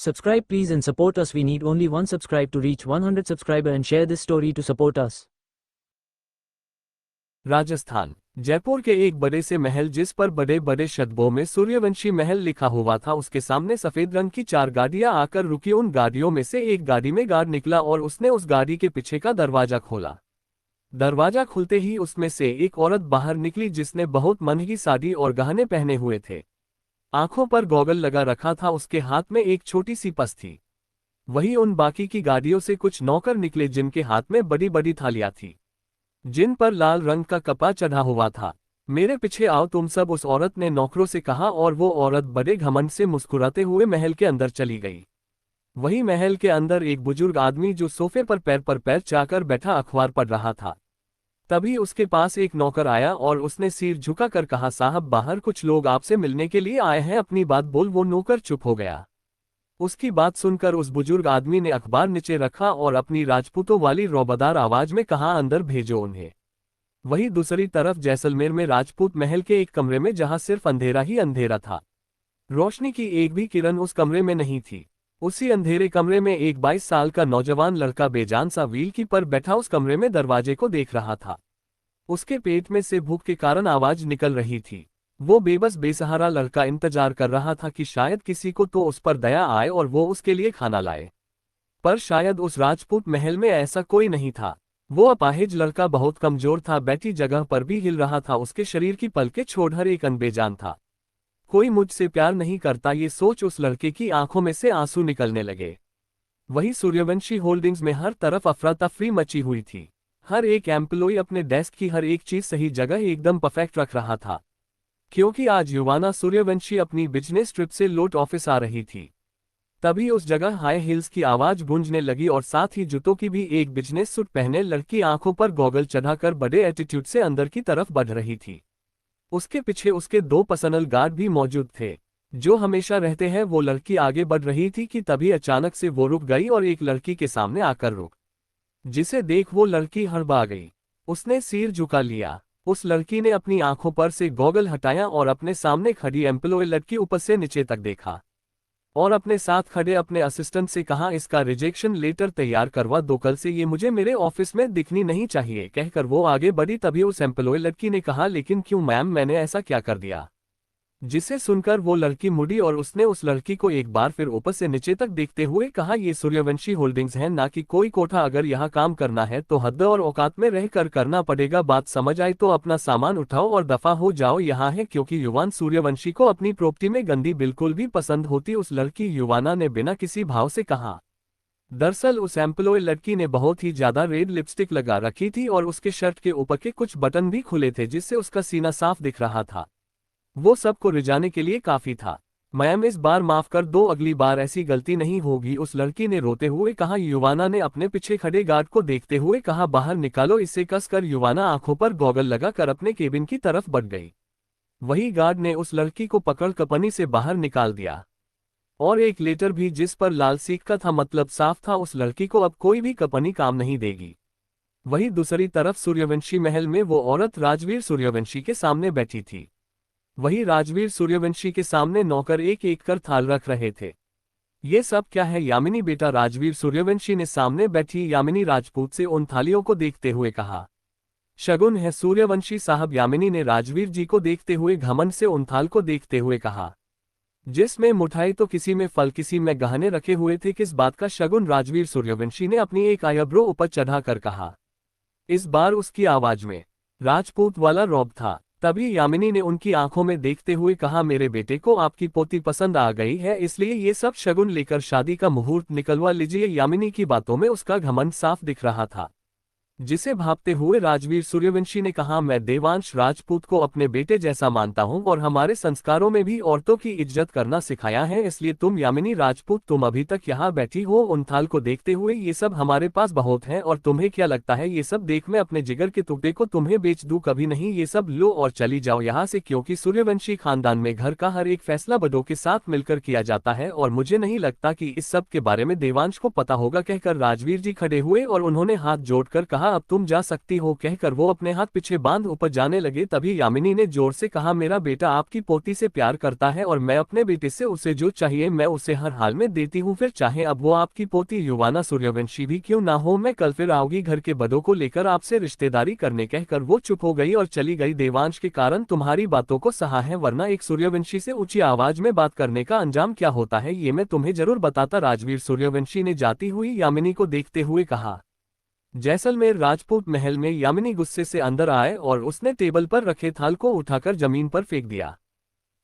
Subscribe please and support us. We need only one subscribe to reach 100 subscriber and share this story to support us. Rajasthan Jaipur के एक बड़े से महल जिस पर बड़े बड़े शब्दों में सूर्यवंशी महल लिखा हुआ था, उसके सामने सफेद रंग की 4 गाड़ियां आकर रुकी। उन गाड़ियों में से एक गाड़ी में गार्ड निकला और उसने उस गाड़ी के पीछे का दरवाजा खोला। दरवाजा खुलते ही उसमें से एक औरत बाहर निकली जिसने बहुत महंगी साड़ी और गहने पहने हुए थे। आंखों पर गॉगल लगा रखा था। उसके हाथ में एक छोटी सी पस थी। वही उन बाकी की गाड़ियों से कुछ नौकर निकले जिनके हाथ में बड़ी बड़ी थालियां थी जिन पर लाल रंग का कपड़ा चढ़ा हुआ था। मेरे पीछे आओ तुम सब, उस औरत ने नौकरों से कहा और वो औरत बड़े घमंड से मुस्कुराते हुए महल के अंदर चली गई। वही महल के अंदर एक बुजुर्ग आदमी जो सोफे पर पैर चाकर बैठा अखबार पढ़ रहा था। तभी उसके पास एक नौकर आया और उसने सिर झुकाकर कहा, साहब बाहर कुछ लोग आपसे मिलने के लिए आए हैं, अपनी बात बोल। वो नौकर चुप हो गया। उसकी बात सुनकर उस बुजुर्ग आदमी ने अखबार नीचे रखा और अपनी राजपूतों वाली रौबदार आवाज में कहा, अंदर भेजो उन्हें। वही दूसरी तरफ जैसलमेर में राजपूत महल के एक कमरे में जहां सिर्फ अंधेरा ही अंधेरा था, रोशनी की एक भी किरण उस कमरे में नहीं थी। उसी अंधेरे कमरे में एक 22 साल का नौजवान लड़का बेजान सा व्हील की पर बैठा उस कमरे में दरवाजे को देख रहा था। उसके पेट में से भूख के कारण आवाज निकल रही थी। वो बेबस बेसहारा लड़का इंतजार कर रहा था कि शायद किसी को तो उस पर दया आए और वो उसके लिए खाना लाए, पर शायद उस राजपूत महल में ऐसा कोई नहीं था। वो अपाहिज लड़का बहुत कमजोर था, बैठी जगह पर भी हिल रहा था। उसके शरीर की पलकें छोड़ हर एक अनबेजान था। कोई मुझसे प्यार नहीं करता, ये सोच उस लड़के की आंखों में से आंसू निकलने लगे। वही सूर्यवंशी होल्डिंग्स में हर तरफ अफरा तफरी मची हुई थी। हर एक एम्प्लॉय अपने डेस्क की हर एक चीज सही जगह एकदम परफेक्ट रख रहा था, क्योंकि आज युवाना सूर्यवंशी अपनी बिजनेस ट्रिप से लौट ऑफिस आ रही थी। तभी उस जगह हाई हील्स की आवाज गूंजने लगी और साथ ही जूतों की भी। एक बिजनेस सूट पहने लड़की आंखों पर गॉगल चढ़ाकर बड़े एटीट्यूड से अंदर की तरफ बढ़ रही थी। उसके पीछे उसके 2 पर्सनल गार्ड भी मौजूद थे जो हमेशा रहते हैं। वो लड़की आगे बढ़ रही थी कि तभी अचानक से वो रुक गई और एक लड़की के सामने आकर रुक, जिसे देख वो लड़की हड़बड़ा गई। उसने सिर झुका लिया। उस लड़की ने अपनी आंखों पर से गॉगल हटाया और अपने सामने खड़ी एम्प्लॉय लड़की ऊपर से नीचे तक देखा और अपने साथ खड़े अपने असिस्टेंट से कहा, इसका रिजेक्शन लेटर तैयार करवा दो, कल से ये मुझे मेरे ऑफिस में दिखनी नहीं चाहिए। कहकर वो आगे बढ़ी। तभी उस एम्प्लॉय लड़की ने कहा, लेकिन क्यों मैम, मैंने ऐसा क्या कर दिया? जिसे सुनकर वो लड़की मुड़ी और उसने उस लड़की को एक बार फिर ऊपर से नीचे तक देखते हुए कहा, ये सूर्यवंशी होल्डिंग्स है, ना कि कोई कोठा। अगर यहाँ काम करना है तो हद और औकात में रहकर करना पड़ेगा। बात समझ आई तो अपना सामान उठाओ और दफा हो जाओ यहाँ है, क्योंकि युवान सूर्यवंशी को अपनी प्रॉपर्टी में गंदी बिल्कुल भी पसंद होती। उस लड़की युवाना ने बिना किसी भाव से कहा। दरअसल उस एम्प्लॉय लड़की ने बहुत ही ज्यादा रेड लिपस्टिक लगा रखी थी और उसके शर्ट के ऊपर के कुछ बटन भी खुले थे जिससे उसका सीना साफ दिख रहा था। वो सबको रिझाने के लिए काफी था। मैम इस बार माफ कर दो, अगली बार ऐसी गलती नहीं होगी, उस लड़की ने रोते हुए कहा। युवाना ने अपने पीछे खड़े गार्ड को देखते हुए कहा, बाहर निकालो इसे। कसकर युवाना आंखों पर गॉगल लगाकर अपने केबिन की तरफ बढ़ गई। वही गार्ड ने उस लड़की को पकड़ कंपनी से बाहर निकाल दिया और एक लेटर भी जिस पर लाल सीख का था, मतलब साफ था उस लड़की को अब कोई भी कंपनी काम नहीं देगी। वही दूसरी तरफ सूर्यवंशी महल में वो औरत राजवीर सूर्यवंशी के सामने बैठी थी। वही राजवीर सूर्यवंशी के सामने नौकर एक एक कर थाल रख रहे थे। ये सब क्या है यामिनी बेटा? राजवीर सूर्यवंशी ने सामने बैठी यामिनी राजपूत से उन थालियों को देखते हुए कहा। शगुन है सूर्यवंशी साहब, यामिनी ने राजवीर जी को देखते हुए घमंड से उन थाल को देखते हुए कहा, जिसमें मिठाई तो किसी में फल किसी में गहने रखे हुए थे। किस बात का शगुन? राजवीर सूर्यवंशी ने अपनी एक आईब्रो ऊपर चढ़ाकर कहा। इस बार उसकी आवाज में राजपूत वाला रौब था। तभी यामिनी ने उनकी आंखों में देखते हुए कहा, मेरे बेटे को आपकी पोती पसंद आ गई है, इसलिए ये सब शगुन लेकर शादी का मुहूर्त निकलवा लीजिए। यामिनी की बातों में उसका घमंड साफ दिख रहा था, जिसे भापते हुए राजवीर सूर्यवंशी ने कहा, मैं देवांश राजपूत को अपने बेटे जैसा मानता हूं और हमारे संस्कारों में भी औरतों की इज्जत करना सिखाया है, इसलिए तुम यामिनी राजपूत तुम अभी तक यहाँ बैठी हो उन थाल को देखते हुए। ये सब हमारे पास बहुत है और तुम्हें क्या लगता है ये सब देख मैं अपने जिगर के टुकड़े को तुम्हें बेच दूं? कभी नहीं। ये सब लो और चली जाओ यहाँ से, क्योंकि सूर्यवंशी खानदान में घर का हर एक फैसला बड़ों के साथ मिलकर किया जाता है और मुझे नहीं लगता कि इस सब के बारे में देवांश को पता होगा। कहकर राजवीर जी खड़े हुए और उन्होंने हाथ जोड़कर कहा, अब तुम जा सकती हो कहकर वो अपने हाथ पीछे बांध ऊपर जाने लगे। तभी यामिनी ने जोर से कहा, मेरा बेटा आपकी पोती से प्यार करता है और मैं अपने बेटे से उसे जो चाहिए मैं उसे हर हाल में देती हूँ, फिर चाहे अब वो आपकी पोती युवाना सूर्यवंशी भी क्यों ना हो। मैं कल फिर आऊंगी घर के बड़ों को लेकर आपसे रिश्तेदारी करने। कहकर वो चुप हो गई और चली गई। देवांश के कारण तुम्हारी बातों को सहा है, वरना एक सूर्यवंशी से ऊंची आवाज में बात करने का अंजाम क्या होता है ये मैं तुम्हें जरूर बताता। राजवीर सूर्यवंशी ने जाती हुई यामिनी को देखते हुए कहा। जैसलमेर राजपूत महल में यामिनी गुस्से से अंदर आए और उसने टेबल पर रखे थाल को उठाकर जमीन पर फेंक दिया।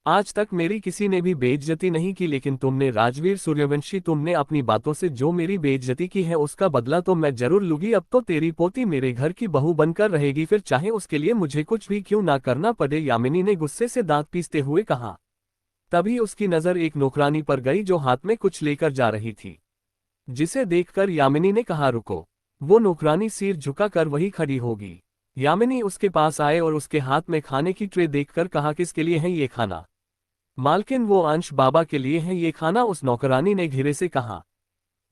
आज तक मेरी किसी ने भी बेइज्जती नहीं की, लेकिन तुमने राजवीर सूर्यवंशी, तुमने अपनी बातों से जो मेरी बेइज्जती की है उसका बदला तो मैं जरूर लूंगी। अब तो तेरी पोती मेरे घर की बहू बनकर रहेगी, फिर चाहे उसके लिए मुझे कुछ भी क्यों ना करना पड़े। यामिनी ने गुस्से से दांत पीसते हुए कहा। तभी उसकी नजर एक नौकरानी पर गई जो हाथ में कुछ लेकर जा रही थी, जिसे देखकर यामिनी ने कहा, रुको। वो नौकरानी सिर झुकाकर वही खड़ी होगी। यामिनी उसके पास आए और उसके हाथ में खाने की ट्रे देखकर कहा, किसके लिए है ये खाना? मालकिन, वो अंश बाबा के लिए है ये खाना, उस नौकरानी ने धीरे से कहा,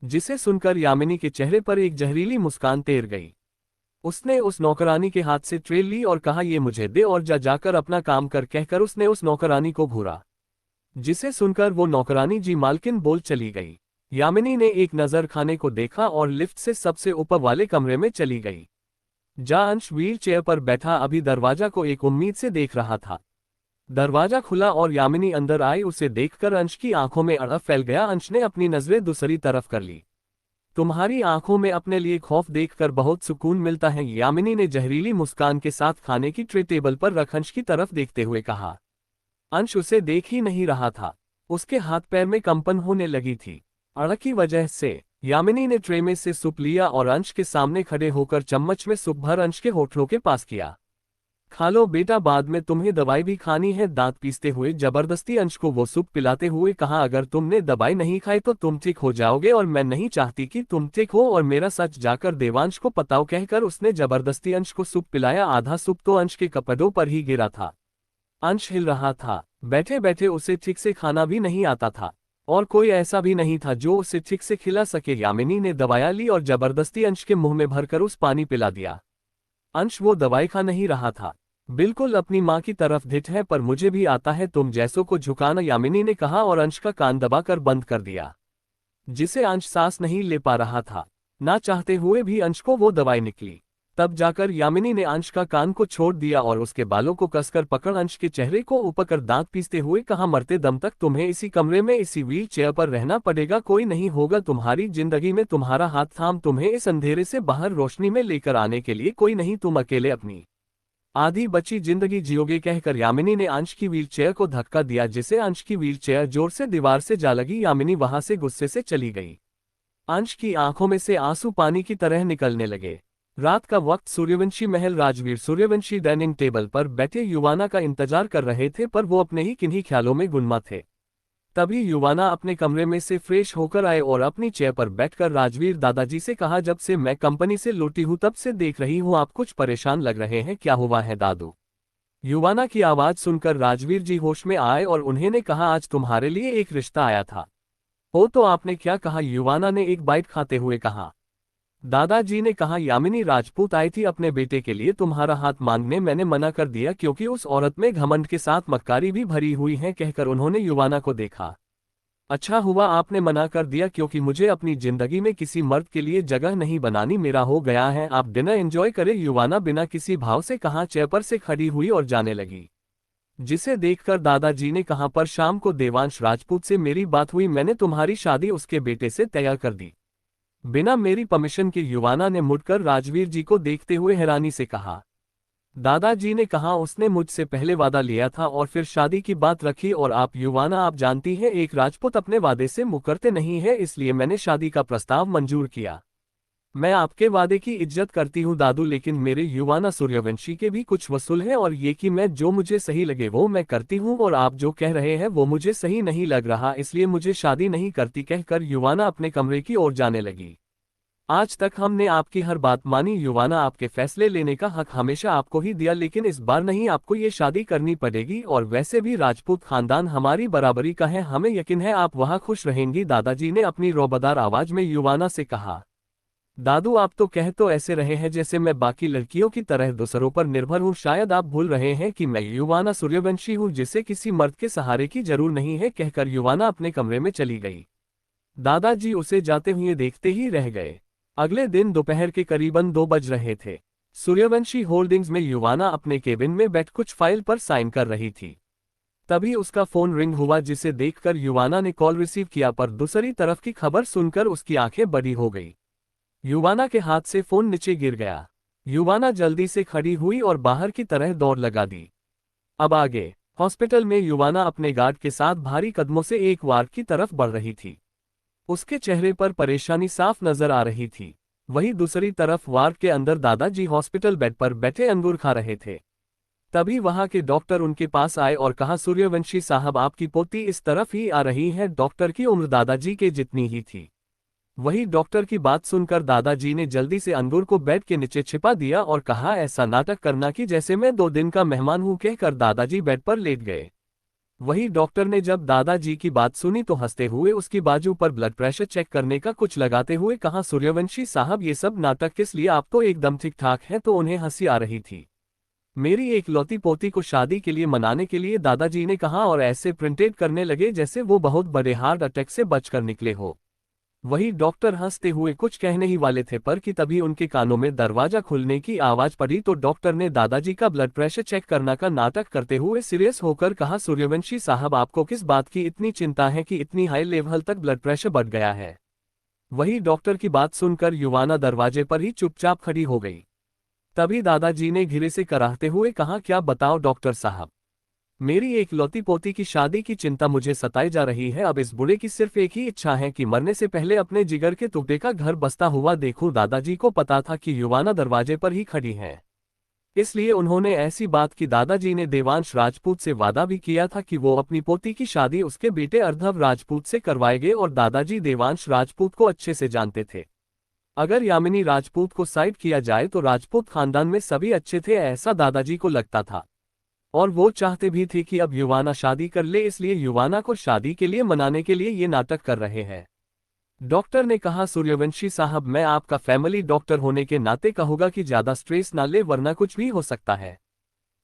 जिसे सुनकर यामिनी के चेहरे पर एक जहरीली मुस्कान तैर गई। उसने उस नौकरानी के हाथ से ट्रे ली और कहा, ये मुझे दे और जाकर अपना काम कर। कहकर उसने उस नौकरानी को घूरा, जिसे सुनकर वो नौकरानी जी मालकिन बोल चली गई। यामिनी ने एक नजर खाने को देखा और लिफ्ट से सबसे ऊपर वाले कमरे में चली गई। जहां अंश व्हील चेयर पर बैठा अभी दरवाजा को एक उम्मीद से देख रहा था। दरवाजा खुला और यामिनी अंदर आई। उसे देखकर अंश की आंखों में अड़प फैल गया। अंश ने अपनी नजरें दूसरी तरफ कर ली। तुम्हारी आंखों में अपने लिए खौफ देखकर बहुत सुकून मिलता है, यामिनी ने जहरीली मुस्कान के साथ खाने की ट्रे टेबल पर रख अंश की तरफ देखते हुए कहा। अंश उसे देख ही नहीं रहा था, उसके हाथ पैर में कंपन होने लगी थी। अड़क की वजह से यामिनी ने ट्रे में से सूप लिया और अंश के सामने खड़े होकर चम्मच में सूप भर अंश के होठों के पास किया। खा लो बेटा, बाद में तुम्हें दवाई भी खानी है। दांत पीसते हुए जबरदस्ती अंश को वो सूप पिलाते हुए कहा, अगर तुमने दवाई नहीं खाई तो तुम ठीक हो जाओगे और मैं नहीं चाहती कि तुम ठीक हो और मेरा सच जाकर देवांश को बताओ। कहकर उसने जबरदस्ती अंश को सूप पिलाया। आधा सूप तो अंश के कपड़ों पर ही गिरा था। अंश हिल रहा था, बैठे बैठे उसे ठीक से खाना भी नहीं आता था और कोई ऐसा भी नहीं था जो उसे ठीक से खिला सके। यामिनी ने दवाइयां ली और जबरदस्ती अंश के मुंह में भरकर उस पानी पिला दिया। अंश वो दवाई खा नहीं रहा था, बिल्कुल अपनी माँ की तरफ ढिठ है, पर मुझे भी आता है तुम जैसों को झुकाना, यामिनी ने कहा और अंश का कान दबाकर बंद कर दिया, जिसे अंश सांस नहीं ले पा रहा था। ना चाहते हुए भी अंश को वो दवाई निकली। तब जाकर यामिनी ने अंश का कान को छोड़ दिया और उसके बालों को कसकर पकड़ अंश के चेहरे को ऊपर कर दांत पीसते हुए कहा, मरते दम तक तुम्हें इसी कमरे में इसी व्हील चेयर पर रहना पड़ेगा। कोई नहीं होगा तुम्हारी जिंदगी में तुम्हारा हाथ थाम तुम्हें इस अंधेरे से बाहर रोशनी में लेकर आने के लिए कोई नहीं, तुम अकेले अपनी आधी बची जिंदगी जियोगे। कहकर यामिनी ने अंश की व्हील चेयर को धक्का दिया, जिसे अंश की व्हील चेयर जोर से दीवार से जा लगी। यामिनी वहां से गुस्से से चली गई। अंश की आंखों में से आंसू पानी की तरह निकलने लगे। रात का वक्त सूर्यवंशी महल। राजवीर सूर्यवंशी डाइनिंग टेबल पर बैठे युवाना का इंतजार कर रहे थे, पर वो अपने ही किन्हीं ख्यालों में गुनमा थे। तभी युवाना अपने कमरे में से फ्रेश होकर आए और अपनी चेयर पर बैठकर राजवीर दादाजी से कहा, जब से मैं कंपनी से लौटी हूं तब से देख रही हूं आप कुछ परेशान लग रहे हैं, क्या हुआ है दादू? युवाना की आवाज सुनकर राजवीर जी होश में आए और उन्होंने कहा, आज तुम्हारे लिए एक रिश्ता आया था। ओ तो आपने क्या कहा? युवाना ने एक बाइट खाते हुए कहा। दादाजी ने कहा, यामिनी राजपूत आई थी अपने बेटे के लिए तुम्हारा हाथ मांगने, मैंने मना कर दिया क्योंकि उस औरत में घमंड के साथ मक्कारी भी भरी हुई है। कहकर उन्होंने युवाना को देखा। अच्छा हुआ आपने मना कर दिया, क्योंकि मुझे अपनी जिंदगी में किसी मर्द के लिए जगह नहीं बनानी, मेरा हो गया है, आप डिनर एंजॉय करें। युवाना बिना किसी भाव से कहा चेयर पर से खड़ी हुई और जाने लगी, जिसे देखकर दादाजी ने कहा, पर शाम को देवांश राजपूत से मेरी बात हुई, मैंने तुम्हारी शादी उसके बेटे से तय कर दी बिना मेरी परमिशन के। युवाना ने मुड़कर राजवीर जी को देखते हुए हैरानी से कहा। दादाजी ने कहा, उसने मुझसे पहले वादा लिया था और फिर शादी की बात रखी, और आप युवाना आप जानती हैं एक राजपूत अपने वादे से मुकरते नहीं है, इसलिए मैंने शादी का प्रस्ताव मंजूर किया। मैं आपके वादे की इज्जत करती हूँ दादू, लेकिन मेरे युवाना सूर्यवंशी के भी कुछ वसूल है, और ये कि मैं जो मुझे सही लगे वो मैं करती हूँ, और आप जो कह रहे हैं वो मुझे सही नहीं लग रहा, इसलिए मुझे शादी नहीं करती। कहकर युवाना अपने कमरे की ओर जाने लगी। आज तक हमने आपकी हर बात मानी युवाना, आपके फैसले लेने का हक हमेशा आपको ही दिया, लेकिन इस बार नहीं, आपको ये शादी करनी पड़ेगी, और वैसे भी राजपूत खानदान हमारी बराबरी का है, हमें यकीन है आप वहाँ खुश रहेंगी। दादाजी ने अपनी रोबदार आवाज में युवाना से कहा। दादू आप तो कह तो ऐसे रहे हैं जैसे मैं बाकी लड़कियों की तरह दूसरों पर निर्भर हूँ, शायद आप भूल रहे हैं कि मैं युवाना सूर्यवंशी हूँ जिसे किसी मर्द के सहारे की जरूर नहीं है, कहकर युवाना अपने कमरे में चली गई। दादाजी उसे जाते हुए देखते ही रह गए। अगले दिन दोपहर के करीबन 2 बज रहे थे। सूर्यवंशी होल्डिंग्स में युवाना अपने केबिन में बैठ कुछ फाइल पर साइन कर रही थी। तभी उसका फोन रिंग हुआ, जिसे देखकर युवाना ने कॉल रिसीव किया, पर दूसरी तरफ की खबर सुनकर उसकी आंखें बड़ी हो गई। युवाना के हाथ से फोन नीचे गिर गया। युवाना जल्दी से खड़ी हुई और बाहर की तरह दौड़ लगा दी। अब आगे हॉस्पिटल में युवाना अपने गार्ड के साथ भारी कदमों से एक वार्ड की तरफ बढ़ रही थी। उसके चेहरे पर परेशानी साफ नजर आ रही थी। वहीं दूसरी तरफ वार्ड के अंदर दादाजी हॉस्पिटल बेड पर बैठे अंगूर खा रहे थे। तभी वहां के डॉक्टर उनके पास आए और कहा, सूर्यवंशी साहब आपकी पोती इस तरफ ही आ रही है। डॉक्टर की उम्र दादाजी के जितनी ही थी। वही डॉक्टर की बात सुनकर दादाजी ने जल्दी से अंगूर को बेड के नीचे छिपा दिया और कहा, ऐसा नाटक करना कि जैसे मैं 2 दिन का मेहमान हूं, कहकर दादाजी बेड पर लेट गए। वही डॉक्टर ने जब दादाजी की बात सुनी तो हंसते हुए उसकी बाजू पर ब्लड प्रेशर चेक करने का कुछ लगाते हुए कहा, सूर्यवंशी साहब ये सब नाटक किस लिए, आप तो एकदम ठीक ठाक हैं। तो उन्हें हंसी आ रही थी। मेरी एक लौती पोती को शादी के लिए मनाने के लिए, दादाजी ने कहा और ऐसे प्रिंटेड करने लगे जैसे वो बहुत बड़े हार्ट अटैक से बचकर निकले हो। वही डॉक्टर हंसते हुए कुछ कहने ही वाले थे, पर कि तभी उनके कानों में दरवाजा खुलने की आवाज पड़ी तो डॉक्टर ने दादाजी का ब्लड प्रेशर चेक करना का नाटक करते हुए सीरियस होकर कहा, सूर्यवंशी साहब आपको किस बात की इतनी चिंता है कि इतनी हाई लेवल तक ब्लड प्रेशर बढ़ गया है। वही डॉक्टर की बात सुनकर युवाना दरवाजे पर ही चुपचाप खड़ी हो गई। तभी दादाजी ने घिरे से कराहते हुए कहा, क्या बताओ डॉक्टर साहब, मेरी एक लौती पोती की शादी की चिंता मुझे सताई जा रही है। अब इस बूढ़े की सिर्फ एक ही इच्छा है कि मरने से पहले अपने जिगर के टुकड़े का घर बसता हुआ देखूं। दादाजी को पता था कि युवाना दरवाजे पर ही खड़ी है, इसलिए उन्होंने ऐसी बात की। दादाजी ने देवांश राजपूत से वादा भी किया था कि वो अपनी पोती की शादी उसके बेटे अर्धव राजपूत से करवाएंगे और दादाजी देवांश राजपूत को अच्छे से जानते थे। अगर यामिनी राजपूत को साइड किया जाए तो राजपूत खानदान में सभी अच्छे थे, ऐसा दादाजी को लगता था। और वो चाहते भी थे कि अब युवाना शादी कर ले, इसलिए युवाना को शादी के लिए मनाने के लिए ये नाटक कर रहे हैं। डॉक्टर ने कहा, सूर्यवंशी साहब मैं आपका फैमिली डॉक्टर होने के नाते कहूंगा कि ज्यादा स्ट्रेस ना ले, वरना कुछ भी हो सकता है।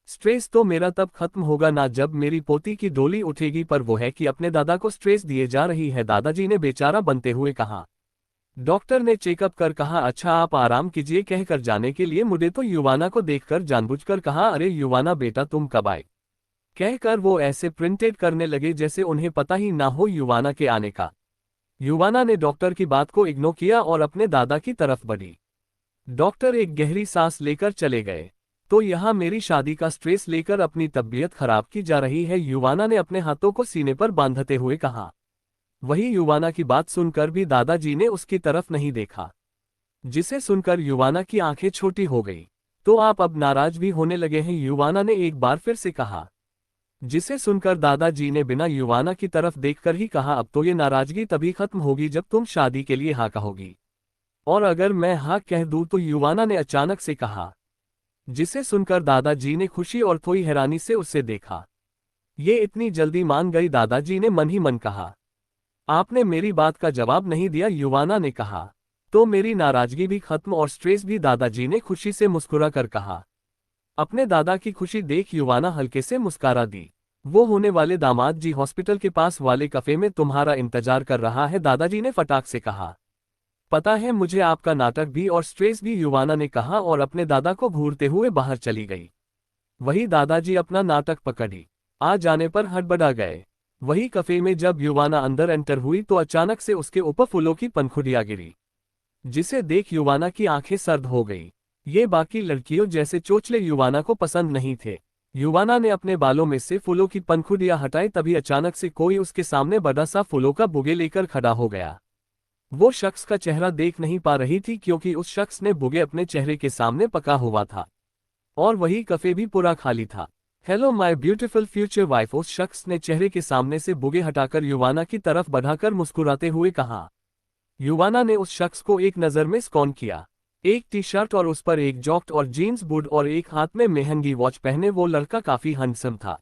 स्ट्रेस तो मेरा तब खत्म होगा ना जब मेरी पोती की डोली उठेगी, पर वो है कि अपने दादा को स्ट्रेस दिए जा रही है, दादाजी ने बेचारा बनते हुए कहा। डॉक्टर ने चेकअप कर कहा, अच्छा आप आराम कीजिए, कहकर जाने के लिए मुझे तो युवाना को देखकर जानबूझकर कहा, अरे युवाना बेटा तुम कब आए, कहकर वो ऐसे प्रिंटेड करने लगे जैसे उन्हें पता ही ना हो युवाना के आने का। युवाना ने डॉक्टर की बात को इग्नोर किया और अपने दादा की तरफ बढ़ी। डॉक्टर एक गहरी सांस लेकर चले गए। तो यहाँ मेरी शादी का स्ट्रेस लेकर अपनी तबीयत खराब की जा रही है, युवाना ने अपने हाथों को सीने पर बांधते हुए कहा। वही युवाना की बात सुनकर भी दादाजी ने उसकी तरफ नहीं देखा, जिसे सुनकर युवाना की आंखें छोटी हो गई। तो आप अब नाराज भी होने लगे हैं, युवाना ने एक बार फिर से कहा, जिसे सुनकर दादाजी ने बिना युवाना की तरफ देखकर ही कहा, अब तो ये नाराजगी तभी खत्म होगी जब तुम शादी के लिए हाँ कहोगी। और अगर मैं हाँ कह दूं तो युवाना ने अचानक से कहा, जिसे सुनकर दादाजी ने खुशी और थोड़ी हैरानी से उससे देखा। ये इतनी जल्दी मान गई, दादाजी ने मन ही मन कहा। आपने मेरी बात का जवाब नहीं दिया, युवाना ने कहा। तो मेरी नाराजगी भी खत्म और स्ट्रेस भी, दादाजी ने खुशी से मुस्कुरा कर कहा। अपने दादा की खुशी देख युवाना हल्के से मुस्कुरा दी। वो होने वाले दामाद जी हॉस्पिटल के पास वाले कफे में तुम्हारा इंतजार कर रहा है, दादाजी ने फटाक से कहा। पता है मुझे आपका नाटक भी और स्ट्रेस भी, युवाना ने कहा और अपने दादा को घूरते हुए बाहर चली गई। वही दादाजी अपना नाटक पकड़ी आ जाने पर हड़बड़ा गए। वही कफे में जब युवाना अंदर एंटर हुई तो अचानक से उसके ऊपर फूलों की पंखुड़ियां गिरी, जिसे देख युवाना की आंखें सर्द हो गई। ये बाकी लड़कियों जैसे चोचले युवाना को पसंद नहीं थे। युवाना ने अपने बालों में से फूलों की पंखुड़ियां हटाई, तभी अचानक से कोई उसके सामने बड़ा सा फूलों का बुके लेकर खड़ा हो गया। वो शख्स का चेहरा देख नहीं पा रही थी क्योंकि उस शख्स ने बुके अपने चेहरे के सामने पका हुआ था और वही कफे भी पूरा खाली था। Hello my beautiful future wife, उस शख्स ने चेहरे के सामने से बुगे हटाकर युवाना की तरफ बढ़ाकर मुस्कुराते हुए कहा। युवाना ने उस शख्स को एक नजर में स्कॉन किया। एक टी शर्ट और उस पर एक जॉकेट और जीन्स बूट और एक हाथ में महंगी वॉच पहने वो लड़का काफी हैंडसम था।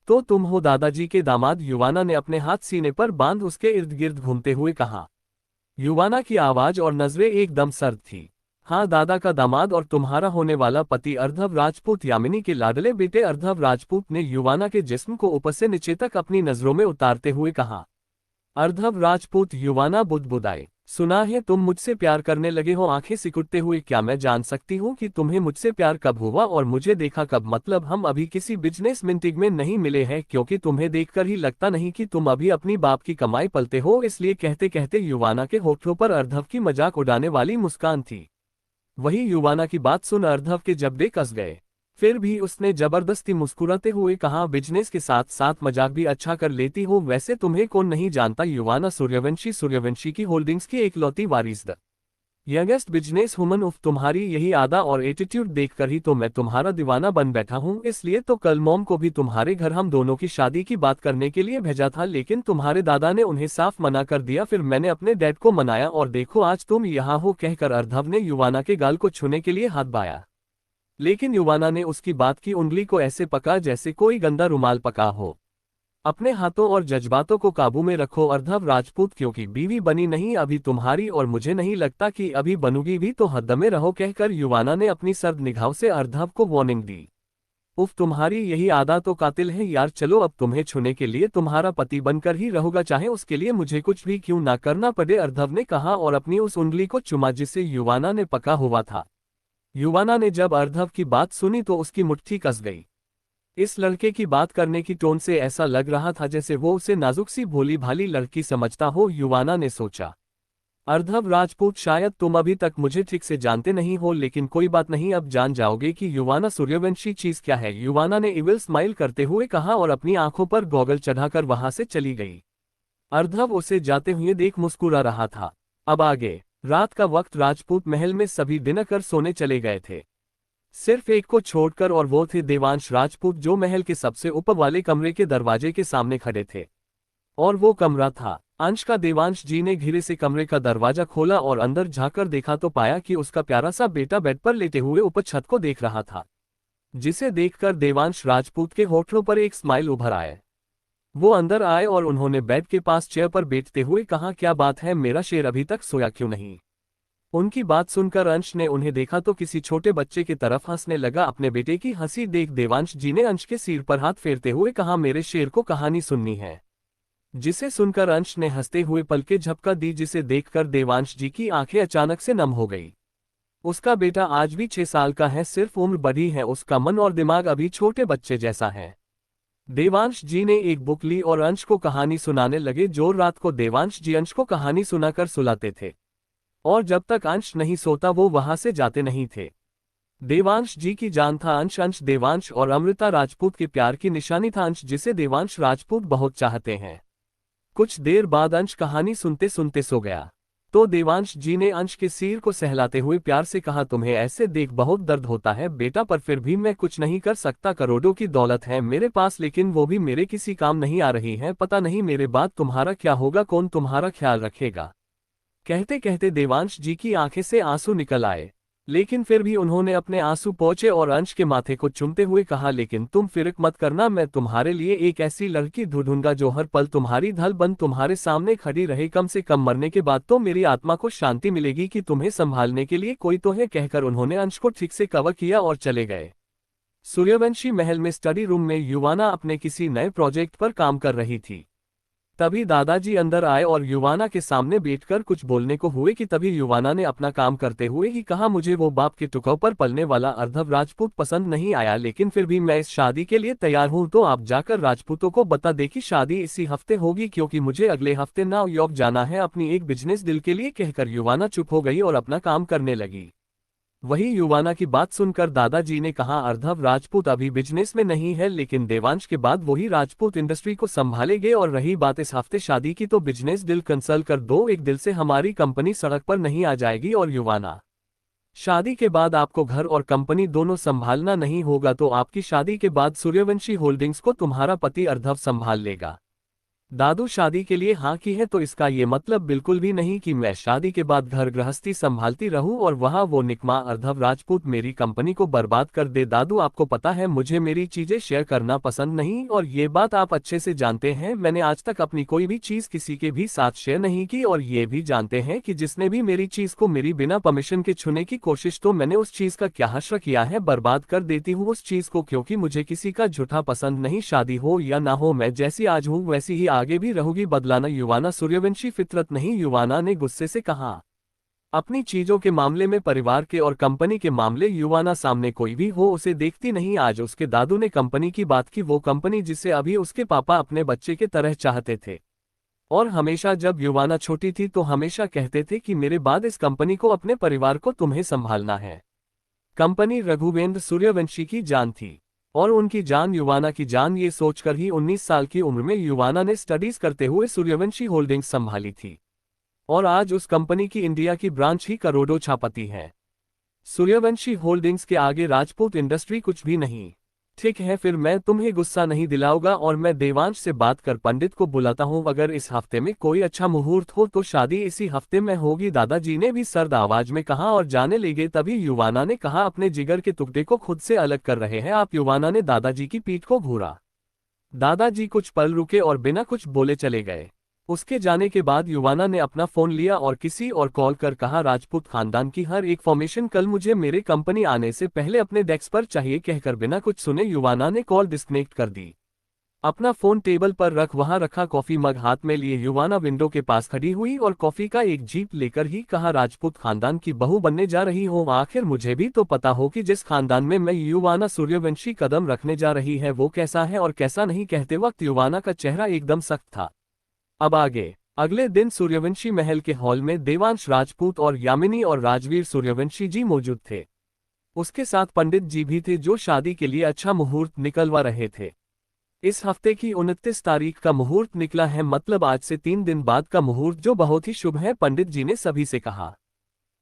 तो तुम हो दादाजी के दामाद, युवाना ने अपने हाथ सीने पर बांध उसके इर्द गिर्द घूमते हुए कहा। युवाना की आवाज और नजरें एकदम सर्द थी। हाँ दादा का दामाद और तुम्हारा होने वाला पति अर्धव राजपूत, यामिनी के लाडले बेटे अर्धव राजपूत ने युवाना के जिस्म को ऊपर से नीचे तक अपनी नजरों में उतारते हुए कहा। अर्धव राजपूत। युवाना बुदबुदाए। सुना है तुम मुझसे प्यार करने लगे हो। आंखें सिकुड़ते हुए, क्या मैं जान सकती हूँ कि तुम्हें मुझसे प्यार कब हुआ और मुझे देखा कब? मतलब हम अभी किसी बिजनेस मीटिंग में नहीं मिले हैं, क्योंकि तुम्हें देखकर ही लगता नहीं कि तुम अभी अपनी बाप की कमाई पलते हो। इसलिए कहते कहते युवाना के होठों पर अर्धव की मजाक उड़ाने वाली मुस्कान थी। वही युवाना की बात सुन अर्धव के जबड़े कस गए। फिर भी उसने जबरदस्ती मुस्कुराते हुए कहा, बिजनेस के साथ साथ मजाक भी अच्छा कर लेती हो। वैसे तुम्हें कौन नहीं जानता, युवाना सूर्यवंशी की होल्डिंग्स की एकलौती वारिस, द यंगेस्ट बिजनेस वुमन। उफ, तुम्हारी यही आदा और एटीट्यूड देखकर ही तो मैं तुम्हारा दीवाना बन बैठा हूँ। इसलिए तो कल मॉम को भी तुम्हारे घर हम दोनों की शादी की बात करने के लिए भेजा था, लेकिन तुम्हारे दादा ने उन्हें साफ मना कर दिया। फिर मैंने अपने डैड को मनाया और देखो आज तुम यहाँ हो। कहकर अर्धव ने युवाना के गाल को छूने के लिए हाथ बढ़ाया, लेकिन युवाना ने उसकी बात की उंगली को ऐसे पकड़ा जैसे कोई गंदा रुमाल पका हो। अपने हाथों और जज्बातों को काबू में रखो अर्धव राजपूत, क्योंकि बीवी बनी नहीं अभी तुम्हारी, और मुझे नहीं लगता कि अभी बनूगी भी, तो हद में रहो। कहकर युवाना ने अपनी सर्द निगाहों से अर्धव को वार्निंग दी। उफ, तुम्हारी यही आदत तो कातिल है यार। चलो अब तुम्हें छूने के लिए तुम्हारा पति बनकर ही रहूंगा, चाहे उसके लिए मुझे कुछ भी क्यों ना करना पड़े, अर्धव ने कहा और अपनी उस उंगली को चुमा जिसे युवाना ने पका हुआ था। युवाना ने जब अर्धव की बात सुनी तो उसकी मुट्ठी कस गई। इस लड़के की बात करने की टोन से ऐसा लग रहा था जैसे वो उसे नाजुक सी भोली भाली लड़की समझता हो। युवाना ने सोचा, अर्धव राजपूत, शायद तुम अभी तक मुझे ठीक से जानते नहीं हो, लेकिन कोई बात नहीं, अब जान जाओगे कि युवाना सूर्यवंशी चीज क्या है। युवाना ने इविल स्माइल करते हुए कहा और अपनी आंखों पर गॉगल चढ़ाकर वहां से चली गई। अर्धव उसे जाते हुए देख मुस्कुरा रहा था। अब आगे। रात का वक्त, राजपूत महल में सभी डिनर कर सोने चले गए थे, सिर्फ एक को छोड़कर, और वो थे देवांश राजपूत, जो महल के सबसे ऊपर वाले कमरे के दरवाजे के सामने खड़े थे। और वो कमरा था अंश का। देवांश जी ने धीरे से कमरे का दरवाजा खोला और अंदर झांककर देखा तो पाया कि उसका प्यारा सा बेटा बेड पर लेटे हुए ऊपर छत को देख रहा था, जिसे देखकर देवांश राजपूत के होठों पर एक स्माइल उभर आए। वो अंदर आए और उन्होंने बेड के पास चेयर पर बैठते हुए कहा, क्या बात है, मेरा शेर अभी तक सोया क्यों नहीं? उनकी बात सुनकर अंश ने उन्हें देखा तो किसी छोटे बच्चे की तरफ हंसने लगा। अपने बेटे की हंसी देख देवांश जी ने अंश के सिर पर हाथ फेरते हुए कहा, मेरे शेर को कहानी सुननी है। जिसे सुनकर अंश ने हंसते हुए पलकें झपका दी, जिसे देखकर देवांश जी की आंखें अचानक से नम हो गई। उसका बेटा आज भी 6 साल का है, सिर्फ उम्र बढ़ी है, उसका मन और दिमाग अभी छोटे बच्चे जैसा है। देवांश जी ने एक बुक ली और अंश को कहानी सुनाने लगे। जो रात को देवांश जी अंश को कहानी सुनाकर सुलाते थे, और जब तक अंश नहीं सोता वो वहां से जाते नहीं थे। देवांश जी की जान था अंश। अंश देवांश और अमृता राजपूत के प्यार की निशानी था अंश, जिसे देवांश राजपूत बहुत चाहते हैं। कुछ देर बाद अंश कहानी सुनते सुनते सो गया, तो देवांश जी ने अंश के सिर को सहलाते हुए प्यार से कहा, तुम्हें ऐसे देख बहुत दर्द होता है बेटा, पर फिर भी मैं कुछ नहीं कर सकता। करोड़ों की दौलत है मेरे पास, लेकिन वो भी मेरे किसी काम नहीं आ रही है। पता नहीं मेरे बाद तुम्हारा क्या होगा, कौन तुम्हारा ख्याल रखेगा? कहते कहते देवांश जी की आंखें से आंसू निकल आए, लेकिन फिर भी उन्होंने अपने आंसू पोंछे और अंश के माथे को चूमते हुए कहा, लेकिन तुम फिक्र मत करना, मैं तुम्हारे लिए एक ऐसी लड़की ढूंढूंगा जो हर पल तुम्हारी ढल बन तुम्हारे सामने खड़ी रहे। कम से कम मरने के बाद तो मेरी आत्मा को शांति मिलेगी कि तुम्हें संभालने के लिए कोई तो है। कहकर उन्होंने अंश को ठीक से कवर किया और चले गए। सूर्यवंशी महल में स्टडी रूम में युवाना अपने किसी नए प्रोजेक्ट पर काम कर रही थी। तभी दादाजी अंदर आए और युवाना के सामने बैठकर कुछ बोलने को हुए कि तभी युवाना ने अपना काम करते हुए ही कहा, मुझे वो बाप के टुकड़ों पर पलने वाला अर्धव राजपूत पसंद नहीं आया, लेकिन फिर भी मैं इस शादी के लिए तैयार हूं। तो आप जाकर राजपूतों को बता दे कि शादी इसी हफ्ते होगी, क्योंकि मुझे अगले हफ्ते न्यूयॉर्क जाना है अपनी एक बिजनेस डील के लिए। कहकर युवाना चुप हो गई और अपना काम करने लगी। वही युवाना की बात सुनकर दादाजी ने कहा, अर्धव राजपूत अभी बिजनेस में नहीं है, लेकिन देवांश के बाद वही राजपूत इंडस्ट्री को संभालेंगे। और रही बात इस हफ्ते शादी की, तो बिजनेस डील कैंसल कर दो, एक दिल से हमारी कंपनी सड़क पर नहीं आ जाएगी। और युवाना, शादी के बाद आपको घर और कंपनी दोनों संभालना नहीं होगा, तो आपकी शादी के बाद सूर्यवंशी होल्डिंग्स को तुम्हारा पति अर्धव संभाल लेगा। दादू शादी के लिए हाँ की है तो इसका ये मतलब बिल्कुल भी नहीं कि मैं शादी के बाद घर गृहस्थी संभालती रहूं और वहाँ वो निकम्मा अर्धव राजपूत मेरी कंपनी को बर्बाद कर दे। दादू आपको पता है मुझे मेरी चीजें शेयर करना पसंद नहीं और ये बात आप अच्छे से जानते हैं। मैंने आज तक अपनी कोई भी चीज किसी के भी साथ शेयर नहीं की और ये भी जानते हैं कि जिसने भी मेरी चीज को मेरी बिना परमिशन के छूने की कोशिश तो मैंने उस चीज का क्या हश्र किया है, बर्बाद कर देती हूँ उस चीज को, क्योंकि मुझे किसी का झूठा पसंद नहीं। शादी हो या ना हो मैं जैसी आज हूँ वैसी ही आगे भी रहूंगी। बदलाना युवाना सूर्यवंशी फितरत नहीं, युवाना ने गुस्से से कहा। अपनी चीजों के मामले में परिवार के और कंपनी के मामले युवाना सामने कोई भी हो उसे देखती नहीं। आज उसके दादू ने कंपनी की बात की, वो कंपनी जिसे अभी उसके पापा अपने बच्चे के तरह चाहते थे। और हमेशा जब युवाना छोटी थी तो हमेशा कहते थे कि मेरे बाद इस कंपनी को, अपने परिवार को तुम्हें संभालना है। कंपनी रघुवेंद्र सूर्यवंशी की जान थी और उनकी जान युवाना की जान। ये सोचकर ही 19 साल की उम्र में युवाना ने स्टडीज करते हुए सूर्यवंशी होल्डिंग्स संभाली थी और आज उस कंपनी की इंडिया की ब्रांच ही करोड़ों छापती है। सूर्यवंशी होल्डिंग्स के आगे राजपूत इंडस्ट्री कुछ भी नहीं। ठीक है, फिर मैं तुम्हें गुस्सा नहीं दिलाऊंगा और मैं देवांश से बात कर पंडित को बुलाता हूँ। अगर इस हफ्ते में कोई अच्छा मुहूर्त हो तो शादी इसी हफ्ते में होगी, दादाजी ने भी सर्द आवाज में कहा और जाने लगे। तभी युवाना ने कहा, अपने जिगर के टुकड़े को खुद से अलग कर रहे हैं आप। युवाना ने दादाजी की पीठ को घूरा। दादाजी कुछ पल रुके और बिना कुछ बोले चले गए। उसके जाने के बाद युवाना ने अपना फोन लिया और किसी और कॉल कर कहा, राजपूत खानदान की हर एक फॉर्मेशन कल मुझे मेरे कंपनी आने से पहले अपने डेस्क पर चाहिए। कहकर बिना कुछ सुने युवाना ने कॉल डिस्कनेक्ट कर दी। अपना फोन टेबल पर रख वहां रखा कॉफी मग हाथ में लिए युवाना विंडो के पास खड़ी हुई और कॉफी का एक जीप लेकर ही कहा, राजपूत खानदान की बहू बनने जा रही हो। आखिर मुझे भी तो पता हो कि जिस खानदान में मैं युवाना सूर्यवंशी कदम रखने जा रही है वो कैसा है और कैसा नहीं। कहते वक्त युवाना का चेहरा एकदम सख्त था। अब आगे। अगले दिन सूर्यवंशी महल के हॉल में देवांश राजपूत और यामिनी और राजवीर सूर्यवंशी जी मौजूद थे। उसके साथ पंडित जी भी थे जो शादी के लिए अच्छा मुहूर्त निकलवा रहे थे। इस हफ्ते की 29 तारीख का मुहूर्त निकला है, मतलब आज से 3 दिन बाद का मुहूर्त, जो बहुत ही शुभ है, पंडित जी ने सभी से कहा।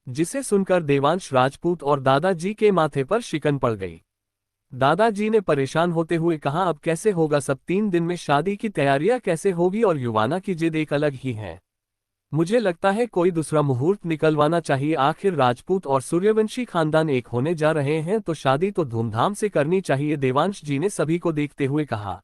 जिसे सुनकर देवांश राजपूत और दादाजी के माथे पर शिकन पड़ गई। दादाजी ने परेशान होते हुए कहा, अब कैसे होगा सब, 3 दिन में शादी की तैयारियां कैसे होगी। और युवाना की जिद एक अलग ही है। मुझे लगता है कोई दूसरा मुहूर्त निकलवाना चाहिए। आखिर राजपूत और सूर्यवंशी खानदान एक होने जा रहे हैं तो शादी तो धूमधाम से करनी चाहिए, देवांश जी ने सभी को देखते हुए कहा।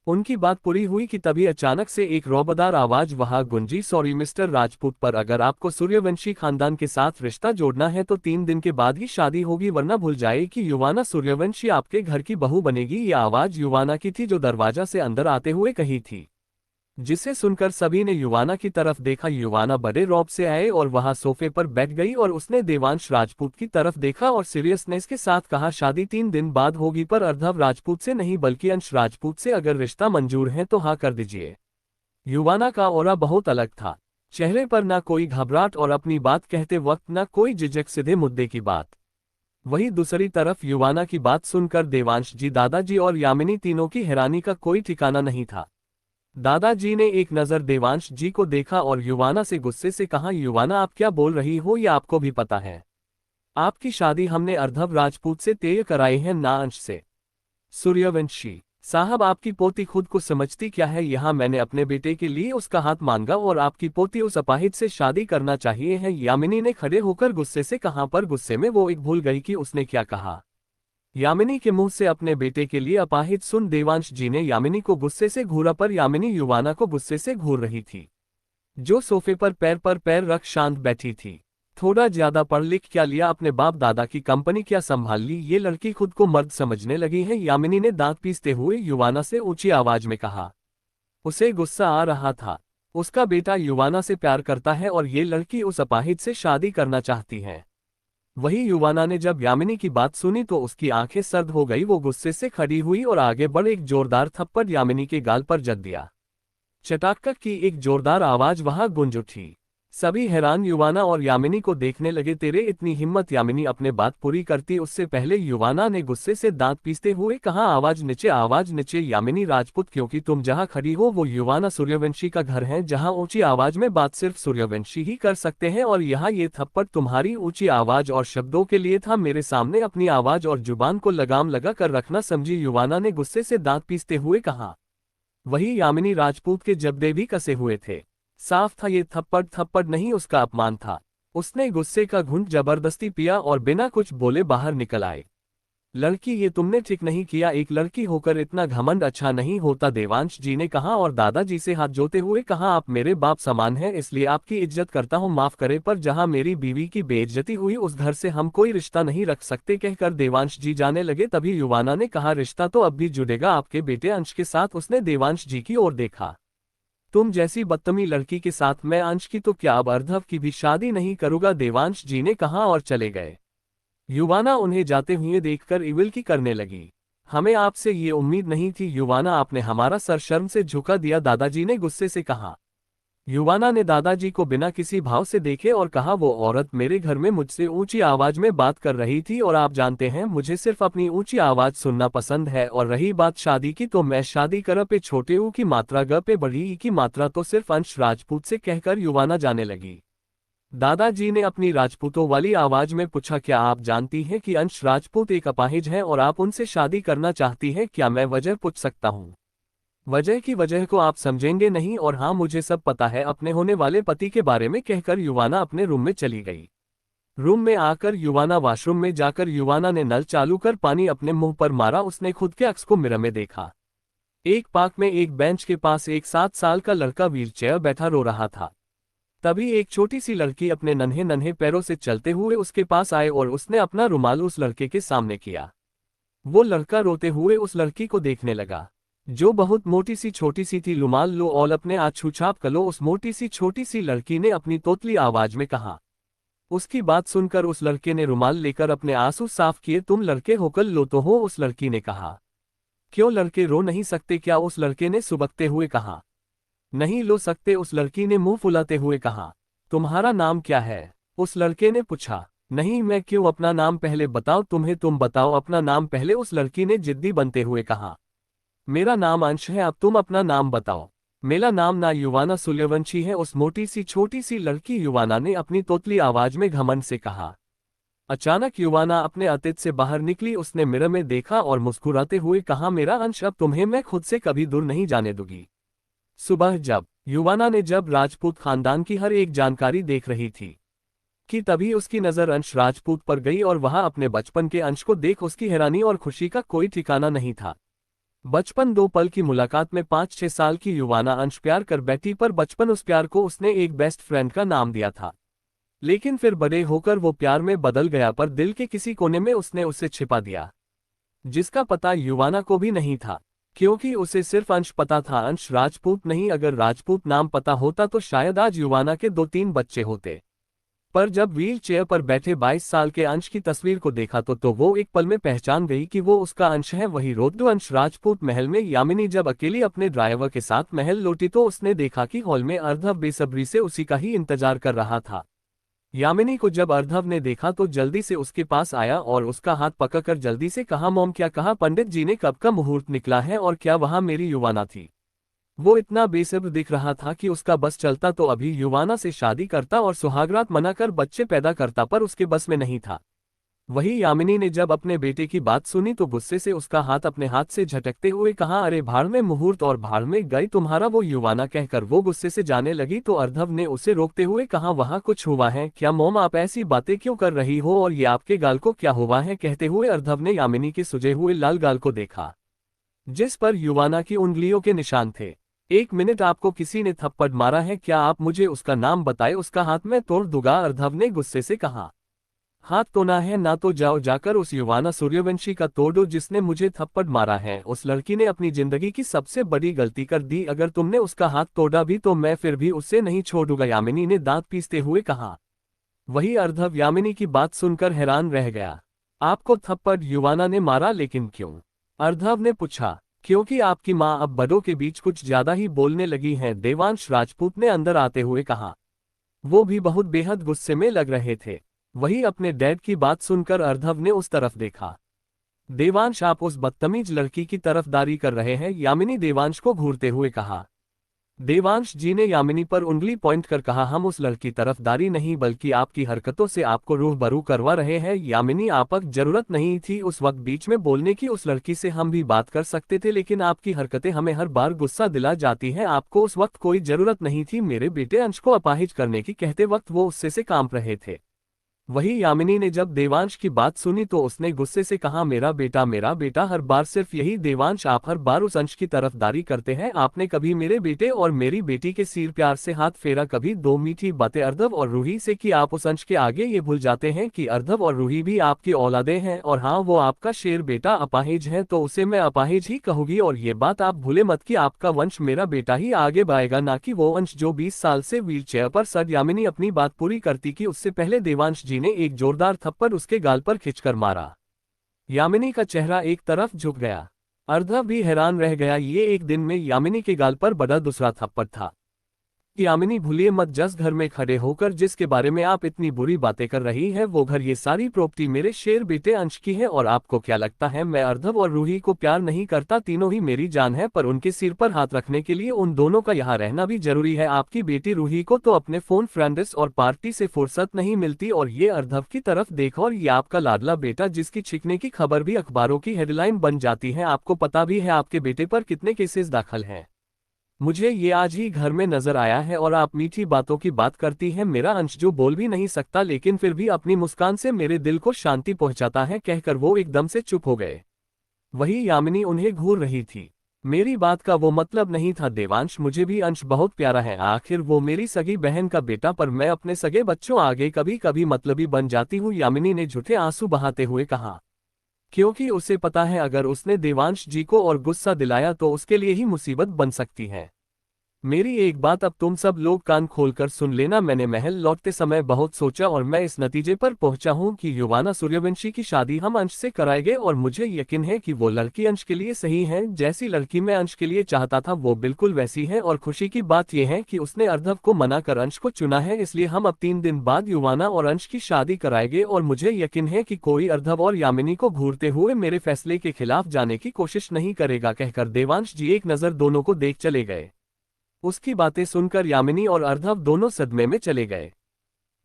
उनकी बात पूरी हुई कि तभी अचानक से एक रौबदार आवाज वहां गुंजी, सॉरी मिस्टर राजपूत, पर अगर आपको सूर्यवंशी खानदान के साथ रिश्ता जोड़ना है तो 3 दिन के बाद ही शादी होगी, वरना भूल जाए कि युवाना सूर्यवंशी आपके घर की बहू बनेगी। ये आवाज युवाना की थी जो दरवाजा से अंदर आते हुए कही थी। जिसे सुनकर सभी ने युवाना की तरफ देखा। युवाना बड़े रौब से आए और वहां सोफे पर बैठ गई और उसने देवांश राजपूत की तरफ देखा और सीरियसनेस के साथ कहा, शादी 3 दिन बाद होगी, पर अर्धव राजपूत से नहीं बल्कि अंश राजपूत से। अगर रिश्ता मंजूर है तो हाँ कर दीजिए। युवाना का ऑरा बहुत अलग था। चेहरे पर ना कोई घबराहट और अपनी बात कहते वक्त ना कोई झिझक, सीधे मुद्दे की बात। वहीं दूसरी तरफ युवाना की बात सुनकर देवांश जी, दादाजी और यामिनी तीनों की हैरानी का कोई ठिकाना नहीं था। दादाजी ने एक नज़र देवांश जी को देखा और युवाना से गुस्से से कहा, युवाना आप क्या बोल रही हो, ये आपको भी पता है। आपकी शादी हमने अर्धव राजपूत से तय कराई है, ना अंश से। सूर्यवंशी साहब, आपकी पोती खुद को समझती क्या है। यहाँ मैंने अपने बेटे के लिए उसका हाथ मांगा और आपकी पोती उस अपाहिज से शादी करना चाहिए है, यामिनी ने खड़े होकर गुस्से से कहा। पर गुस्से में वो एक भूल गई कि उसने क्या कहा। यामिनी के मुंह से अपने बेटे के लिए अपाहिज सुन देवांश जी ने यामिनी को गुस्से से घूरा, पर यामिनी युवाना को गुस्से से घूर रही थी, जो सोफे पर पैर रख शांत बैठी थी। थोड़ा ज्यादा पढ़ लिख क्या लिया, अपने बाप दादा की कंपनी क्या संभाल ली, ये लड़की खुद को मर्द समझने लगी है, यामिनी ने दांत पीसते हुए युवाना से ऊंची आवाज में कहा। उसे गुस्सा आ रहा था। उसका बेटा युवाना से प्यार करता है और ये लड़की उस अपाहिज से शादी करना चाहती है। वही युवाना ने जब यामिनी की बात सुनी तो उसकी आंखें सर्द हो गई। वो गुस्से से खड़ी हुई और आगे बढ़ एक जोरदार थप्पड़ यामिनी के गाल पर जड़ दिया। चटाक की एक जोरदार आवाज वहां गूंज उठी। सभी हैरान युवाना और यामिनी को देखने लगे। तेरे इतनी हिम्मत, यामिनी अपने बात पूरी करती उससे पहले युवाना ने गुस्से से दांत पीसते हुए कहा, आवाज नीचे यामिनी राजपूत, क्योंकि तुम जहां खड़ी हो वो युवाना सूर्यवंशी का घर है, जहां ऊंची आवाज में बात सिर्फ सूर्यवंशी ही कर सकते हैं। और यहाँ ये थप्पड़ तुम्हारी ऊंची आवाज और शब्दों के लिए था। मेरे सामने अपनी आवाज और जुबान को लगाम लगा कर रखना, समझी। युवाना ने गुस्से से दांत पीसते हुए कहा। वही यामिनी राजपूत के जबड़े भी कसे हुए थे। साफ था ये थप्पड़ थप्पड़ नहीं, उसका अपमान था। उसने गुस्से का घूंट जबरदस्ती पिया और बिना कुछ बोले बाहर निकल आए। लड़की, ये तुमने ठीक नहीं किया, एक लड़की होकर इतना घमंड अच्छा नहीं होता, देवांश जी ने कहा और दादाजी से हाथ जोते हुए कहा, आप मेरे बाप समान हैं इसलिए आपकी इज्जत करता हूँ, माफ करें पर जहाँ मेरी बीवी की बेइज्जती हुई उस घर से हम कोई रिश्ता नहीं रख सकते। कहकर देवांश जी जाने लगे। तभी युवाना ने कहा, रिश्ता तो अब भी जुड़ेगा आपके बेटे अंश के साथ। उसने देवांश जी की ओर देखा। तुम जैसी बदतमीज लड़की के साथ मैं अंश की तो क्या अब अर्धव की भी शादी नहीं करूंगा, देवांश जी ने कहा और चले गए। युवाना उन्हें जाते हुए देखकर इविल की करने लगी। हमें आपसे ये उम्मीद नहीं थी युवाना, आपने हमारा सर शर्म से झुका दिया, दादाजी ने गुस्से से कहा। युवाना ने दादाजी को बिना किसी भाव से देखे और कहा, वो औरत मेरे घर में मुझसे ऊंची आवाज में बात कर रही थी और आप जानते हैं मुझे सिर्फ अपनी ऊंची आवाज सुनना पसंद है, और रही बात शादी की तो मैं शादी कर पे छोटे ऊ की मात्रा ग पे बड़ी ई की मात्रा तो सिर्फ अंश राजपूत से, कहकर युवाना जाने लगी। दादाजी ने अपनी राजपूतों वाली आवाज में पूछा, क्या आप जानती हैं कि अंश राजपूत एक अपाहिज है और आप उनसे शादी करना चाहती हैं? क्या मैं वजह पूछ सकता हूँ? वजह की वजह को आप समझेंगे नहीं, और हाँ मुझे सब पता है अपने होने वाले पति के बारे में, कहकर युवाना अपने रूम में चली गई। रूम में आकर युवाना वॉशरूम में जाकर युवाना ने नल चालू कर पानी अपने मुंह पर मारा। उसने खुद के अक्स को मिरर में देखा। एक पार्क में एक बेंच के पास एक 7 साल का लड़का व्हीलचेयर बैठा रो रहा था। तभी एक छोटी सी लड़की अपने नन्हे नन्हे पैरों से चलते हुए उसके पास आए और उसने अपना रुमाल उस लड़के के सामने किया। वो लड़का रोते हुए उस लड़की को देखने लगा, जो बहुत मोटी सी छोटी सी थी। रुमाल लो और अपने हाथ छुछाप कर लो, उस मोटी सी छोटी सी लड़की ने अपनी तोतली आवाज में कहा। उसकी बात सुनकर उस लड़के ने रुमाल लेकर अपने आंसू साफ किए। तुम लड़के होकर लो तो हो, उस लड़की ने कहा। क्यों लड़के रो नहीं सकते क्या? उस लड़के ने सुबकते हुए कहा। नहीं लो सकते, उस लड़की ने मुंह फुलाते हुए कहा। तुम्हारा नाम क्या है? उस लड़के ने पूछा। नहीं मैं क्यों, अपना नाम पहले बताओ, तुम बताओ अपना नाम पहले, उस लड़की ने जिद्दी बनते हुए कहा। मेरा नाम अंश है, अब तुम अपना नाम बताओ। मेरा नाम ना युवाना सूर्यवंशी है, उस मोटी सी छोटी सी लड़की युवाना ने अपनी तोतली आवाज में घमंड से कहा। अचानक युवाना अपने अतीत से बाहर निकली। उसने मिरर में देखा और मुस्कुराते हुए कहा, मेरा अंश, अब तुम्हें मैं खुद से कभी दूर नहीं जाने दूंगी। सुबह जब युवाना ने जब राजपूत खानदान की हर एक जानकारी देख रही थी कि तभी उसकी नजर अंश राजपूत पर गई और वहां अपने बचपन के अंश को देख उसकी हैरानी और खुशी का कोई ठिकाना नहीं था। बचपन 2 पल की मुलाकात में 5-6 साल की युवाना अंश प्यार कर बैठी, पर बचपन उस प्यार को उसने एक बेस्ट फ्रेंड का नाम दिया था। लेकिन फिर बड़े होकर वो प्यार में बदल गया, पर दिल के किसी कोने में उसने उसे छिपा दिया, जिसका पता युवाना को भी नहीं था, क्योंकि उसे सिर्फ अंश पता था, अंश राजपूत नहीं। अगर राजपूत नाम पता होता तो शायद आज युवाना के 2-3 बच्चे होते। पर जब व्हील चेयर पर बैठे 22 साल के अंश की तस्वीर को देखा तो वो एक पल में पहचान गई कि वो उसका अंश है, वही रोड्डू अंश। राजपूत महल में यामिनी जब अकेली अपने ड्राइवर के साथ महल लौटी तो उसने देखा कि हॉल में अर्धव बेसब्री से उसी का ही इंतजार कर रहा था। यामिनी को जब अर्धव ने देखा तो जल्दी से उसके पास आया और उसका हाथ पकड़कर जल्दी से कहा, मॉम क्या कहा? पंडित जी ने कब का मुहूर्त निकला है और क्या वहां मेरी युवाना थी? वो इतना बेसब्र दिख रहा था कि उसका बस चलता तो अभी युवाना से शादी करता और सुहागरात मनाकर बच्चे पैदा करता, पर उसके बस में नहीं था। वही यामिनी ने जब अपने बेटे की बात सुनी तो गुस्से से उसका हाथ अपने हाथ से झटकते हुए कहा, अरे भाड़ में मुहूर्त और भाड़ में गई तुम्हारा वो युवाना। कहकर वो गुस्से से जाने लगी तो अर्धव ने उसे रोकते हुए कहा, वहां कुछ हुआ है क्या? मॉम आप ऐसी बातें क्यों कर रही हो, और ये आपके गाल को क्या हुआ है? कहते हुए अर्धव ने यामिनी के सुजे हुए लाल गाल को देखा, जिस पर युवाना की उंगलियों के निशान थे। 1 मिनट, आपको किसी ने थप्पड़ मारा है क्या? आप मुझे उसका नाम बताए, उसका हाथ मैं तोड़ दूंगा, अर्धव ने गुस्से से कहा। हाथ तोड़ना है ना तो जाओ, जाकर उस युवाना सूर्यवंशी का तोड़ो जिसने मुझे थप्पड़ मारा है। उस लड़की ने अपनी जिंदगी की सबसे बड़ी गलती कर दी, अगर तुमने उसका हाथ तोड़ा भी तो मैं फिर भी उससे नहीं छोड़ूंगा, यामिनी ने दांत पीसते हुए कहा। वही अर्धव यामिनी की बात सुनकर हैरान रह गया। आपको थप्पड़ युवाना ने मारा, लेकिन क्यों? अर्धव ने पूछा। क्योंकि आपकी माँ अब बड़ों के बीच कुछ ज्यादा ही बोलने लगी हैं, देवांश राजपूत ने अंदर आते हुए कहा। वो भी बहुत बेहद गुस्से में लग रहे थे। वही अपने डैड की बात सुनकर अर्धव ने उस तरफ देखा। देवांश आप उस बदतमीज लड़की की तरफदारी कर रहे हैं, यामिनी देवांश को घूरते हुए कहा। देवांश जी ने यामिनी पर उंगली पॉइंट कर कहा, हम उस लड़की तरफदारी नहीं बल्कि आपकी हरकतों से आपको रूबरू करवा रहे हैं। यामिनी, आपक जरूरत नहीं थी उस वक्त बीच में बोलने की, उस लड़की से हम भी बात कर सकते थे, लेकिन आपकी हरकतें हमें हर बार गुस्सा दिला जाती हैं। आपको उस वक्त कोई जरूरत नहीं थी मेरे बेटे अंश को अपाहिज करने की। कहते वक्त वो उससे से कांप रहे थे। वही यामिनी ने जब देवांश की बात सुनी तो उसने गुस्से से कहा, मेरा बेटा हर बार सिर्फ यही। देवांश, आप हर बार उस अंश की तरफदारी करते हैं। आपने कभी मेरे बेटे और मेरी बेटी के सिर प्यार से हाथ फेरा, कभी दो मीठी बातें अर्धव और रूही से की। आप उस अंश के आगे ये भूल जाते हैं कि अर्धव और रूही भी आपकी औलादे हैं, और हाँ, वो आपका शेर बेटा अपाहिज है तो उसे मैं अपाहिज ही कहूंगी। और ये बात आप भूले मत कि आपका वंश मेरा बेटा ही आगे बढ़ाएगा, ना कि वो अंश जो 20 साल से व्हीलचेयर पर सर। यामिनी अपनी बात पूरी करती कि उससे पहले देवांश जी ने एक जोरदार थप्पड़ उसके गाल पर खिंचकर मारा। यामिनी का चेहरा एक तरफ झुक गया। अर्धव भी हैरान रह गया। ये एक दिन में यामिनी के गाल पर बड़ा दूसरा थप्पड़ था। यामिनी, भूलिए मत, जिस घर में खड़े होकर जिसके बारे में आप इतनी बुरी बातें कर रही है वो घर, ये सारी प्रॉपर्टी मेरे शेर बेटे अंश की है। और आपको क्या लगता है मैं अर्धव और रूही को प्यार नहीं करता? तीनों ही मेरी जान है, पर उनके सिर पर हाथ रखने के लिए उन दोनों का यहाँ रहना भी जरूरी है। आपकी बेटी रूही को तो अपने फोन फ्रेंड्स और पार्टी से फुर्सत नहीं मिलती, और ये अर्धव की तरफ देखो, और ये आपका लाडला बेटा जिसकी छिकने की खबर भी अखबारों की हेडलाइन बन जाती है। आपको पता भी है आपके बेटे पर कितने केसेस दाखिल हैं? मुझे ये आज ही घर में नजर आया है, और आप मीठी बातों की बात करती हैं। मेरा अंश जो बोल भी नहीं सकता लेकिन फिर भी अपनी मुस्कान से मेरे दिल को शांति पहुंचाता है। कहकर वो एकदम से चुप हो गए। वही यामिनी उन्हें घूर रही थी। मेरी बात का वो मतलब नहीं था देवांश, मुझे भी अंश बहुत प्यारा है, आखिर वो मेरी सगी बहन का बेटा, पर मैं अपने सगे बच्चों आगे कभी कभी मतलबी बन जाती हूँ। यामिनी ने झूठे आंसू बहाते हुए कहा, क्योंकि उसे पता है अगर उसने देवांश जी को और गुस्सा दिलाया तो उसके लिए ही मुसीबत बन सकती है। मेरी एक बात अब तुम सब लोग कान खोलकर सुन लेना। मैंने महल लौटते समय बहुत सोचा और मैं इस नतीजे पर पहुंचा हूं कि युवाना सूर्यवंशी की शादी हम अंश से कराएंगे, और मुझे यकीन है कि वो लड़की अंश के लिए सही है। जैसी लड़की मैं अंश के लिए चाहता था वो बिल्कुल वैसी है, और खुशी की बात यह है कि उसने अर्धव को मना कर अंश को चुना है। इसलिए हम अब 3 दिन बाद युवाना और अंश की शादी कराएंगे, और मुझे यकीन है कि कोई अर्धव और यामिनी को घूरते हुए मेरे फैसले के खिलाफ जाने की कोशिश नहीं करेगा। कहकर देवांश जी एक नजर दोनों को देख चले गए। उसकी बातें सुनकर यामिनी और अर्धव दोनों सदमे में चले गए।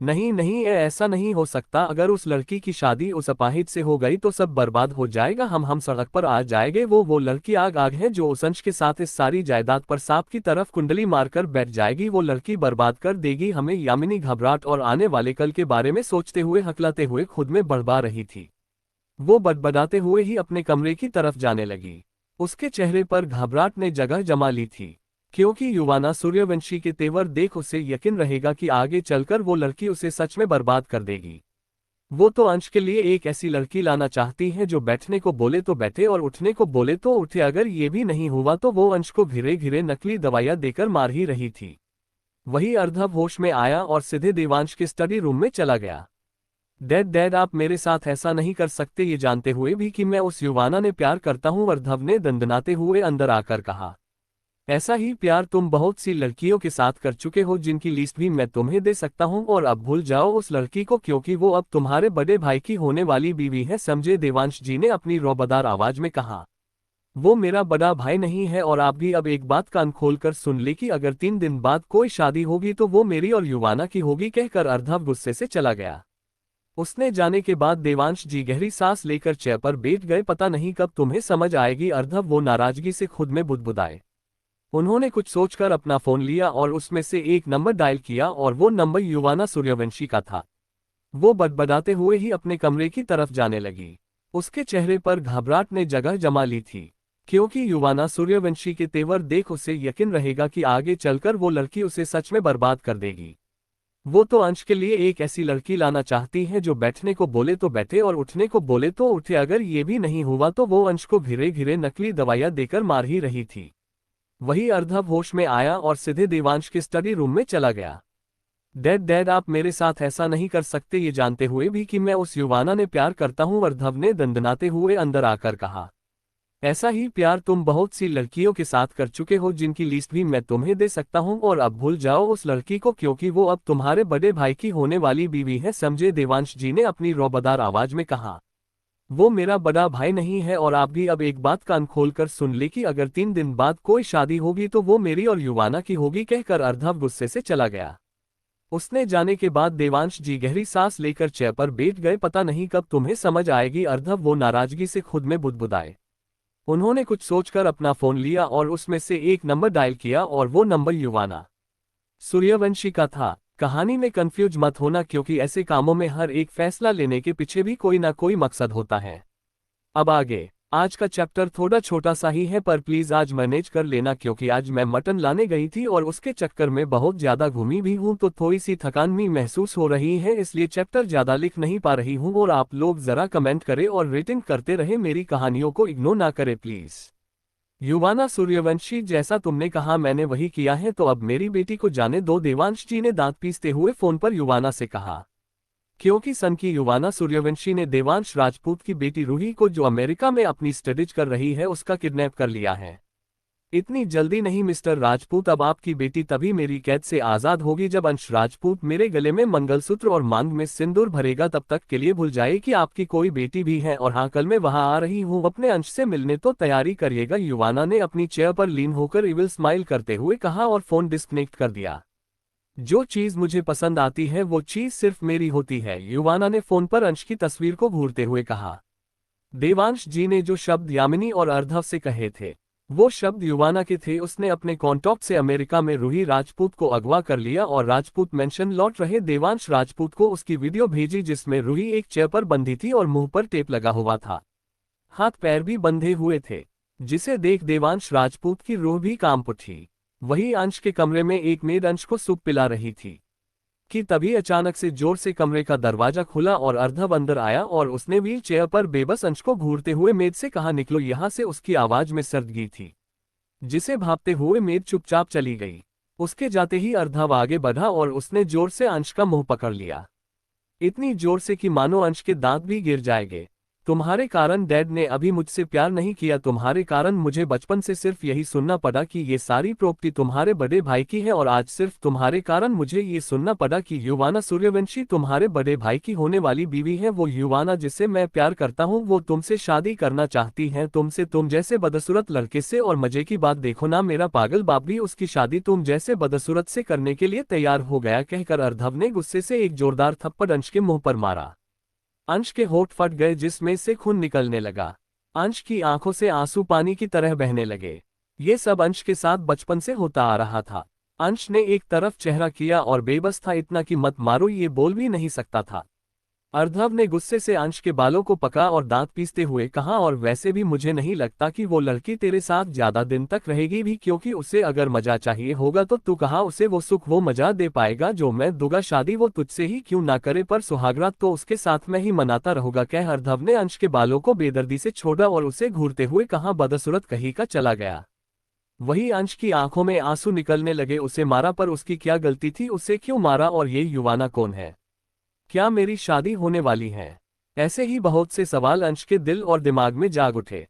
नहीं नहीं, ऐसा नहीं हो सकता। अगर उस लड़की की शादी उस अपाहिज से हो गई तो सब बर्बाद हो जाएगा। हम सड़क पर आ जाएंगे। वो लड़की आग है जो उस अंश के साथ इस सारी जायदाद पर सांप की तरफ कुंडली मारकर बैठ जाएगी। वो लड़की बर्बाद कर देगी हमें। यामिनी घबराहट और आने वाले कल के बारे में सोचते हुए हकलाते हुए खुद में बड़बड़ा रही थी। वो बड़बड़ाते हुए ही अपने कमरे की तरफ जाने लगी। उसके चेहरे पर घबराहट ने जगह जमा ली थी, क्योंकि युवाना सूर्यवंशी के तेवर देख उसे यकीन रहेगा कि आगे चलकर वो लड़की उसे सच में बर्बाद कर देगी। वो तो अंश के लिए एक ऐसी लड़की लाना चाहती है जो बैठने को बोले तो बैठे और उठने को बोले तो उठे। अगर ये भी नहीं हुआ तो वो अंश को घिरे घिरे नकली दवाइयां देकर मार ही रही थी। वही अर्धव होश में आया और सीधे देवांश के स्टडी रूम में चला गया। डैड, आप मेरे साथ ऐसा नहीं कर सकते, ये जानते हुए भी कि मैं उस युवाना ने प्यार करता हूँ। अर्धव ने दंदनाते हुए अंदर आकर कहा, ऐसा ही प्यार तुम बहुत सी लड़कियों के साथ कर चुके हो जिनकी लिस्ट भी मैं तुम्हें दे सकता हूं। और अब भूल जाओ उस लड़की को, क्योंकि वो अब तुम्हारे बड़े भाई की होने वाली बीवी है, समझे? देवांश जी ने अपनी रौबदार आवाज में कहा, वो मेरा बड़ा भाई नहीं है। और आप भी अब एक बात कान खोलकर सुन ले कि अगर 3 दिन बाद कोई शादी होगी तो वो मेरी और युवाना की होगी। कहकर अर्धव गुस्से से चला गया। उसने जाने के बाद देवांश जी गहरी सांस लेकर चेयर पर बैठ गए। पता नहीं कब तुम्हें समझ आएगी अर्धव, वो नाराजगी से खुद में बुदबुदाए। उन्होंने कुछ सोचकर अपना फोन लिया और उसमें से एक नंबर डायल किया, और वो नंबर युवाना सूर्यवंशी का था। वो बड़बड़ाते हुए ही अपने कमरे की तरफ जाने लगी। उसके चेहरे पर घबराहट ने जगह जमा ली थी, क्योंकि युवाना सूर्यवंशी के तेवर देख उसे यकीन रहेगा कि आगे चलकर वो लड़की उसे सच में बर्बाद कर देगी। वो तो अंश के लिए एक ऐसी लड़की लाना चाहती है जो बैठने को बोले तो बैठे और उठने को बोले तो उठे। अगर ये भी नहीं हुआ तो वो अंश को घिरे घिरे नकली दवाइयां देकर मार ही रही थी। वही अर्धव होश में आया और सीधे देवांश के स्टडी रूम में चला गया। डैड, आप मेरे साथ ऐसा नहीं कर सकते, ये जानते हुए भी कि मैं उस युवाना ने प्यार करता हूं। अर्धव ने दंदनाते हुए अंदर आकर कहा, ऐसा ही प्यार तुम बहुत सी लड़कियों के साथ कर चुके हो जिनकी लिस्ट भी मैं तुम्हें दे सकता हूं। और अब भूल जाओ उस लड़की को, क्योंकि वो अब तुम्हारे बड़े भाई की होने वाली बीवी है, समझे? देवांश जी ने अपनी रौबदार आवाज में कहा। वो मेरा बड़ा भाई नहीं है और आप भी अब एक बात कान खोलकर सुन ले कि अगर 3 दिन बाद कोई शादी होगी तो वो मेरी और युवाना की होगी, कहकर अर्णव गुस्से से चला गया। उसने जाने के बाद देवांश जी गहरी सांस लेकर चेयर पर बैठ गए। पता नहीं कब तुम्हें समझ आएगी अर्णव, वो नाराजगी से खुद में बुदबुदाए। उन्होंने कुछ सोचकर अपना फोन लिया और उसमें से एक नंबर डायल किया और वो नंबर युवाना सूर्यवंशी का था। कहानी में कंफ्यूज मत होना, क्योंकि ऐसे कामों में हर एक फैसला लेने के पीछे भी कोई ना कोई मकसद होता है। अब आगे, आज का चैप्टर थोड़ा छोटा सा ही है, पर प्लीज आज मैनेज कर लेना, क्योंकि आज मैं मटन लाने गई थी और उसके चक्कर में बहुत ज्यादा घूमी भी हूँ, तो थोड़ी सी थकान भी महसूस हो रही है, इसलिए चैप्टर ज्यादा लिख नहीं पा रही हूँ। और आप लोग जरा कमेंट करें और रेटिंग करते रहे, मेरी कहानियों को इग्नोर ना करें प्लीज। युवाना सूर्यवंशी, जैसा तुमने कहा मैंने वही किया है, तो अब मेरी बेटी को जाने दो, देवांश जी ने दांत पीसते हुए फोन पर युवाना से कहा। क्योंकि सन की युवाना सूर्यवंशी ने देवांश राजपूत की बेटी रूही को, जो अमेरिका में अपनी स्टडीज कर रही है, उसका किडनैप कर लिया है। इतनी जल्दी नहीं मिस्टर राजपूत, अब आपकी बेटी तभी मेरी कैद से आजाद होगी जब अंश राजपूत मेरे गले में मंगलसूत्र और मांग में सिंदूर भरेगा। तब तक के लिए भूल जाए कि आपकी कोई बेटी भी है। और हाँ, कल मैं वहां आ रही हूँ, अपने अंश से मिलने, तो तैयारी करिएगा। युवाना ने अपनी चेयर पर लीन होकर इविल स्माइल करते हुए कहा और फोन डिस्कनेक्ट कर दिया। जो चीज मुझे पसंद आती है वो चीज सिर्फ मेरी होती है, युवाना ने फोन पर अंश की तस्वीर को घूरते हुए कहा। देवांश जी ने जो शब्द यामिनी और अर्णव से कहे थे, वो शब्द युवाना के थे। उसने अपने कॉन्टैक्ट से अमेरिका में रूही राजपूत को अगवा कर लिया और राजपूत मेंशन लौट रहे देवांश राजपूत को उसकी वीडियो भेजी, जिसमें रूही एक चेयर पर बंधी थी और मुंह पर टेप लगा हुआ था, हाथ पैर भी बंधे हुए थे, जिसे देख देवांश राजपूत की रूह भी कांप उठी। वही अंश के कमरे में एक मेड अंश को सूप पिला रही थी कि तभी अचानक से जोर से कमरे का दरवाजा खुला और अर्णव अंदर आया और उसने व्हील चेयर पर बेबस अंश को घूरते हुए मेड से कहा, निकलो यहाँ से। उसकी आवाज में सर्दगी थी, जिसे भापते हुए मेड चुपचाप चली गई। उसके जाते ही अर्णव आगे बढ़ा और उसने जोर से अंश का मुंह पकड़ लिया, इतनी जोर से कि मानो अंश के दांत भी गिर जाएंगे। तुम्हारे कारण डैड ने अभी मुझसे प्यार नहीं किया, तुम्हारे कारण मुझे बचपन से सिर्फ यही सुनना पड़ा कि ये सारी प्रॉपर्टी तुम्हारे बड़े भाई की है, और आज सिर्फ तुम्हारे कारण मुझे ये सुनना पड़ा कि युवाना सूर्यवंशी तुम्हारे बड़े भाई की होने वाली बीवी है। वो युवाना जिसे मैं प्यार करता हूँ, वो तुमसे शादी करना चाहती है, तुमसे, तुम जैसे बदसूरत लड़के से। और मजे की बात देखो ना, मेरा पागल बाप भी उसकी शादी तुम जैसे बदसूरत से करने के लिए तैयार हो गया, कहकर अर्णव ने गुस्से से एक जोरदार थप्पड़ अंश के मुंह पर मारा। अंश के होंठ फट गए, जिसमें से खून निकलने लगा। अंश की आंखों से आंसू पानी की तरह बहने लगे। ये सब अंश के साथ बचपन से होता आ रहा था। अंश ने एक तरफ चेहरा किया और बेबस था, इतना कि मत मारो, ये बोल भी नहीं सकता था। अर्णव ने गुस्से से अंश के बालों को पकड़ा और दांत पीसते हुए कहा, और वैसे भी मुझे नहीं लगता कि वो लड़की तेरे साथ ज्यादा दिन तक रहेगी भी, क्योंकि उसे अगर मजा चाहिए होगा तो तू कहाँ उसे वो सुख, वो मजा दे पाएगा जो मैं दूंगा। शादी वो तुझसे ही क्यों ना करे, पर सुहागरात तो उसके साथ मैं ही मनाता रहूंगा, कह अर्णव ने अंश के बालों को बेदर्दी से छोड़ा और उसे घूरते हुए कहा, बदसूरत कहीं का चला गया। वही अंश की आंखों में आंसू निकलने लगे। उसे मारा, पर उसकी क्या गलती थी, उसे क्यों मारा, और ये युवाना कौन है, क्या मेरी शादी होने वाली है? ऐसे ही बहुत से सवाल अंश के दिल और दिमाग में जाग उठे।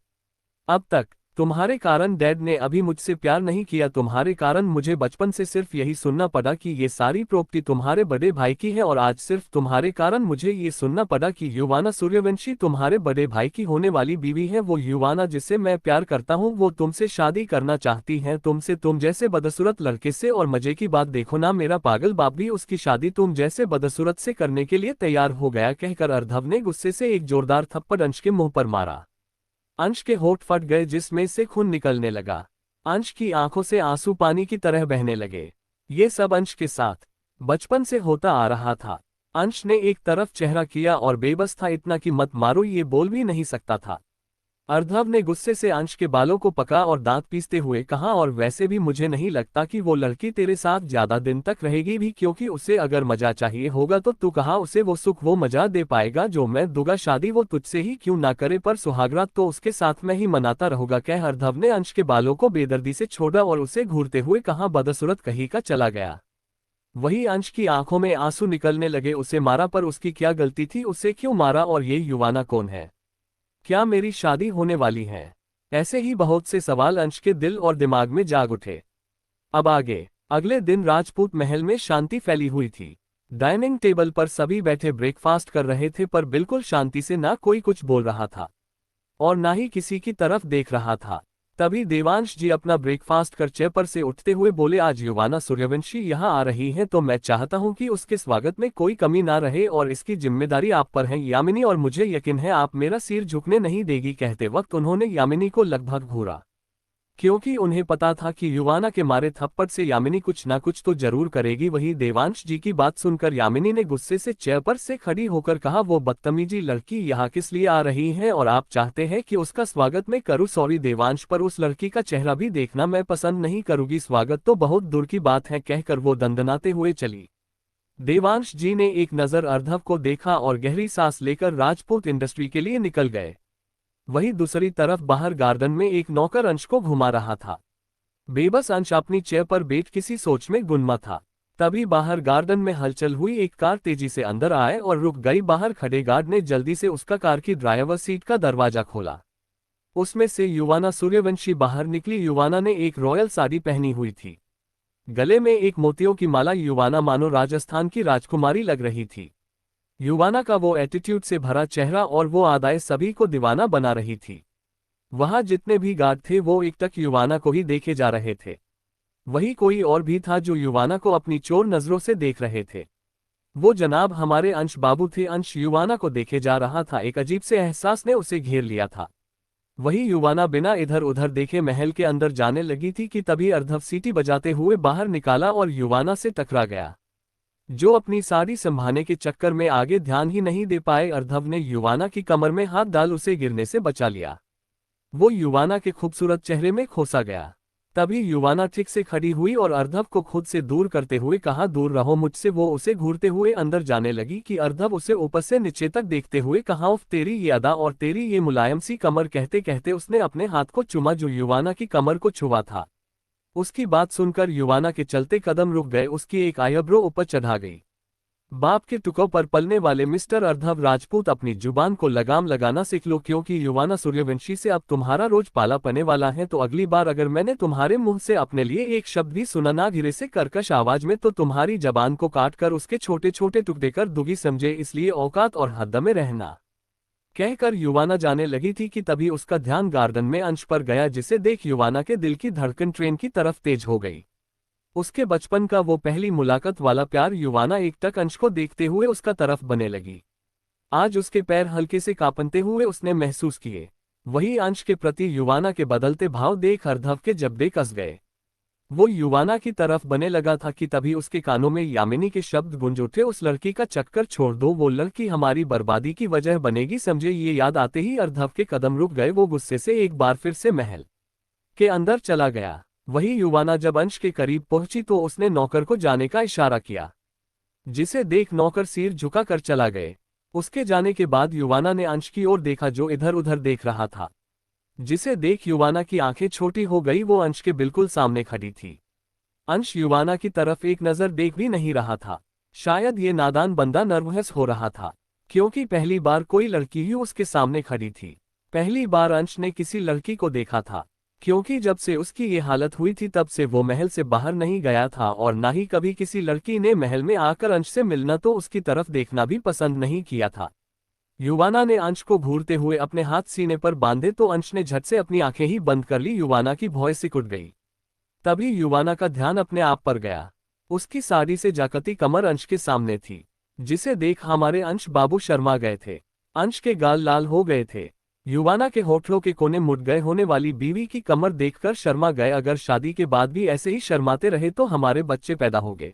अब तक तुम्हारे कारण डैड ने अभी मुझसे प्यार नहीं किया, तुम्हारे कारण मुझे बचपन से सिर्फ यही सुनना पड़ा कि ये सारी प्रॉपर्टी तुम्हारे बड़े भाई की है, और आज सिर्फ तुम्हारे कारण मुझे ये सुनना पड़ा कि युवाना सूर्यवंशी तुम्हारे बड़े भाई की होने वाली बीवी है। वो युवाना जिसे मैं प्यार करता हूँ, वो तुमसे शादी करना चाहती है, तुमसे, तुम जैसे बदसूरत लड़के से। और मजे की बात देखो ना, मेरा पागल बाप भी उसकी शादी तुम जैसे बदसूरत से करने के लिए तैयार हो गया, कहकर अर्णव ने गुस्से से एक जोरदार थप्पड़ अंश के मुंह पर मारा। अंश के होंठ फट गए, जिसमें से खून निकलने लगा। अंश की आंखों से आंसू पानी की तरह बहने लगे। ये सब अंश के साथ बचपन से होता आ रहा था। अंश ने एक तरफ चेहरा किया और बेबस था, इतना कि मत मारो, ये बोल भी नहीं सकता था। अर्णव ने गुस्से से अंश के बालों को पकड़ा और दांत पीसते हुए कहा, और वैसे भी मुझे नहीं लगता कि वो लड़की तेरे साथ ज्यादा दिन तक रहेगी भी, क्योंकि उसे अगर मजा चाहिए होगा तो तू कहाँ उसे वो सुख, वो मजा दे पाएगा जो मैं दूंगा। शादी वो तुझसे ही क्यों ना करे, पर सुहागरात तो उसके साथ मैं ही मनाता रहूंगा, कह अर्णव ने अंश के बालों को बेदर्दी से छोड़ा और उसे घूरते हुए कहा, बदसूरत कहीं का चला गया। वही अंश की आंखों में आंसू निकलने लगे। उसे मारा, पर उसकी क्या गलती थी, उसे क्यों मारा, और ये युवाना कौन है, क्या मेरी शादी होने वाली है? ऐसे ही बहुत से सवाल अंश के दिल और दिमाग में जाग उठे। अब आगे, अगले दिन राजपूत महल में शांति फैली हुई थी। डाइनिंग टेबल पर सभी बैठे ब्रेकफास्ट कर रहे थे, पर बिल्कुल शांति से, ना कोई कुछ बोल रहा था और ना ही किसी की तरफ देख रहा था। तभी देवांश जी अपना ब्रेकफास्ट कर चेयर पर से उठते हुए बोले, आज युवाना सूर्यवंशी यहाँ आ रही है तो मैं चाहता हूँ कि उसके स्वागत में कोई कमी ना रहे और इसकी जिम्मेदारी आप पर है यामिनी, और मुझे यकीन है आप मेरा सिर झुकने नहीं देगी। कहते वक्त उन्होंने यामिनी को लगभग घूरा, क्योंकि उन्हें पता था कि युवाना के मारे थप्पड़ से यामिनी कुछ ना कुछ तो जरूर करेगी। वही देवांश जी की बात सुनकर यामिनी ने गुस्से से चेयर पर से खड़ी होकर कहा, वो बदतमीजी लड़की यहाँ किस लिए आ रही है और आप चाहते हैं कि उसका स्वागत मैं करूँ? सॉरी देवांश, पर उस लड़की का चेहरा भी देखना मैं पसंद नहीं करूँगी, स्वागत तो बहुत दूर की बात है, कहकर वो दंदनाते हुए चली। देवांश जी ने एक नज़र अर्धव को देखा और गहरी सांस लेकर राजपूत इंडस्ट्री के लिए निकल गए। वहीं दूसरी तरफ बाहर गार्डन में एक नौकर अंश को घुमा रहा था। बेबस अंश अपनी चेयर पर बैठ किसी सोच में गुनमा था। तभी बाहर गार्डन में हलचल हुई, एक कार तेजी से अंदर आए और रुक गई। बाहर खड़े गार्ड ने जल्दी से उसका कार की ड्राइवर सीट का दरवाजा खोला। उसमें से युवाना सूर्यवंशी बाहर निकली। युवाना ने एक रॉयल साड़ी पहनी हुई थी, गले में एक मोतियों की माला। युवाना मानो राजस्थान की राजकुमारी लग रही थी। युवाना का वो एटीट्यूड से भरा चेहरा और वो अदाएं सभी को दीवाना बना रही थी। वहां जितने भी गार्ड थे वो एकटक युवाना को ही देखे जा रहे थे। वही कोई और भी था जो युवाना को अपनी चोर नजरों से देख रहे थे। वो जनाब हमारे अंश बाबू थे। अंश युवाना को देखे जा रहा था। एक अजीब से एहसास ने उसे घेर लिया था। वही युवाना बिना इधर उधर देखे महल के अंदर जाने लगी थी कि तभी अर्धव सीटी बजाते हुए बाहर निकाला और युवाना से टकरा गया, जो अपनी साड़ी संभालने के चक्कर में आगे ध्यान ही नहीं दे पाए। अर्धव ने युवाना की कमर में हाथ डाल उसे गिरने से बचा लिया। वो युवाना के खूबसूरत चेहरे में खोसा गया। तभी युवाना ठीक से खड़ी हुई और अर्धव को खुद से दूर करते हुए कहा, दूर रहो मुझसे। वो उसे घूरते हुए अंदर जाने लगी कि अर्धव उसे ऊपर से नीचे तक देखते हुए कहा, उफ तेरी ये अदा और तेरी ये मुलायम सी कमर। कहते कहते उसने अपने हाथ को चूमा जो युवाना की कमर को छुआ था। उसकी बात सुनकर युवाना के चलते कदम रुक गए। उसकी एक आईब्रो ऊपर चढ़ा गई। बाप के टुकों पर पलने वाले मिस्टर अर्धव राजपूत, अपनी जुबान को लगाम लगाना सीख लो, क्योंकि युवाना सूर्यवंशी से अब तुम्हारा रोज पाला पने वाला है। तो अगली बार अगर मैंने तुम्हारे मुंह से अपने लिए एक शब्द भी सुना ना धीरे से कर्कश आवाज में, तो तुम्हारी जबान को काट कर उसके छोटे छोटे टुकड़े कर दूंगी, समझे? इसलिए औकात और हद में रहना। कहकर युवाना जाने लगी थी कि तभी उसका ध्यान गार्डन में अंश पर गया, जिसे देख युवाना के दिल की धड़कन ट्रेन की तरफ तेज हो गई। उसके बचपन का वो पहली मुलाकात वाला प्यार। युवाना एकटक अंश को देखते हुए उसका तरफ बने लगी। आज उसके पैर हल्के से कांपते हुए उसने महसूस किए। वही अंश के प्रति युवाना के बदलते भाव देख अर्धव के जबड़े कस गए। वो युवाना की तरफ बने लगा था कि तभी उसके कानों में यामिनी के शब्द गूंज उठे, उस लड़की का चक्कर छोड़ दो, वो लड़की हमारी बर्बादी की वजह बनेगी, समझे? ये याद आते ही अर्धव के कदम रुक गए। वो गुस्से से एक बार फिर से महल के अंदर चला गया। वही युवाना जब अंश के करीब पहुंची तो उसने नौकर को जाने का इशारा किया, जिसे देख नौकर सिर झुका कर चला गए। उसके जाने के बाद युवाना ने अंश की ओर देखा, जो इधर उधर देख रहा था, जिसे देख युवाना की आंखें छोटी हो गई। वो अंश के बिल्कुल सामने खड़ी थी। अंश युवाना की तरफ एक नजर देख भी नहीं रहा था। शायद ये नादान बंदा नर्वस हो रहा था, क्योंकि पहली बार कोई लड़की ही उसके सामने खड़ी थी। पहली बार अंश ने किसी लड़की को देखा था, क्योंकि जब से उसकी ये हालत हुई थी तब से वो महल से बाहर नहीं गया था और ना ही कभी किसी लड़की ने महल में आकर अंश से मिलना तो उसकी तरफ देखना भी पसंद नहीं किया था। युवाना ने अंश को घूरते हुए अपने हाथ सीने पर बांधे तो अंश ने झट से अपनी आंखें ही बंद कर ली। युवाना की भौं सिकुड़ गई। तभी युवाना का ध्यान अपने आप पर गया। उसकी साड़ी से जाकती कमर अंश के सामने थी, जिसे देख हमारे अंश बाबू शर्मा गए थे। अंश के गाल लाल हो गए थे। युवाना के होठों के कोने मुड़ गए। होने वाली बीवी की कमर देखकर शर्मा गए। अगर शादी के बाद भी ऐसे ही शर्माते रहे तो हमारे बच्चे पैदा होंगे,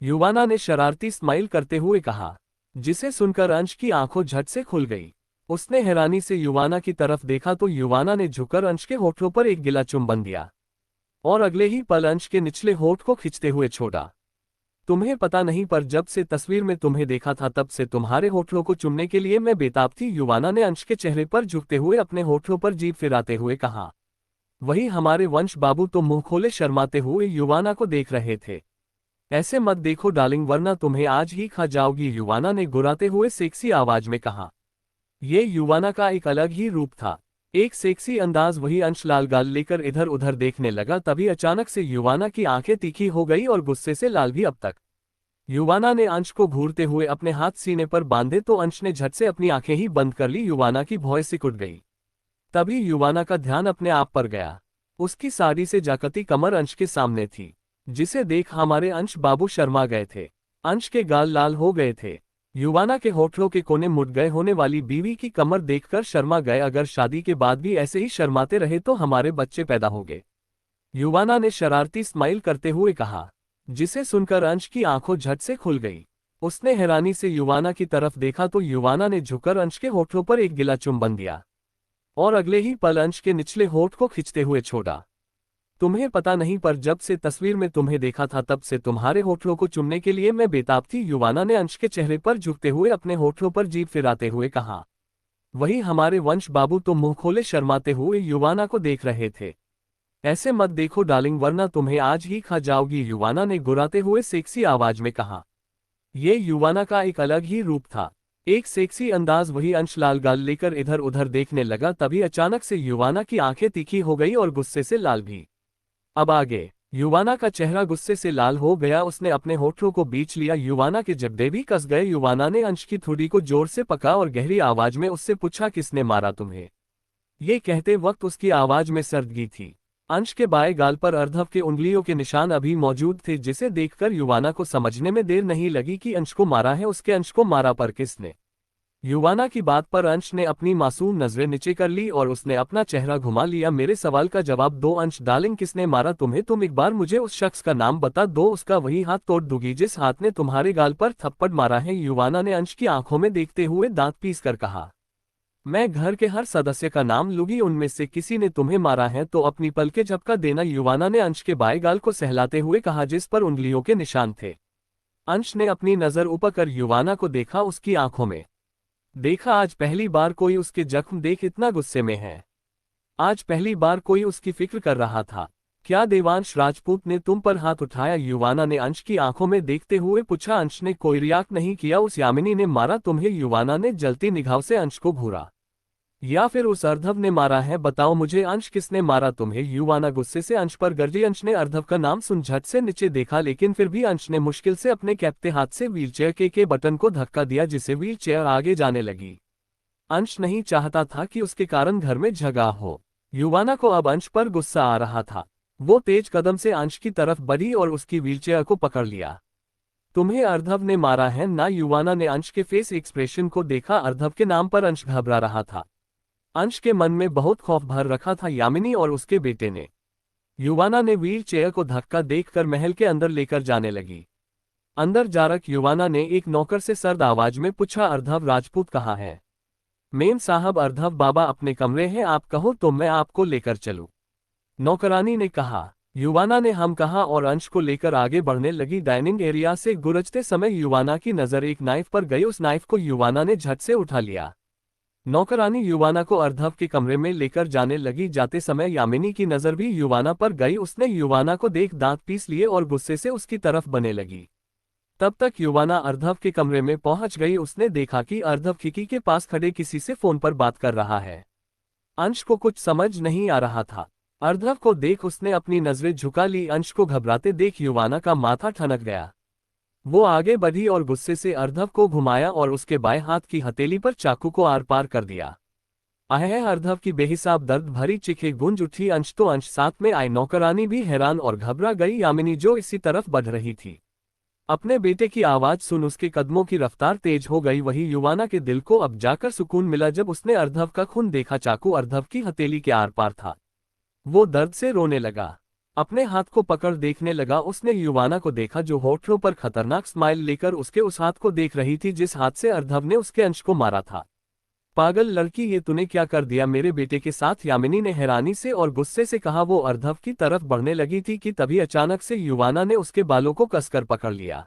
युवाना ने शरारती स्माइल करते हुए कहा, जिसे सुनकर अंश की आंखों झट से खुल गई। उसने हैरानी से युवाना की तरफ देखा तो युवाना ने झुककर अंश के होठों पर एक गिला चुंबन दिया और अगले ही पल अंश के निचले होठ को खींचते हुए छोड़ा। तुम्हें पता नहीं, पर जब से तस्वीर में तुम्हें देखा था तब से तुम्हारे होठों को चुमने के लिए मैं बेताब थी, युवाना ने अंश के चेहरे पर झुकते हुए अपने होठों पर जीभ फिराते हुए कहा। वही हमारे वंश बाबू तो मुंह खोले शर्माते हुए युवाना को देख रहे थे। ऐसे मत देखो डार्लिंग, वरना तुम्हें आज ही खा जाओगी, युवाना ने गुर्राते हुए सेक्सी आवाज में कहा। ये युवाना का एक अलग ही रूप था, एक सेक्सी अंदाज। वही अंश लाल गाल लेकर इधर उधर देखने लगा। तभी अचानक से युवाना की आंखें तीखी हो गई और गुस्से से लाल भी। अब तक युवाना ने अंश को घूरते हुए अपने हाथ सीने पर बांधे तो अंश ने झट से अपनी आंखें ही बंद कर ली। युवाना की भौं सिकुड़ गई। तभी युवाना का ध्यान अपने आप पर गया। उसकी साड़ी से जाकती कमर अंश के सामने थी, जिसे देख हमारे अंश बाबू शर्मा गए थे। अंश के गाल लाल हो गए थे। युवाना के होठों के कोने मुड़ गए। होने वाली बीवी की कमर देखकर शर्मा गए। अगर शादी के बाद भी ऐसे ही शर्माते रहे तो हमारे बच्चे पैदा होंगे, युवाना ने शरारती स्माइल करते हुए कहा, जिसे सुनकर अंश की आंखों झट से खुल गई। उसने हैरानी से युवाना की तरफ देखा तो युवाना ने झुककर अंश के होठों पर एक गिला चुंबन दिया और अगले ही पल अंश के निचले होठ को खींचते हुए छोड़ा। तुम्हें पता नहीं, पर जब से तस्वीर में तुम्हें देखा था तब से तुम्हारे होठों को चुमने के लिए मैं बेताब थी। युवाना ने अंश के चेहरे पर झुकते हुए अपने होठों पर जीभ फिराते हुए कहा। वही हमारे वंश बाबू तो मुंह खोले शर्माते हुए युवाना को देख रहे थे। ऐसे मत देखो डार्लिंग, वरना तुम्हें आज ही खा जाओगी, युवाना ने गुर्राते हुए सेक्सी आवाज में कहा। ये युवाना का एक अलग ही रूप था, एक सेक्सी अंदाज। वही अंश लाल गाल लेकर इधर उधर देखने लगा। तभी अचानक से युवाना की आंखें तीखी हो गई और गुस्से से लाल भी। अब आगे युवाना का चेहरा गुस्से से लाल हो गया। उसने अपने होठों को बीच लिया। युवाना के जबड़े भी कस गए। युवाना ने अंश की ठुड्डी को जोर से पकड़ा और गहरी आवाज में उससे पूछा, किसने मारा तुम्हें? ये कहते वक्त उसकी आवाज में सर्दगी थी। अंश के बाएं गाल पर अर्धव के उंगलियों के निशान अभी मौजूद थे, जिसे देखकर युवाना को समझने में देर नहीं लगी कि अंश को मारा है उसके। अंश को मारा पर किसने? युवाना की बात पर अंश ने अपनी मासूम नजरें नीचे कर ली और उसने अपना चेहरा घुमा लिया। मेरे सवाल का जवाब दो अंश। डार्लिंग, किसने मारा तुम्हें? तुम एक बार मुझे उस शख्स का नाम बता दो, उसका वही हाथ तोड़ दूंगी जिस हाथ ने तुम्हारे गाल पर थप्पड़ मारा है, युवाना ने अंश की आंखों में देखते हुए दांत पीस कर कहा। मैं घर के हर सदस्य का नाम लूंगी, उनमें से किसी ने तुम्हें मारा है तो अपनी पलकें झपका देना, युवाना ने अंश के बाएं गाल को सहलाते हुए कहा जिस पर उंगलियों के निशान थे। अंश ने अपनी नजर ऊपर कर युवाना को देखा, उसकी आंखों में देखा। आज पहली बार कोई उसके जख्म देख इतना गुस्से में है। आज पहली बार कोई उसकी फिक्र कर रहा था। क्या देवांश राजपूत ने तुम पर हाथ उठाया? युवाना ने अंश की आंखों में देखते हुए पूछा। अंश ने कोई रिएक्ट नहीं किया। उस यामिनी ने मारा तुम्हें? युवाना ने जलती निगाह से अंश को घूरा। या फिर उस अर्धव ने मारा है? बताओ मुझे अंश, किसने मारा तुम्हें? युवाना गुस्से से अंश पर गरजी। अंश ने अर्धव का नाम सुन झट से नीचे देखा, लेकिन फिर भी अंश ने मुश्किल से अपने कैप्टे हाथ से व्हीलचेयर के बटन को धक्का दिया, जिससे व्हीलचेयर आगे जाने लगी। अंश नहीं चाहता था कि उसके कारण घर में झगड़ा हो। युवाना को अब अंश पर गुस्सा आ रहा था। वो तेज कदम से अंश की तरफ बढ़ी और उसकी व्हीलचेयर को पकड़ लिया। तुम्हें अर्धव ने मारा है ना? युवाना ने अंश के फेस एक्सप्रेशन को देखा। अर्धव के नाम पर अंश घबरा रहा था। अंश के मन में बहुत खौफ भर रखा था यामिनी और उसके बेटे ने। युवाना ने व्हील चेयर को धक्का देखकर महल के अंदर लेकर जाने लगी। अंदर जाकर युवाना ने एक नौकर से सर्द आवाज में पूछा, अर्धव राजपूत कहाँ है? मेम साहब, अर्धव बाबा अपने कमरे हैं, आप कहो तो मैं आपको लेकर चलूं, नौकरानी ने कहा। युवाना ने हम कहा और अंश को लेकर आगे बढ़ने लगी। डाइनिंग एरिया से गुजरते समय युवाना की नजर एक नाइफ पर गई। उस नाइफ को युवाना ने झट से उठा लिया। नौकरानी युवाना को अर्धव के कमरे में लेकर जाने लगी। जाते समय यामिनी की नजर भी युवाना पर गई। उसने युवाना को देख दांत पीस लिए और गुस्से से उसकी तरफ बने लगी। तब तक युवाना अर्धव के कमरे में पहुंच गई। उसने देखा कि अर्धव खिड़की के पास खड़े किसी से फोन पर बात कर रहा है। अंश को कुछ समझ नहीं आ रहा था। अर्धव को देख उसने अपनी नजरें झुका ली। अंश को घबराते देख युवाना का माथा ठनक गया। वो आगे बढ़ी और गुस्से से अर्धव को घुमाया और उसके बाएं हाथ की हथेली पर चाकू को आर पार कर दिया। अह, अर्धव की बेहिसाब दर्द भरी चीखें गूंज उठी। अंश तो अंश साथ में आई। नौकरानी भी हैरान और घबरा गई। यामिनी जो इसी तरफ बढ़ रही थी, अपने बेटे की आवाज सुन उसके कदमों की रफ्तार तेज हो गई। वही युवाना के दिल को अब जाकर सुकून मिला जब उसने अर्धव का खून देखा। चाकू अर्धव की हथेली के आर पार था। वो दर्द से रोने लगा। अपने हाथ को पकड़ देखने लगा। उसने युवाना को देखा जो होठों पर खतरनाक स्माइल लेकर उसके उस हाथ को देख रही थी जिस हाथ से अर्धव ने उसके अंश को मारा था। पागल लड़की, ये तूने क्या कर दिया मेरे बेटे के साथ? यामिनी ने हैरानी से और गुस्से से कहा। वो अर्धव की तरफ बढ़ने लगी थी कि तभी अचानक से युवाना ने उसके बालों को कसकर पकड़ लिया।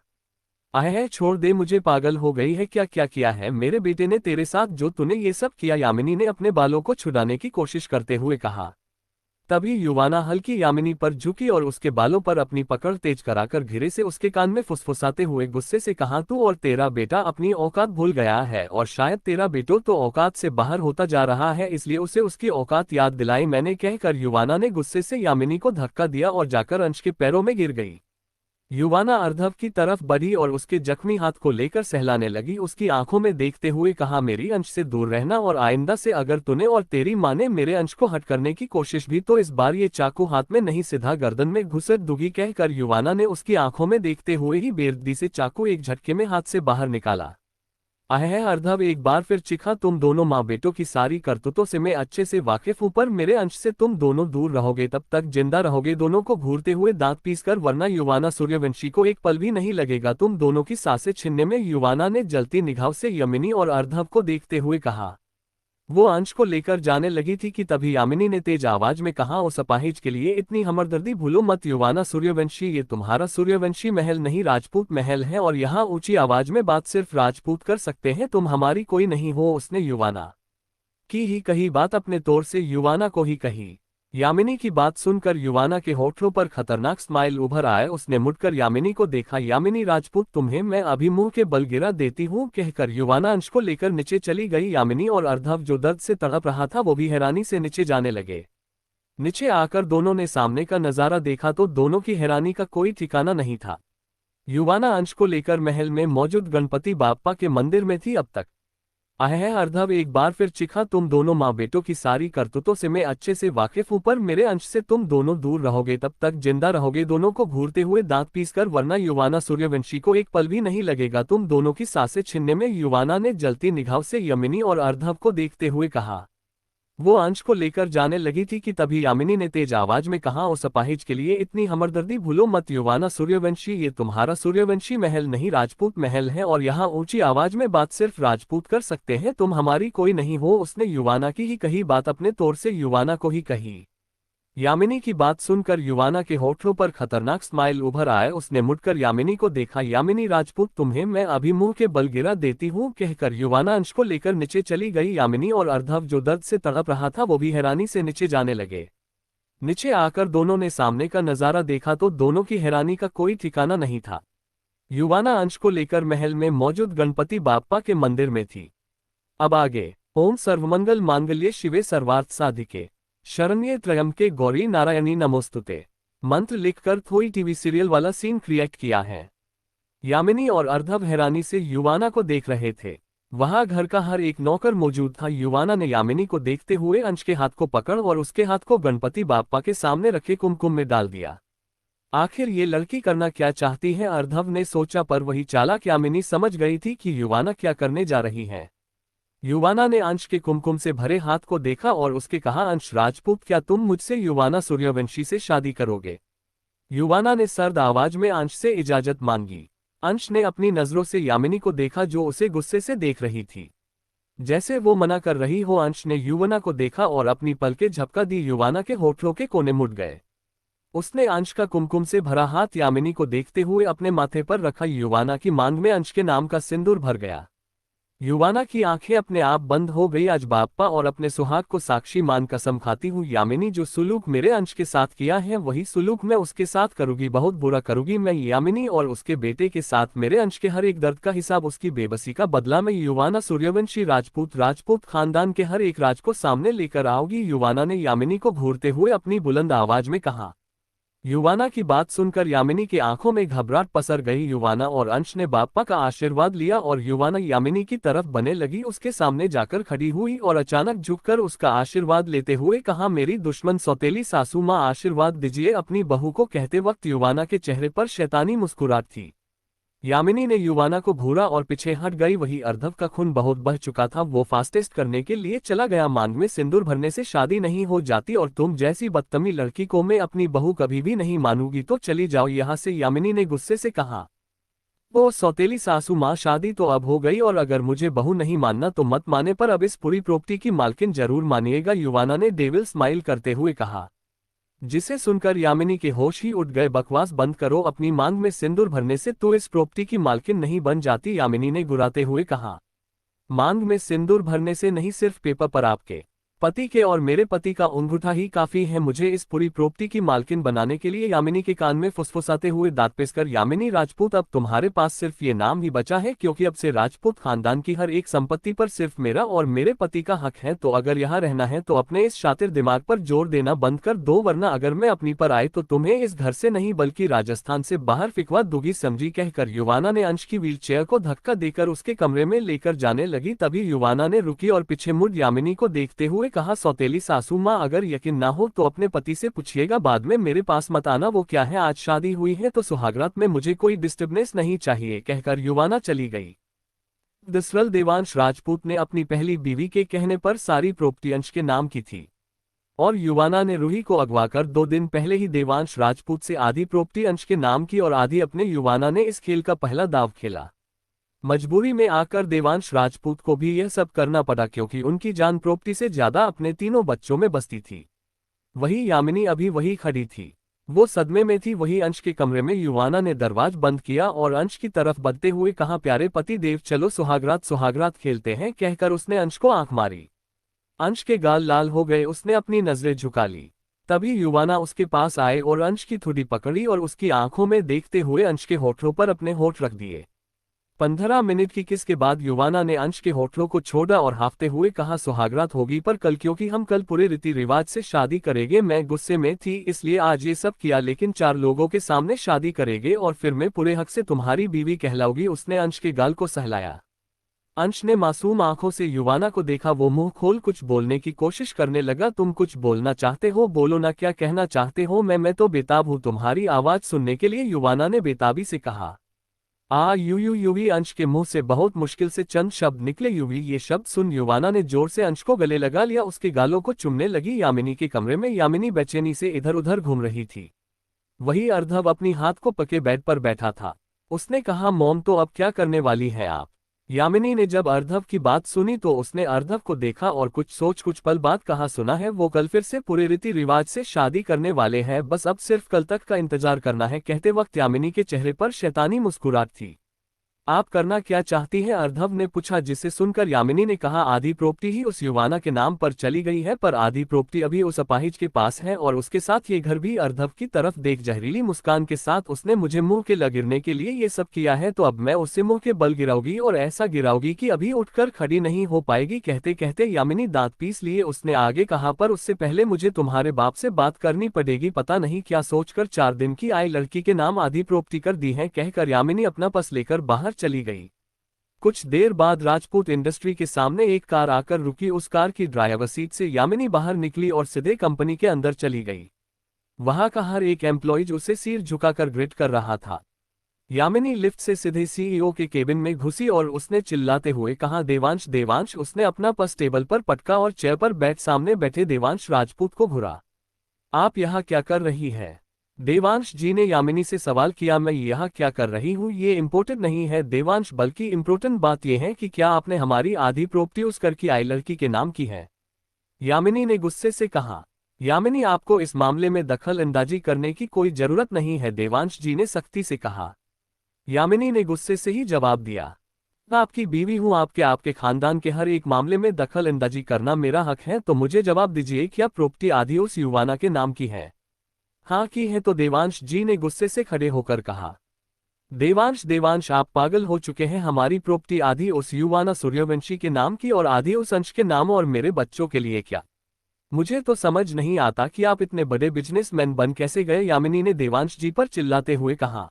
अह, छोड़ दे मुझे, पागल हो गई है क्या? क्या किया है मेरे बेटे ने तेरे साथ जो तूने ये सब किया? यामिनी ने अपने बालों को छुड़ाने की कोशिश करते हुए कहा। तभी युवाना हल्की यामिनी पर झुकी और उसके बालों पर अपनी पकड़ तेज कराकर घिरे से उसके कान में फुसफुसाते हुए गुस्से से कहा, तू और तेरा बेटा अपनी औकात भूल गया है और शायद तेरा बेटो तो औकात से बाहर होता जा रहा है, इसलिए उसे उसकी औकात याद दिलाई मैंने, कहकर युवाना ने गुस्से से यामिनी को धक्का दिया और जाकर अंश के पैरों में गिर गई। युवाना अर्धव की तरफ बढ़ी और उसके जख्मी हाथ को लेकर सहलाने लगी। उसकी आंखों में देखते हुए कहा, मेरी अंश से दूर रहना, और आइंदा से अगर तूने और तेरी माँ ने मेरे अंश को हट करने की कोशिश भी तो इस बार ये चाकू हाथ में नहीं सीधा गर्दन में घुसेड़ दूंगी। कहकर युवाना ने उसकी आंखों में देखते हुए ही बेदर्दी से चाकू एक झटके में हाथ से बाहर निकाला। है अर्धव एक बार फिर चिखा, तुम दोनों माँ बेटों की सारी करतूतों से मैं अच्छे से वाकिफ हूं, पर मेरे अंश से तुम दोनों दूर रहोगे तब तक जिंदा रहोगे दोनों को घूरते हुए दांत पीसकर, वरना युवाना सूर्यवंशी को एक पल भी नहीं लगेगा तुम दोनों की सांसें छीनने में। युवाना ने जलती निगाहों से यामिनी और अर्धव को देखते हुए कहा। वो अंश को लेकर जाने लगी थी कि तभी यामिनी ने तेज आवाज में कहा, उस अपाहिज के लिए इतनी हमदर्दी भूलो मत युवाना सूर्यवंशी, ये तुम्हारा सूर्यवंशी महल नहीं राजपूत महल है, और यहाँ ऊंची आवाज में बात सिर्फ राजपूत कर सकते हैं, तुम हमारी कोई नहीं हो। उसने युवाना की ही कही बात अपने तौर से युवाना को ही कही। यामिनी की बात सुनकर युवाना के होठों पर खतरनाक स्माइल उभर आया। उसने मुड़कर यामिनी को देखा। यामिनी राजपूत, तुम्हें मैं अभी मुंह के बल गिरा देती हूँ, कहकर युवाना अंश को लेकर नीचे चली गई। यामिनी और अर्धव जो दर्द से तड़प रहा था वो भी हैरानी से नीचे जाने लगे। नीचे आकर दोनों ने सामने का नजारा देखा तो दोनों की हैरानी का कोई ठिकाना नहीं था। युवाना अंश को लेकर महल में मौजूद गणपति बाप्पा के मंदिर में थी अब तक। है अर्धव एक बार फिर चिखा, तुम दोनों माँ बेटों की सारी करतूतों से मैं अच्छे से वाकिफ हूं, पर मेरे अंश से तुम दोनों दूर रहोगे तब तक जिंदा रहोगे दोनों को घूरते हुए दांत पीसकर, वरना युवाना सूर्यवंशी को एक पल भी नहीं लगेगा तुम दोनों की सांसें छीनने में। युवाना ने जलती निगाहों से यामिनी और अर्धव को देखते हुए कहा। वो अंश को लेकर जाने लगी थी कि तभी यामिनी ने तेज आवाज में कहा, उस अपाहिज के लिए इतनी हमदर्दी भूलो मत युवाना सूर्यवंशी, ये तुम्हारा सूर्यवंशी महल नहीं राजपूत महल है, और यहाँ ऊंची आवाज में बात सिर्फ राजपूत कर सकते हैं, तुम हमारी कोई नहीं हो। उसने युवाना की ही कही बात अपने तौर से युवाना को ही कही। यामिनी की बात सुनकर युवाना के होठों पर खतरनाक स्माइल उभर आया। उसने मुड़कर यामिनी को देखा। यामिनी राजपूत, तुम्हें मैं अभी मुंह के बल गिरा देती हूँ, कहकर युवाना अंश को लेकर नीचे चली गई। यामिनी और अर्धव जो दर्द से तड़प रहा था वो भी हैरानी से नीचे जाने लगे। नीचे आकर दोनों ने सामने का नजारा देखा तो दोनों की हैरानी का कोई ठिकाना नहीं था। युवाना अंश को लेकर महल में मौजूद गणपति बाप्पा के मंदिर में थी। अब आगे। ओम सर्वमंगल मांगल्ये शिवे सर्वार्थ साधिके शरण्ये त्र्यंबके गौरी नारायणी नमोस्तुते मंत्र लिखकर थोड़ी टीवी सीरियल वाला सीन क्रिएट किया है। यामिनी और अर्धव हैरानी से युवाना को देख रहे थे। वहां घर का हर एक नौकर मौजूद था। युवाना ने यामिनी को देखते हुए अंश के हाथ को पकड़ और उसके हाथ को गणपति बाप्पा के सामने रखे कुमकुम में डाल दिया। आखिर ये लड़की करना क्या चाहती है, अर्धव ने सोचा, पर वही चालाक यामिनी समझ गई थी कि युवाना क्या करने जा रही है। युवाना ने अंश के कुमकुम से भरे हाथ को देखा और उसके कहा, अंश राजपूत, क्या तुम मुझसे युवाना सूर्यवंशी से शादी करोगे? युवाना ने सर्द आवाज में अंश से इजाजत मांगी। अंश ने अपनी नजरों से यामिनी को देखा जो उसे गुस्से से देख रही थी, जैसे वो मना कर रही हो। अंश ने युवाना को देखा और अपनी पलकें झपका दी। युवाना के होठों के कोने मुड़ गए। उसने अंश का कुमकुम से भरा हाथ यामिनी को देखते हुए अपने माथे पर रखा। युवाना की मांग में अंश के नाम का सिंदूर भर गया। युवाना की आंखें अपने आप बंद हो गई। आज बाप्पा और अपने सुहाग को साक्षी मान कसम खाती हूँ, यामिनी जो सुलूक मेरे अंश के साथ किया है वही सुलूक मैं उसके साथ करूंगी, बहुत बुरा करूंगी मैं। यामिनी और उसके बेटे के साथ मेरे अंश के हर एक दर्द का हिसाब, उसकी बेबसी का बदला मैं। युवाना सूर्यवंशी राजपूत खानदान के हर एक राज को सामने लेकर आओगी, युवाना ने यामिनी को घूरते हुए अपनी बुलंद आवाज में कहा। युवाना की बात सुनकर यामिनी की आंखों में घबराहट पसर गई। युवाना और अंश ने बाप्पा का आशीर्वाद लिया और युवाना यामिनी की तरफ बढ़ने लगी। उसके सामने जाकर खड़ी हुई और अचानक झुककर उसका आशीर्वाद लेते हुए कहा, मेरी दुश्मन सौतेली सासू माँ आशीर्वाद दीजिए अपनी बहू को। कहते वक्त युवाना के चेहरे पर शैतानी मुस्कुराहट थी। यामिनी ने युवाना को घूरा और पीछे हट गई। वही अर्धव का खून बहुत बह चुका था। वो फास्टेस्ट करने के लिए चला गया। मांग में सिंदूर भरने से शादी नहीं हो जाती और तुम जैसी बदतमीज लड़की को मैं अपनी बहू कभी भी नहीं मानूंगी, तो चली जाओ यहाँ से, यामिनी ने गुस्से से कहा। वो सौतेली सासू माँ, शादी तो अब हो गई और अगर मुझे बहू नहीं मानना तो मत माने, पर अब इस पूरी प्रॉपर्टी की मालकिन जरूर मानिएगा, युवाना ने डेविल स्माइल करते हुए कहा। जिसे सुनकर यामिनी के होश ही उठ गए। बकवास बंद करो, अपनी मांग में सिंदूर भरने से तो इस प्रॉपर्टी की मालकिन नहीं बन जाती, यामिनी ने गुर्राते हुए कहा। मांग में सिंदूर भरने से नहीं, सिर्फ पेपर पर आपके पति के और मेरे पति का अंगूठा ही काफी है मुझे इस पूरी प्रॉपर्टी की मालकिन बनाने के लिए। यामिनी के कान में फुसफुसाते हुए दांत पिसकर, यामिनी राजपूत, अब तुम्हारे पास सिर्फ ये नाम ही बचा है, क्योंकि अब से राजपूत खानदान की हर एक संपत्ति पर सिर्फ मेरा और मेरे पति का हक है। तो अगर यहाँ रहना है तो अपने इस शातिर दिमाग पर जोर देना बंद कर दो, वरना अगर मैं अपनी पर आए तो तुम्हें इस घर से नहीं बल्कि राजस्थान से बाहर फिकवा दूंगी, समझी। कहकर युवाना ने अंश की व्हीलचेयर को धक्का देकर उसके कमरे में लेकर जाने लगी। तभी युवाना ने रुकी और पीछे मुड़ यामिनी को देखते हुए कहा, सौतेली सासू माँ, अगर यकीन ना हो तो अपने पति से पूछिएगा, बाद में मेरे पास मत आना। वो क्या है, आज शादी हुई है तो सुहागरात में मुझे कोई डिस्टर्बेंस नहीं चाहिए। कहकर युवाना चली गई। दरअसल देवांश राजपूत ने अपनी पहली बीवी के कहने पर सारी प्रॉपर्टी अंश के नाम की थी और युवाना ने रूही को अगवा कर 2 दिन पहले ही देवांश राजपूत से आधी प्रॉपर्टी अंश के नाम की और आधी अपने। युवाना ने इस खेल का पहला दाव खेला। मजबूरी में आकर देवांश राजपूत को भी यह सब करना पड़ा, क्योंकि उनकी जान प्रॉपर्टी से ज्यादा अपने तीनों बच्चों में बसती थी। वही यामिनी अभी वही खड़ी थी, वो सदमे में थी। वही अंश के कमरे में युवाना ने दरवाज बंद किया और अंश की तरफ बढ़ते हुए कहा, प्यारे पति देव, चलो सुहागरात खेलते हैं। कहकर उसने अंश को आंख मारी। अंश के गाल लाल हो गए, उसने अपनी नजरें झुका ली। तभी युवाना उसके पास आए और अंश की थोड़ी पकड़ी और उसकी आंखों में देखते हुए अंश के होठों पर अपने होठ रख दिए। 15 मिनट की किस के बाद युवाना ने अंश के होठों को छोड़ा और हाफते हुए कहा, सुहागरात होगी पर कल, क्योंकि हम कल पूरे रीति रिवाज से शादी करेंगे। मैं गुस्से में थी इसलिए आज ये सब किया, लेकिन 4 लोगों के सामने शादी करेंगे और फिर मैं पूरे हक से तुम्हारी बीवी कहलाऊंगी। उसने अंश के गाल को सहलाया। अंश ने मासूम आंखों से युवाना को देखा। वो मुंह खोल कुछ बोलने की कोशिश करने लगा। तुम कुछ बोलना चाहते हो, बोलो ना, क्या कहना चाहते हो? मैं तो बेताब हूँ तुम्हारी आवाज सुनने के लिए, युवाना ने बेताबी से कहा। युवी। अंश के मुंह से बहुत मुश्किल से चंद शब्द निकले। युवी। ये शब्द सुन युवाना ने जोर से अंश को गले लगा लिया, उसके गालों को चुमने लगी। यामिनी के कमरे में यामिनी बेचैनी से इधर उधर घूम रही थी। वही अर्धव अपनी हाथ को पके बेड पर बैठा था। उसने कहा, मॉम, तो अब क्या करने वाली है आप? यामिनी ने जब अर्धव की बात सुनी तो उसने अर्धव को देखा और कुछ सोच कुछ पल बाद कहा, सुना है वो कल फिर से पूरे रीति रिवाज से शादी करने वाले हैं, बस अब सिर्फ कल तक का इंतजार करना है। कहते वक्त यामिनी के चेहरे पर शैतानी मुस्कुराहट थी। आप करना क्या चाहती हैं? अर्धव ने पूछा, जिसे सुनकर यामिनी ने कहा, आधी प्रॉपर्टी ही उस युवाना के नाम पर चली गई है, पर आधी प्रॉपर्टी अभी उस अपाहिज के पास है और उसके साथ ये घर भी। अर्धव की तरफ देख जहरीली मुस्कान के साथ उसने मुझे मुंह के लग गिरने के लिए ये सब किया है, तो अब मैं उससे मुंह के बल गिराऊंगी और ऐसा गिराऊंगी कि अभी उठकर खड़ी नहीं हो पाएगी। कहते कहते यामिनी दांत पीस लिए। उसने आगे कहा, पर उससे पहले मुझे तुम्हारे बाप से बात करनी पड़ेगी। पता नहीं क्या सोचकर 4 दिन की आई लड़की के नाम आधी प्रॉपर्टी कर दी है। कहकर यामिनी अपना पर्स लेकर बाहर चली गई। कुछ देर बाद राजपूत इंडस्ट्री के सामने एक कार आकर रुकी। उस कार की ड्राइवर सीट से यामिनी बाहर निकली और सीधे कंपनी के अंदर चली गई। वहां का हर एक एम्प्लॉयज उसे सिर झुकाकर ग्रीट कर रहा था। यामिनी लिफ्ट से सीधे सीईओ के केबिन में घुसी और उसने चिल्लाते हुए कहा, देवांश, देवांश। उसने अपना पर्स टेबल पर पटका और चेयर पर बैठ सामने बैठे देवांश राजपूत को घूरा। आप यहाँ क्या कर रही है? देवांश जी ने यामिनी से सवाल किया। मैं यहाँ क्या कर रही हूँ ये इम्पोर्टेंट नहीं है देवांश, बल्कि इम्पोर्टेंट बात यह है कि क्या आपने हमारी आधी प्रॉपर्टी उस घर की आई लड़की के नाम की है? यामिनी ने गुस्से से कहा। यामिनी, आपको इस मामले में दखल अंदाजी करने की कोई जरूरत नहीं है, देवांश जी ने सख्ती से कहा। यामिनी ने गुस्से से ही जवाब दिया, मैं आपकी बीवी हूँ, आपके खानदान के हर एक मामले में दखल अंदाजी करना मेरा हक है, तो मुझे जवाब दीजिए, क्या प्रॉपर्टी आधी उस युवाना के नाम की है? हाँ की है, तो देवांश जी ने गुस्से से खड़े होकर कहा। देवांश, आप पागल हो चुके हैं। हमारी प्रॉपर्टी आधी उस युवाना सूर्यवंशी के नाम की और आधी उस अंश के नाम और मेरे बच्चों के लिए। क्या? मुझे तो समझ नहीं आता कि आप इतने बड़े बिजनेसमैन बन कैसे गए, यामिनी ने देवांश जी पर चिल्लाते हुए कहा।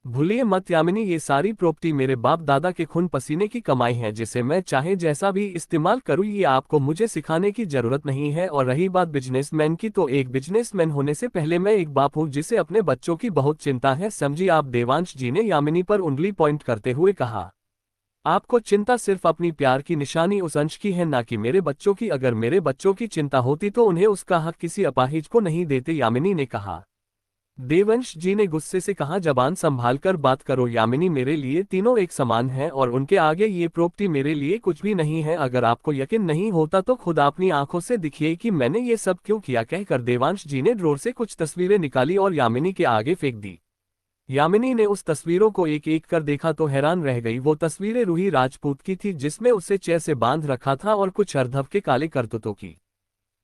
भूलिए मत यामिनी, ये सारी प्रॉपर्टी मेरे बाप दादा के खून पसीने की कमाई है, जिसे मैं चाहे जैसा भी इस्तेमाल करूं, ये आपको मुझे सिखाने की जरूरत नहीं है। और रही बात बिजनेसमैन की, तो एक बिजनेसमैन होने से पहले मैं एक बाप हूं जिसे अपने बच्चों की बहुत चिंता है, समझी आप? देवांश जी ने यामिनी पर उंगली पॉइंट करते हुए कहा। आपको चिंता सिर्फ अपनी प्यार की निशानी उस अंश की है, ना कि मेरे बच्चों की। अगर मेरे बच्चों की चिंता होती तो उन्हें उसका हक किसी अपाहिज को नहीं देते, यामिनी ने कहा। देवंश जी ने गुस्से से कहा, जबान संभाल कर बात करो यामिनी, मेरे लिए तीनों एक समान हैं और उनके आगे ये प्रॉपर्टी मेरे लिए कुछ भी नहीं है। अगर आपको यकीन नहीं होता तो खुद अपनी आंखों से दिखिए कि मैंने ये सब क्यों किया। कहकर देवांश जी ने ड्रॉर से कुछ तस्वीरें निकाली और यामिनी के आगे फेंक दी। यामिनी ने उस तस्वीरों को एक एक कर देखा तो हैरान रह गई। वो तस्वीरें रूही राजपूत की थी, जिसमें उसे चेयर से बांध रखा था, और कुछ अर्धव के काले करतूतों की।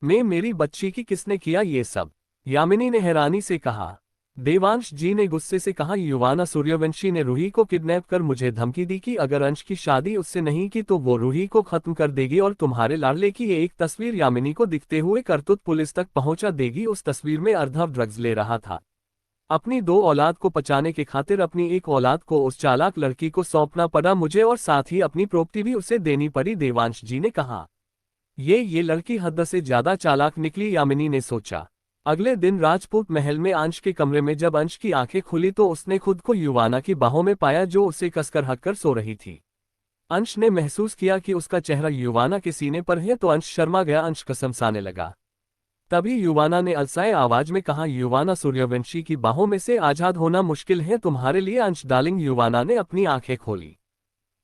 मैं मेरी बच्ची की किसने किया ये सब? यामिनी ने हैरानी से कहा। देवांश जी ने गुस्से से कहा, युवाना सूर्यवंशी ने रूही को किडनैप कर मुझे धमकी दी कि अगर अंश की शादी उससे नहीं की तो वो रूही को खत्म कर देगी और तुम्हारे लाडले की ये एक तस्वीर यामिनी को दिखते हुए करतूत पुलिस तक पहुंचा देगी। उस तस्वीर में अर्धव ड्रग्स ले रहा था। अपनी 2 औलाद को बचाने के खातिर अपनी एक औलाद को उस चालाक लड़की को सौंपना पड़ा मुझे और साथ ही अपनी प्रॉपर्टी भी उसे देनी पड़ी, देवांश जी ने कहा। ये लड़की हद से ज्यादा चालाक निकली, यामिनी ने सोचा। अगले दिन राजपूत महल में अंश के कमरे में जब अंश की आंखें खुली तो उसने खुद को युवाना की बाहों में पाया जो उसे कसकर हककर सो रही थी। अंश ने महसूस किया कि उसका चेहरा युवाना के सीने पर है तो अंश शर्मा गया। अंश कसमसाने लगा। तभी युवाना ने अलसाए आवाज में कहा, युवाना सूर्यवंशी की बाहों में से आजाद होना मुश्किल है तुम्हारे लिए अंश डार्लिंग। युवाना ने अपनी आंखें खोली।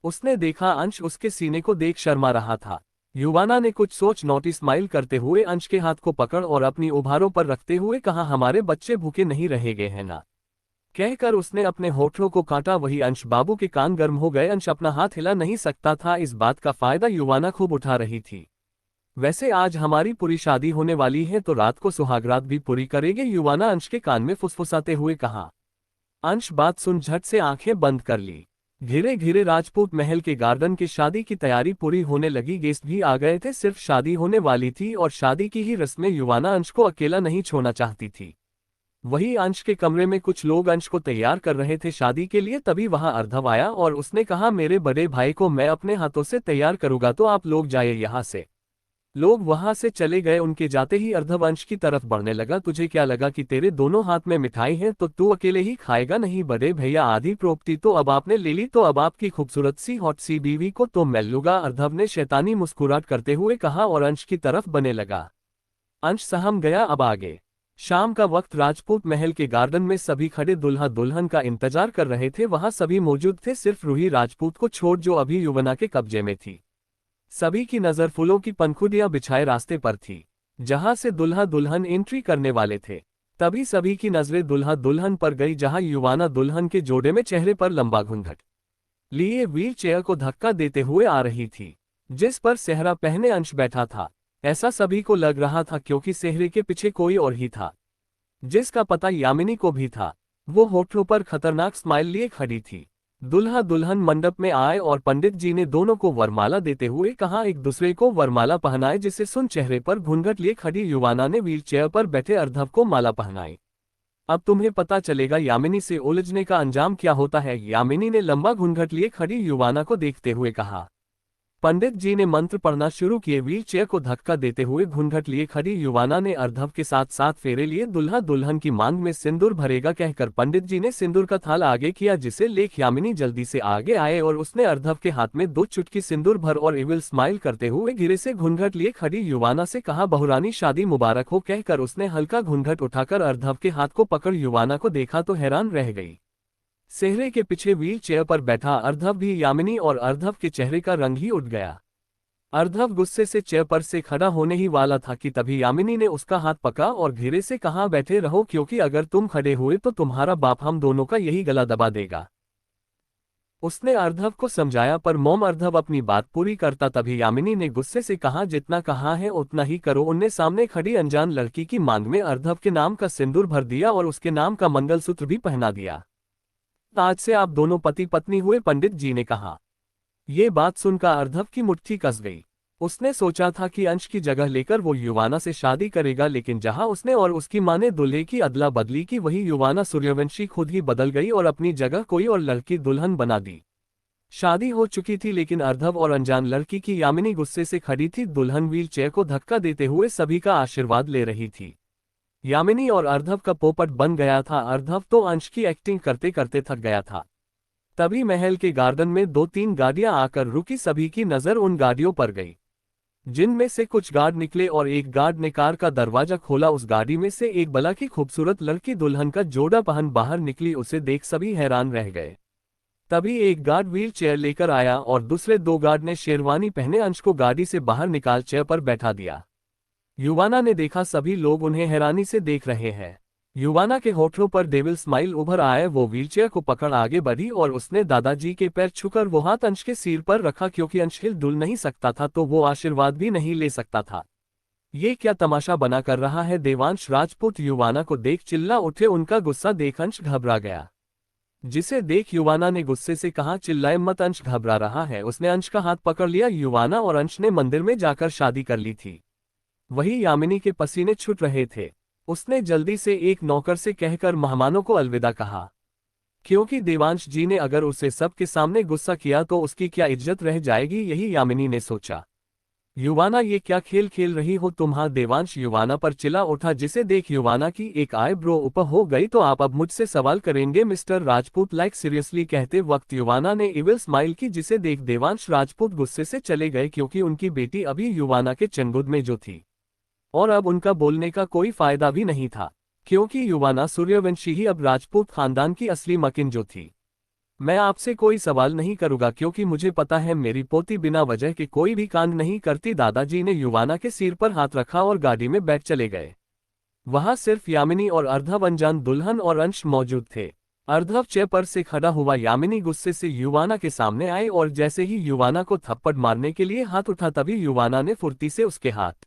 उसने देखा अंश उसके सीने को देख शर्मा रहा था। युवाना ने कुछ सोच नोटी स्माइल करते हुए अंश के हाथ को पकड़ और अपनी उभारों पर रखते हुए कहा, हमारे बच्चे भूखे नहीं रहेंगे है ना? कहकर उसने अपने होठों को काटा। वही अंश बाबू के कान गर्म हो गए। अंश अपना हाथ हिला नहीं सकता था। इस बात का फायदा युवाना खूब उठा रही थी। वैसे आज हमारी पूरी शादी होने वाली है तो रात को सुहागरात भी पूरी करेंगे, युवाना अंश के कान में फुसफुसाते हुए कहा। अंश बात सुन झट से आंखें बंद कर ली। धीरे धीरे राजपूत महल के गार्डन की शादी की तैयारी पूरी होने लगी। गेस्ट भी आ गए थे। सिर्फ शादी होने वाली थी और शादी की ही रस्में युवाना अंश को अकेला नहीं छोड़ना चाहती थी। वही अंश के कमरे में कुछ लोग अंश को तैयार कर रहे थे शादी के लिए। तभी वहां अर्धव आया और उसने कहा, मेरे बड़े भाई को मैं अपने हाथों से तैयार करूंगा तो आप लोग जाइए यहाँ से। लोग वहां से चले गए। उनके जाते ही अर्धव अंश की तरफ बढ़ने लगा। तुझे क्या लगा कि तेरे दोनों हाथ में मिठाई है तो तू अकेले ही खाएगा? नहीं बड़े भैया, आधी प्रॉपर्टी तो अब आपने ले ली तो अब आपकी खूबसूरत सी हॉट सी बीवी को तो मैं लूंगा, अर्धव ने शैतानी मुस्कुराहट करते हुए कहा और अंश की तरफ बढ़ने लगा। अंश सहम गया। अब आगे शाम का वक्त राजपूत महल के गार्डन में सभी खड़े दुल्हा दुल्हन का इंतजार कर रहे थे। वहां सभी मौजूद थे सिर्फ रूही राजपूत को छोड़ जो अभी युवना के कब्जे में थी। सभी की नजर फूलों की पंखुड़ियां बिछाए रास्ते पर थी जहां से दुल्हा दुल्हन एंट्री करने वाले थे। तभी सभी की नजरें दुल्हा दुल्हन पर गई जहां युवाना दुल्हन के जोड़े में चेहरे पर लंबा घूंघट लिए व्हील चेयर को धक्का देते हुए आ रही थी जिस पर सेहरा पहने अंश बैठा था। ऐसा सभी को लग रहा था क्योंकि सेहरे के पीछे कोई और ही था जिसका पता यामिनी को भी था। वो होठों पर खतरनाक स्माइल लिए खड़ी थी। दुल्हा दुल्हन मंडप में आए और पंडित जी ने दोनों को वरमाला देते हुए कहा, एक दूसरे को वरमाला पहनाए। जिसे सुन चेहरे पर घूंघट लिए खड़ी युवाना ने व्हील चेयर पर बैठे अर्धव को माला पहनाई। अब तुम्हें पता चलेगा यामिनी से उलझने का अंजाम क्या होता है, यामिनी ने लंबा घूंघट लिए खड़ी युवाना को देखते हुए कहा। पंडित जी ने मंत्र पढ़ना शुरू किए। व्हील चेयर को धक्का देते हुए घूंघट लिए खड़ी युवाना ने अर्धव के साथ 7 फेरे लिए। दुल्हा दुल्हन की मांग में सिंदूर भरेगा कहकर पंडित जी ने सिंदूर का थाल आगे किया जिसे लेख यामिनी जल्दी से आगे आए और उसने अर्धव के हाथ में 2 चुटकी सिंदूर भर और इविल स्माइल करते हुए घिरे से घूंघट लिए खड़ी युवाना से कहा, बहुरानी शादी मुबारक हो। कहकर उसने हल्का घूंघट उठाकर अर्धव के हाथ को पकड़ युवाना को देखा तो हैरान रह गई। सेहरे के पीछे व्हील चेयर पर बैठा अर्धव भी यामिनी और अर्धव के चेहरे का रंग ही उठ गया। अर्धव गुस्से से चेयर पर से खड़ा होने ही वाला था कि तभी यामिनी ने उसका हाथ पकड़ा और धीरे से कहा, बैठे रहो क्योंकि अगर तुम खड़े हुए तो तुम्हारा बाप हम दोनों का यही गला दबा देगा। उसने अर्धव को समझाया पर मोम अर्धव अपनी बात पूरी करता। तभी यामिनी ने गुस्से से कहा, जितना कहा है उतना ही करो। उनने सामने खड़ी अनजान लड़की की मांग में अर्धव के नाम का सिंदूर भर दिया और उसके नाम का मंगलसूत्र भी पहना दिया। आज से आप दोनों पति पत्नी हुए, पंडित जी ने कहा। ये बात सुनकर अर्धव की मुट्ठी कस गई। उसने सोचा था कि अंश की जगह लेकर वो युवाना से शादी करेगा, लेकिन जहां उसने और उसकी मां ने दूल्हे की अदला बदली की वही युवाना सूर्यवंशी खुद ही बदल गई और अपनी जगह कोई और लड़की दुल्हन बना दी। शादी हो चुकी थी लेकिन अर्धव और अनजान लड़की की यामिनी गुस्से से खड़ी थी। दुल्हन व्हील चेयर को धक्का देते हुए सभी का आशीर्वाद ले रही थी। यामिनी और अर्धव का पोपट बन गया था। अर्धव तो अंश की एक्टिंग करते करते थक गया था। तभी महल के गार्डन में 2-3 गाड़ियां आकर रुकी। सभी की नजर उन गाड़ियों पर गई जिनमें से कुछ गार्ड निकले और एक गार्ड ने कार का दरवाजा खोला। उस गाड़ी में से एक बला की खूबसूरत लड़की दुल्हन का जोड़ा पहन बाहर निकली। उसे देख सभी हैरान रह गए। तभी एक गार्ड व्हील चेयर लेकर आया और दूसरे 2 गार्ड ने शेरवानी पहने अंश को गाड़ी से बाहर निकाल चेयर पर बैठा दिया। युवाना ने देखा सभी लोग उन्हें हैरानी से देख रहे हैं। युवाना के होठों पर डेविल स्माइल उभर आए। वो व्हीलचेयर को पकड़ आगे बढ़ी और उसने दादाजी के पैर छूकर वो हाथ अंश के सिर पर रखा क्योंकि अंश हिल डुल नहीं सकता था तो वो आशीर्वाद भी नहीं ले सकता था। ये क्या तमाशा बना कर रहा है। देवांश राजपूत युवाना को देख चिल्ला उठे। उनका गुस्सा देख अंश घबरा गया। जिसे देख युवाना ने गुस्से से कहा, चिल्लाए मत, अंश घबरा रहा है। उसने अंश का हाथ पकड़ लिया। युवाना और अंश ने मंदिर में जाकर शादी कर ली थी। वही यामिनी के पसीने छूट रहे थे। उसने जल्दी से एक नौकर से कहकर मेहमानों को अलविदा कहा, क्योंकि देवांश जी ने अगर उसे सबके सामने गुस्सा किया तो उसकी क्या इज्जत रह जाएगी, यही यामिनी ने सोचा। युवाना, ये क्या खेल खेल रही हो तुम? हाँ, देवांश युवाना पर चिल्ला उठा। जिसे देख युवाना की एक आईब्रो ऊपर हो गई। तो आप अब मुझसे सवाल करेंगे मिस्टर राजपूत, लाइक सीरियसली? कहते वक्त युवाना ने इविल स्माइल की। जिसे देख देवांश राजपूत गुस्से से चले गए, क्योंकि उनकी बेटी अभी युवाना के चंगुद में जो थी, और अब उनका बोलने का कोई फायदा भी नहीं था, क्योंकि युवाना सूर्यवंशी ही अब राजपूत खानदान की असली मकिन जो थी। मैं आपसे कोई सवाल नहीं करूंगा, क्योंकि मुझे पता है मेरी पोती बिना वजह के कोई भी कांड नहीं करती। दादाजी ने युवाना के सिर पर हाथ रखा और गाड़ी में बैठ चले गए। वहां सिर्फ यामिनी और अर्धव, अनजान दुल्हन और अंश मौजूद थे। अर्धव चेयर पर से खड़ा हुआ। यामिनी गुस्से से युवाना के सामने आए और जैसे ही युवाना को थप्पड़ मारने के लिए हाथ उठा, तभी युवाना ने फुर्ती से उसके हाथ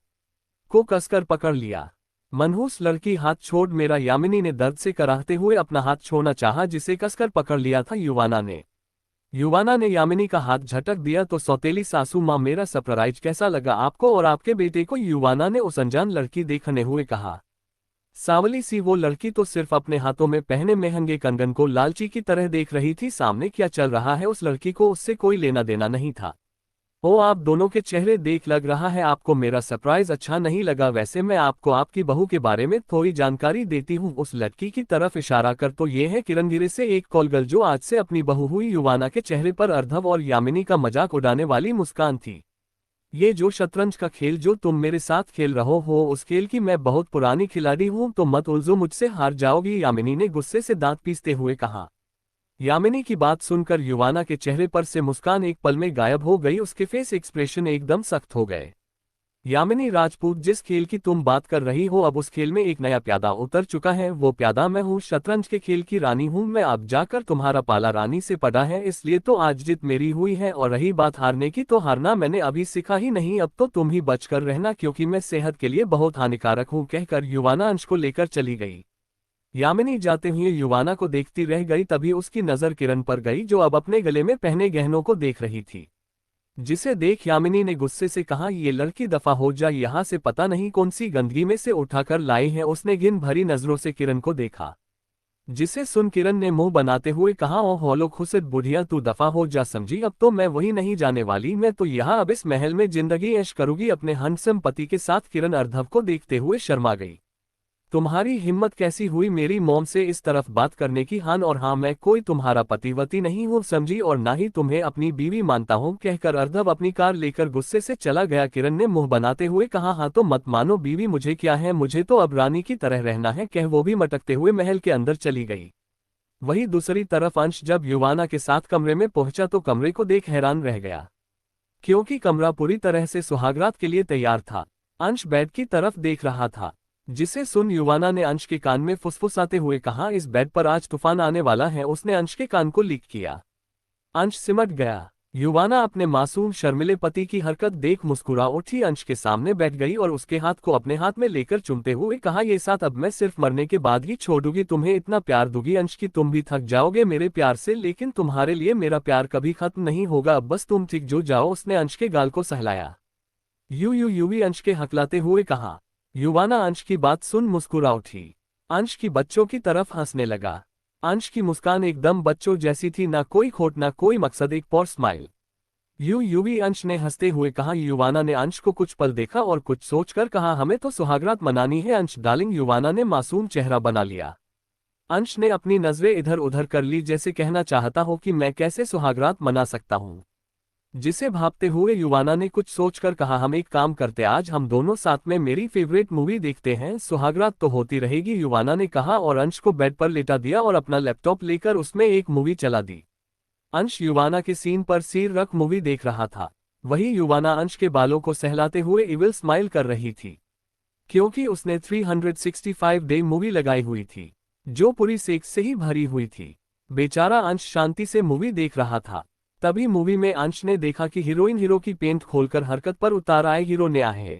को कसकर पकड़ लिया। मनहूस लड़की, हाथ छोड़ मेरा। यामिनी ने दर्द से कराहते हुए अपना हाथ छोड़ना चाहा, जिसे कसकर पकड़ लिया था युवाना ने। युवाना ने यामिनी का हाथ झटक दिया। तो सौतेली सासू माँ, मेरा सरप्राइज कैसा लगा आपको और आपके बेटे को? युवाना ने उस अनजान लड़की देखने हुए कहा। सांवली सी वो लड़की तो सिर्फ अपने हाथों में पहने महंगे कंगन को लालची की तरह देख रही थी। सामने क्या चल रहा है उस लड़की को उससे कोई लेना देना नहीं था। ओ, आप दोनों के चेहरे देख लग रहा है आपको मेरा सरप्राइज अच्छा नहीं लगा। वैसे मैं आपको आपकी बहू के बारे में थोड़ी जानकारी देती हूँ। उस लड़की की तरफ इशारा कर। तो ये है किरणगिरी से एक कॉलगर्ल जो आज से अपनी बहू हुई। युवाना के चेहरे पर अर्धव और यामिनी का मजाक उड़ाने वाली मुस्कान थी। ये जो शतरंज का खेल जो तुम मेरे साथ खेल रहे हो, उस खेल की मैं बहुत पुरानी खिलाड़ी हूँ, तो मत उलझो, मुझसे हार जाओगी, यामिनी ने गुस्से से दांत पीसते हुए कहा। यामिनी की बात सुनकर युवाना के चेहरे पर से मुस्कान एक पल में गायब हो गई। उसके फेस एक्सप्रेशन एकदम सख्त हो गए। यामिनी राजपूत, जिस खेल की तुम बात कर रही हो, अब उस खेल में एक नया प्यादा उतर चुका है। वो प्यादा मैं हूँ। शतरंज के खेल की रानी हूँ मैं। अब जाकर तुम्हारा पाला रानी से पड़ा है, इसलिए तो आज जीत मेरी हुई है। और रही बात हारने की, तो हारना मैंने अभी सीखा ही नहीं। अब तो तुम ही बचकर रहना, क्योंकि मैं सेहत के लिए बहुत हानिकारक हूँ। कहकर युवाना अंश को लेकर चली गई। यामिनी जाते हुए युवाना को देखती रह गई। तभी उसकी नजर किरण पर गई, जो अब अपने गले में पहने गहनों को देख रही थी। जिसे देख यामिनी ने गुस्से से कहा, ये लड़की दफा हो जा यहाँ से, पता नहीं कौन सी गंदगी में से उठाकर लाई है। उसने घिन भरी नजरों से किरण को देखा। जिसे सुन किरण ने मुंह बनाते हुए कहा, ओ होलो खुसद बुढ़िया, तू दफा हो जा समझी। अब तो मैं वही नहीं जाने वाली। मैं तो यहाँ अब इस महल में जिंदगी ऐश करूंगी अपने हंसम पति के साथ। किरण अर्धव को देखते हुए शर्मा गई। तुम्हारी हिम्मत कैसी हुई मेरी मॉम से इस तरफ बात करने की? हान और हाँ, मैं कोई तुम्हारा पतिवती नहीं हूँ समझी, और ना ही तुम्हें अपनी बीवी मानता हूँ। कहकर अर्धव अपनी कार लेकर गुस्से से चला गया। किरण ने मुंह बनाते हुए कहा, हाँ तो मत मानो बीवी, मुझे क्या है, मुझे तो अब रानी की तरह रहना है। कह वो भी मटकते हुए महल के अंदर चली गई। वही दूसरी तरफ अंश जब युवाना के साथ कमरे में पहुंचा तो कमरे को देख हैरान रह गया, क्योंकि कमरा पूरी तरह से सुहागरात के लिए तैयार था। अंश बेड की तरफ देख रहा था। जिसे सुन युवाना ने अंश के कान में फुसफुसाते हुए कहा, इस बेड पर आज तूफान आने वाला है। उसने अंश के कान को लीक किया। अंश सिमट गया। युवाना अपने मासूम शर्मिले पति की हरकत देख मुस्कुरा उठी, अंश के सामने बैठ गई और उसके हाथ को अपने हाथ में लेकर चूमते हुए कहा, ये साथ अब मैं सिर्फ मरने के बाद ही छोड़ दूंगी, तुम्हें इतना प्यार दूंगी अंश की तुम भी थक जाओगे मेरे प्यार से, लेकिन तुम्हारे लिए मेरा प्यार कभी खत्म नहीं होगा। अब बस तुम ठीक जो जाओ। उसने अंश के गाल को सहलाया। यूवी अंश के हकलाते हुए कहा। युवाना अंश की बात सुन मुस्कुरा उठी। अंश की बच्चों की तरफ हंसने लगा। अंश की मुस्कान एकदम बच्चों जैसी थी, ना कोई खोट ना कोई मकसद, एक पोर स्माइल। यूवी अंश ने हंसते हुए कहा। युवाना ने अंश को कुछ पल देखा और कुछ सोचकर कहा, हमें तो सुहागरात मनानी है अंश डार्लिंग। युवाना ने मासूम चेहरा बना लिया। अंश ने अपनी नजरें इधर उधर कर ली, जैसे कहना चाहता हो कि मैं कैसे सुहागरात मना सकता हूँ। जिसे भापते हुए युवाना ने कुछ सोचकर कहा, हम एक काम करते, आज हम दोनों साथ में मेरी फेवरेट मूवी देखते हैं, सुहागरात तो होती रहेगी। युवाना ने कहा और अंश को बेड पर लेटा दिया और अपना लैपटॉप लेकर उसमें एक मूवी चला दी। अंश युवाना के सीन पर सिर रख मूवी देख रहा था। वही युवाना अंश के बालों को सहलाते हुए इविल स्माइल कर रही थी, क्योंकि उसने 365 डे मूवी लगाई हुई थी, जो पूरी सेक्स से ही भरी हुई थी। बेचारा अंश शांति से मूवी देख रहा था। तभी मूवी में अंश ने देखा कि हीरोइन हीरो की पेंट खोलकर हरकत पर उतार आए। हीरो ने आहे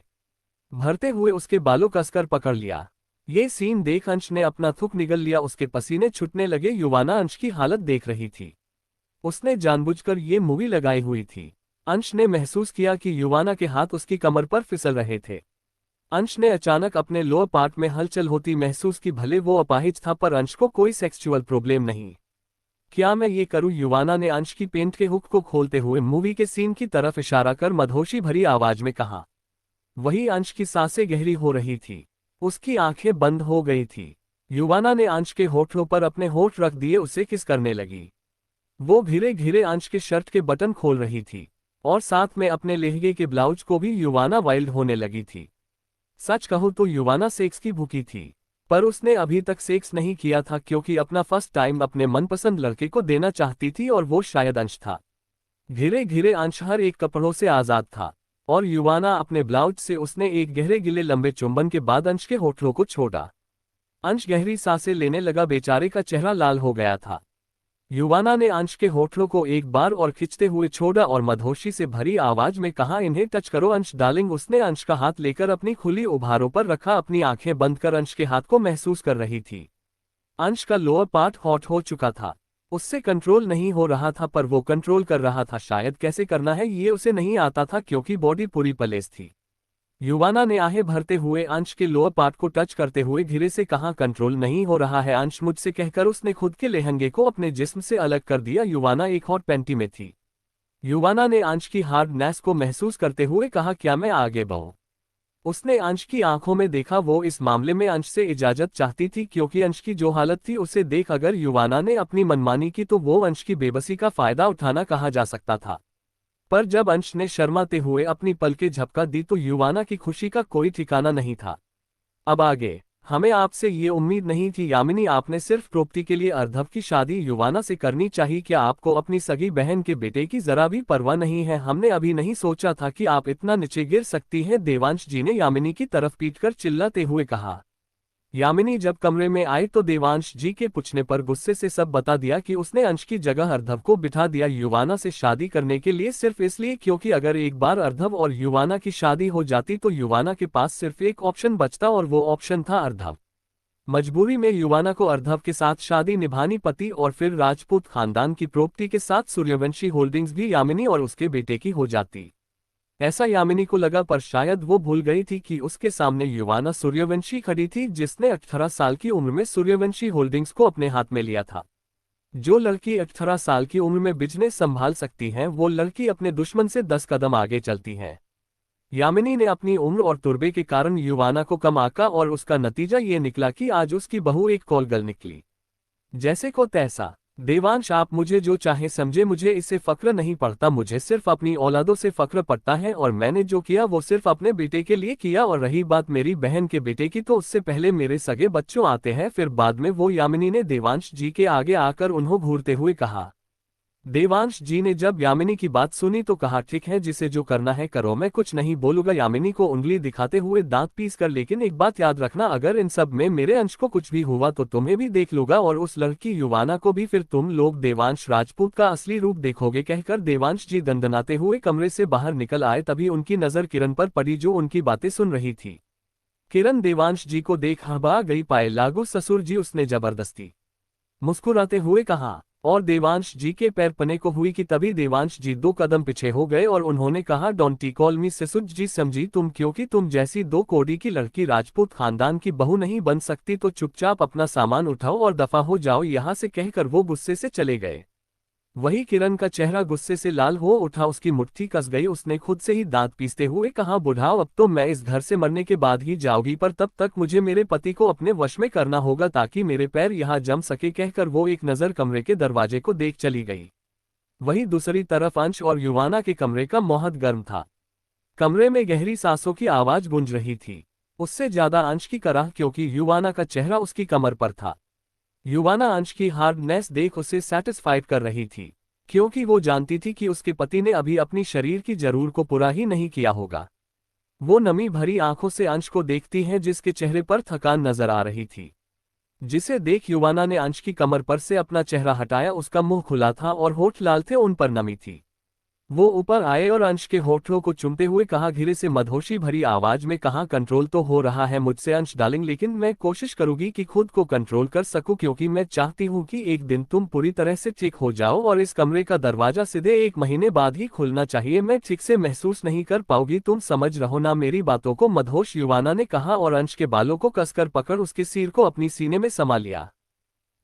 भरते हुए उसके बालों कसकर पकड़ लिया। ये सीन देख अंश ने अपना थूक निगल लिया, उसके पसीने छूटने लगे। युवाना अंश की हालत देख रही थी। उसने जानबूझकर ये मूवी लगाई हुई थी। अंश ने महसूस किया कि युवाना के हाथ उसकी कमर पर फिसल रहे थे। अंश ने अचानक अपने लोअर पार्ट में हलचल होती महसूस की। भले वो अपाहिज था पर अंश को कोई सेक्सुअल प्रॉब्लम नहीं। क्या मैं ये करूं? युवाना ने अंश की पेंट के हुक को खोलते हुए मूवी के सीन की तरफ इशारा कर मदहोशी भरी आवाज में कहा। वही अंश की सांसें गहरी हो रही थी। उसकी आंखें बंद हो गई थी। युवाना ने अंश के होठों पर अपने होठ रख दिए, उसे किस करने लगी। वो धीरे धीरे अंश के शर्ट के बटन खोल रही थी और साथ में अपने लहंगे के ब्लाउज को भी। युवाना वाइल्ड होने लगी थी। सच कहूं तो युवाना सेक्स की भूखी थी, पर उसने अभी तक सेक्स नहीं किया था क्योंकि अपना फर्स्ट टाइम अपने मनपसंद लड़के को देना चाहती थी और वो शायद अंश था। धीरे धीरे अंश हर एक कपड़ों से आजाद था और युवाना अपने ब्लाउज से उसने एक गहरे गिले लंबे चुंबन के बाद अंश के होठों को छोड़ा। अंश गहरी सांसें लेने लगा, बेचारे का चेहरा लाल हो गया था। युवाना ने अंश के होठों को एक बार और खींचते हुए छोड़ा और मदहोशी से भरी आवाज में कहा, इन्हें टच करो अंश डार्लिंग। उसने अंश का हाथ लेकर अपनी खुली उभारों पर रखा, अपनी आंखें बंद कर अंश के हाथ को महसूस कर रही थी। अंश का लोअर पार्ट हॉट हो चुका था। उससे कंट्रोल नहीं हो रहा था पर वो कंट्रोल कर रहा था। शायद कैसे करना है ये उसे नहीं आता था क्योंकि बॉडी पूरी पलेस थी। युवाना ने आहें भरते हुए अंश के लोअर पार्ट को टच करते हुए धीरे से कहा, कंट्रोल नहीं हो रहा है अंश मुझसे, कहकर उसने खुद के लहंगे को अपने जिस्म से अलग कर दिया। युवाना एक हॉट पैंटी में थी। युवाना ने अंश की हार्डनेस को महसूस करते हुए कहा, क्या मैं आगे बढ़ूं? उसने अंश की आंखों में देखा। वो इस मामले में अंश से इजाजत चाहती थी क्योंकि अंश की जो हालत थी उसे देख अगर युवाना ने अपनी मनमानी की तो वो अंश की बेबसी का फायदा उठाना कहा जा सकता था। पर जब अंश ने शर्माते हुए अपनी पलकें झपका दी तो युवाना की खुशी का कोई ठिकाना नहीं था। अब आगे हमें आपसे ये उम्मीद नहीं थी यामिनी, आपने सिर्फ प्रॉपर्टी के लिए अर्धव की शादी युवाना से करनी चाहिए। क्या आपको अपनी सगी बहन के बेटे की जरा भी परवाह नहीं है? हमने अभी नहीं सोचा था कि आप इतना नीचे गिर सकती हैं, देवांश जी ने यामिनी की तरफ पीटकर चिल्लाते हुए कहा। यामिनी जब कमरे में आई तो देवांश जी के पूछने पर गुस्से से सब बता दिया कि उसने अंश की जगह अर्धव को बिठा दिया युवाना से शादी करने के लिए, सिर्फ इसलिए क्योंकि अगर एक बार अर्धव और युवाना की शादी हो जाती तो युवाना के पास सिर्फ एक ऑप्शन बचता और वो ऑप्शन था अर्धव। मजबूरी में युवाना को अर्धव के साथ शादी निभानी पड़ती और फिर राजपूत खानदान की प्रॉपर्टी के साथ सूर्यवंशी होल्डिंग्स भी यामिनी और उसके बेटे की हो जाती। ऐसा यामिनी को लगा पर शायद वो भूल गई थी कि उसके सामने युवाना सूर्यवंशी खड़ी थी जिसने 18 साल की उम्र में सूर्यवंशी होल्डिंग्स को अपने हाथ में लिया था। जो लड़की 18 साल की उम्र में बिजनेस संभाल सकती है वो लड़की अपने दुश्मन से 10 कदम आगे चलती है। यामिनी ने अपनी उम्र और तुर्बे के कारण युवाना को कम आंका और उसका नतीजा ये निकला कि आज उसकी बहू एक कॉल गर्ल निकली। जैसे को तैसा। देवांश आप मुझे जो चाहे समझे, मुझे इससे फक्र नहीं पड़ता, मुझे सिर्फ अपनी औलादों से फक्र पड़ता है और मैंने जो किया वो सिर्फ अपने बेटे के लिए किया। और रही बात मेरी बहन के बेटे की तो उससे पहले मेरे सगे बच्चों आते हैं फिर बाद में वो। यामिनी ने देवांश जी के आगे आकर उन्हें घूरते हुए कहा। देवांश जी ने जब यामिनी की बात सुनी तो कहा, ठीक है जिसे जो करना है करो, मैं कुछ नहीं बोलूंगा। यामिनी को उंगली दिखाते हुए दांत पीस कर, लेकिन एक बात याद रखना, अगर इन सब में मेरे अंश को कुछ भी हुआ तो तुम्हें भी देख लूंगा और उस लड़की युवाना को भी, फिर तुम लोग देवांश राजपूत का असली रूप देखोगे। कहकर देवांश जी दंदनाते हुए कमरे से बाहर निकल आए। तभी उनकी नजर किरण पर पड़ी जो उनकी बातें सुन रही थी। किरण देवांश जी को देख हबा गई। पाए लागू ससुर जी, उसने जबरदस्ती मुस्कुराते हुए कहा और देवांश जी के पैर पने को हुई कि तभी देवांश जी 2 कदम पीछे हो गए और उन्होंने कहा, डोंट कॉल मी ससुर जी, समझी तुम, क्योंकि तुम जैसी 2 कौड़ी की लड़की राजपूत खानदान की बहू नहीं बन सकती, तो चुपचाप अपना सामान उठाओ और दफा हो जाओ यहाँ से, कहकर वो गुस्से से चले गए। वही किरण का चेहरा गुस्से से लाल हो उठा, उसकी मुट्ठी कस गई। उसने खुद से ही दांत पीसते हुए कहा, बुढ़ाओ अब तो मैं इस घर से मरने के बाद ही जाऊंगी, पर तब तक मुझे मेरे पति को अपने वश में करना होगा ताकि मेरे पैर यहाँ जम सके। कहकर वो एक नज़र कमरे के दरवाजे को देख चली गई। वही दूसरी तरफ अंश और युवाना के कमरे का माहौल गर्म था। कमरे में गहरी सांसों की आवाज गूंज रही थी, उससे ज्यादा अंश की कराह, क्योंकि युवाना का चेहरा उसकी कमर पर था। युवाना अंश की हार्डनेस देख उसे सैटिस्फाइड कर रही थी क्योंकि वो जानती थी कि उसके पति ने अभी अपनी शरीर की जरूरत को पूरा ही नहीं किया होगा। वो नमी भरी आंखों से अंश को देखती है जिसके चेहरे पर थकान नजर आ रही थी, जिसे देख युवाना ने अंश की कमर पर से अपना चेहरा हटाया। उसका मुंह खुला था और होठ लाल थे, उन पर नमी थी। वो ऊपर आए और अंश के होठों को चूमते हुए कहा, धीरे से मदहोशी भरी आवाज में कहा, कंट्रोल तो हो रहा है मुझसे अंश डार्लिंग, लेकिन मैं कोशिश करूंगी कि खुद को कंट्रोल कर सकूं, क्योंकि मैं चाहती हूं कि एक दिन तुम पूरी तरह से ठीक हो जाओ और इस कमरे का दरवाजा सीधे 1 महीने बाद ही खुलना चाहिए। मैं ठीक से महसूस नहीं कर पाऊंगी, तुम समझ रहो ना मेरी बातों को, मदहोश युवाना ने कहा और अंश के बालों को कसकर पकड़ उसके सिर को अपनी सीने में समा लिया।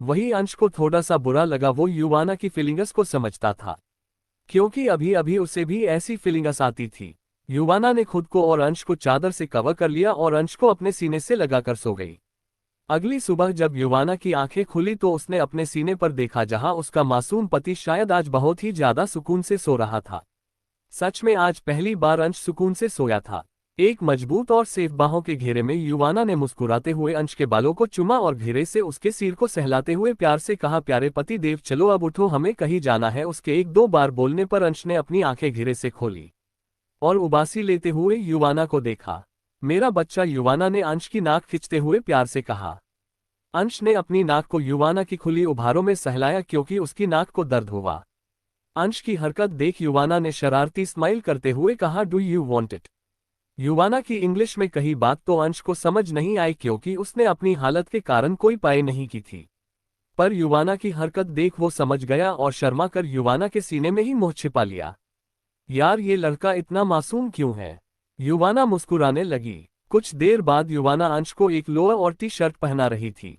वही अंश को थोड़ा सा बुरा लगा, वो युवाना की फीलिंग्स को समझता था, क्योंकि अभी अभी उसे भी ऐसी फीलिंग्स आती थी। युवाना ने खुद को और अंश को चादर से कवर कर लिया और अंश को अपने सीने से लगाकर सो गई। अगली सुबह जब युवाना की आंखें खुली तो उसने अपने सीने पर देखा, जहां उसका मासूम पति शायद आज बहुत ही ज्यादा सुकून से सो रहा था। सच में आज पहली बार अंश सुकून से सोया था। एक मजबूत और सेफ बाहों के घेरे में युवाना ने मुस्कुराते हुए अंश के बालों को चूमा और घेरे से उसके सिर को सहलाते हुए प्यार से कहा, प्यारे पति देव चलो अब उठो, हमें कहीं जाना है। उसके 1-2 बार बोलने पर अंश ने अपनी आंखें घेरे से खोली और उबासी लेते हुए युवाना को देखा। मेरा बच्चा, युवाना ने अंश की नाक खींचते हुए प्यार से कहा। अंश ने अपनी नाक को युवाना की खुली उभारों में सहलाया, क्योंकि उसकी नाक को दर्द हुआ। अंश की हरकत देख युवाना ने शरारती स्माइल करते हुए कहा, डू यू वॉन्ट इट। युवाना की इंग्लिश में कही बात तो अंश को समझ नहीं आई, क्योंकि उसने अपनी हालत के कारण कोई पाए नहीं की थी। पर युवाना की हरकत देख वो समझ गया और शर्मा कर युवाना के सीने में ही मुंह छिपा लिया। यार ये लड़का इतना मासूम क्यों है, युवाना मुस्कुराने लगी। कुछ देर बाद युवाना अंश को एक लोअर और टी शर्ट पहना रही थी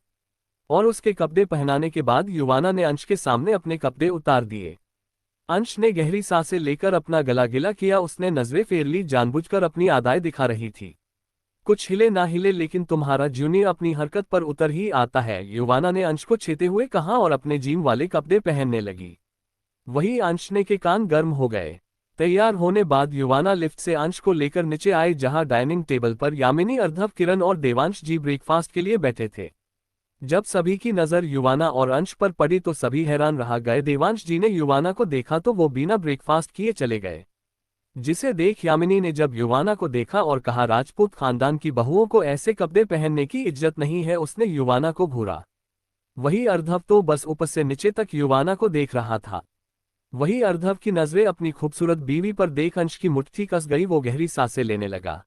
और उसके कपड़े पहनाने के बाद युवाना ने अंश के सामने अपने कपड़े उतार दिए। अंश ने गहरी सांसें लेकर अपना गला गिला किया, उसने नजरें फेर ली, जानबूझकर अपनी अदाएं दिखा रही थी। कुछ हिले ना हिले लेकिन तुम्हारा जूनियर अपनी हरकत पर उतर ही आता है, युवाना ने अंश को छेते हुए कहा और अपने जिम वाले कपड़े पहनने लगी। वही अंश ने के कान गर्म हो गए। तैयार होने बाद युवाना लिफ्ट से अंश को लेकर नीचे आए, जहां डाइनिंग टेबल पर यामिनी, अर्धव, किरण और देवांश जी ब्रेकफास्ट के लिए बैठे थे। जब सभी की नजर युवाना और अंश पर पड़ी तो सभी हैरान रह गए। देवांश जी ने युवाना को देखा तो वो बिना ब्रेकफास्ट किए चले गए, जिसे देख यामिनी ने जब युवाना को देखा और कहा, राजपूत खानदान की बहुओं को ऐसे कपड़े पहनने की इज्जत नहीं है। उसने युवाना को घूरा। वही अर्धव तो बस ऊपर से नीचे तक युवाना को देख रहा था। वही अर्धव की नजरें अपनी खूबसूरत बीवी पर देख अंश की मुट्ठी कस गई, वो गहरी सांसें लेने लगा।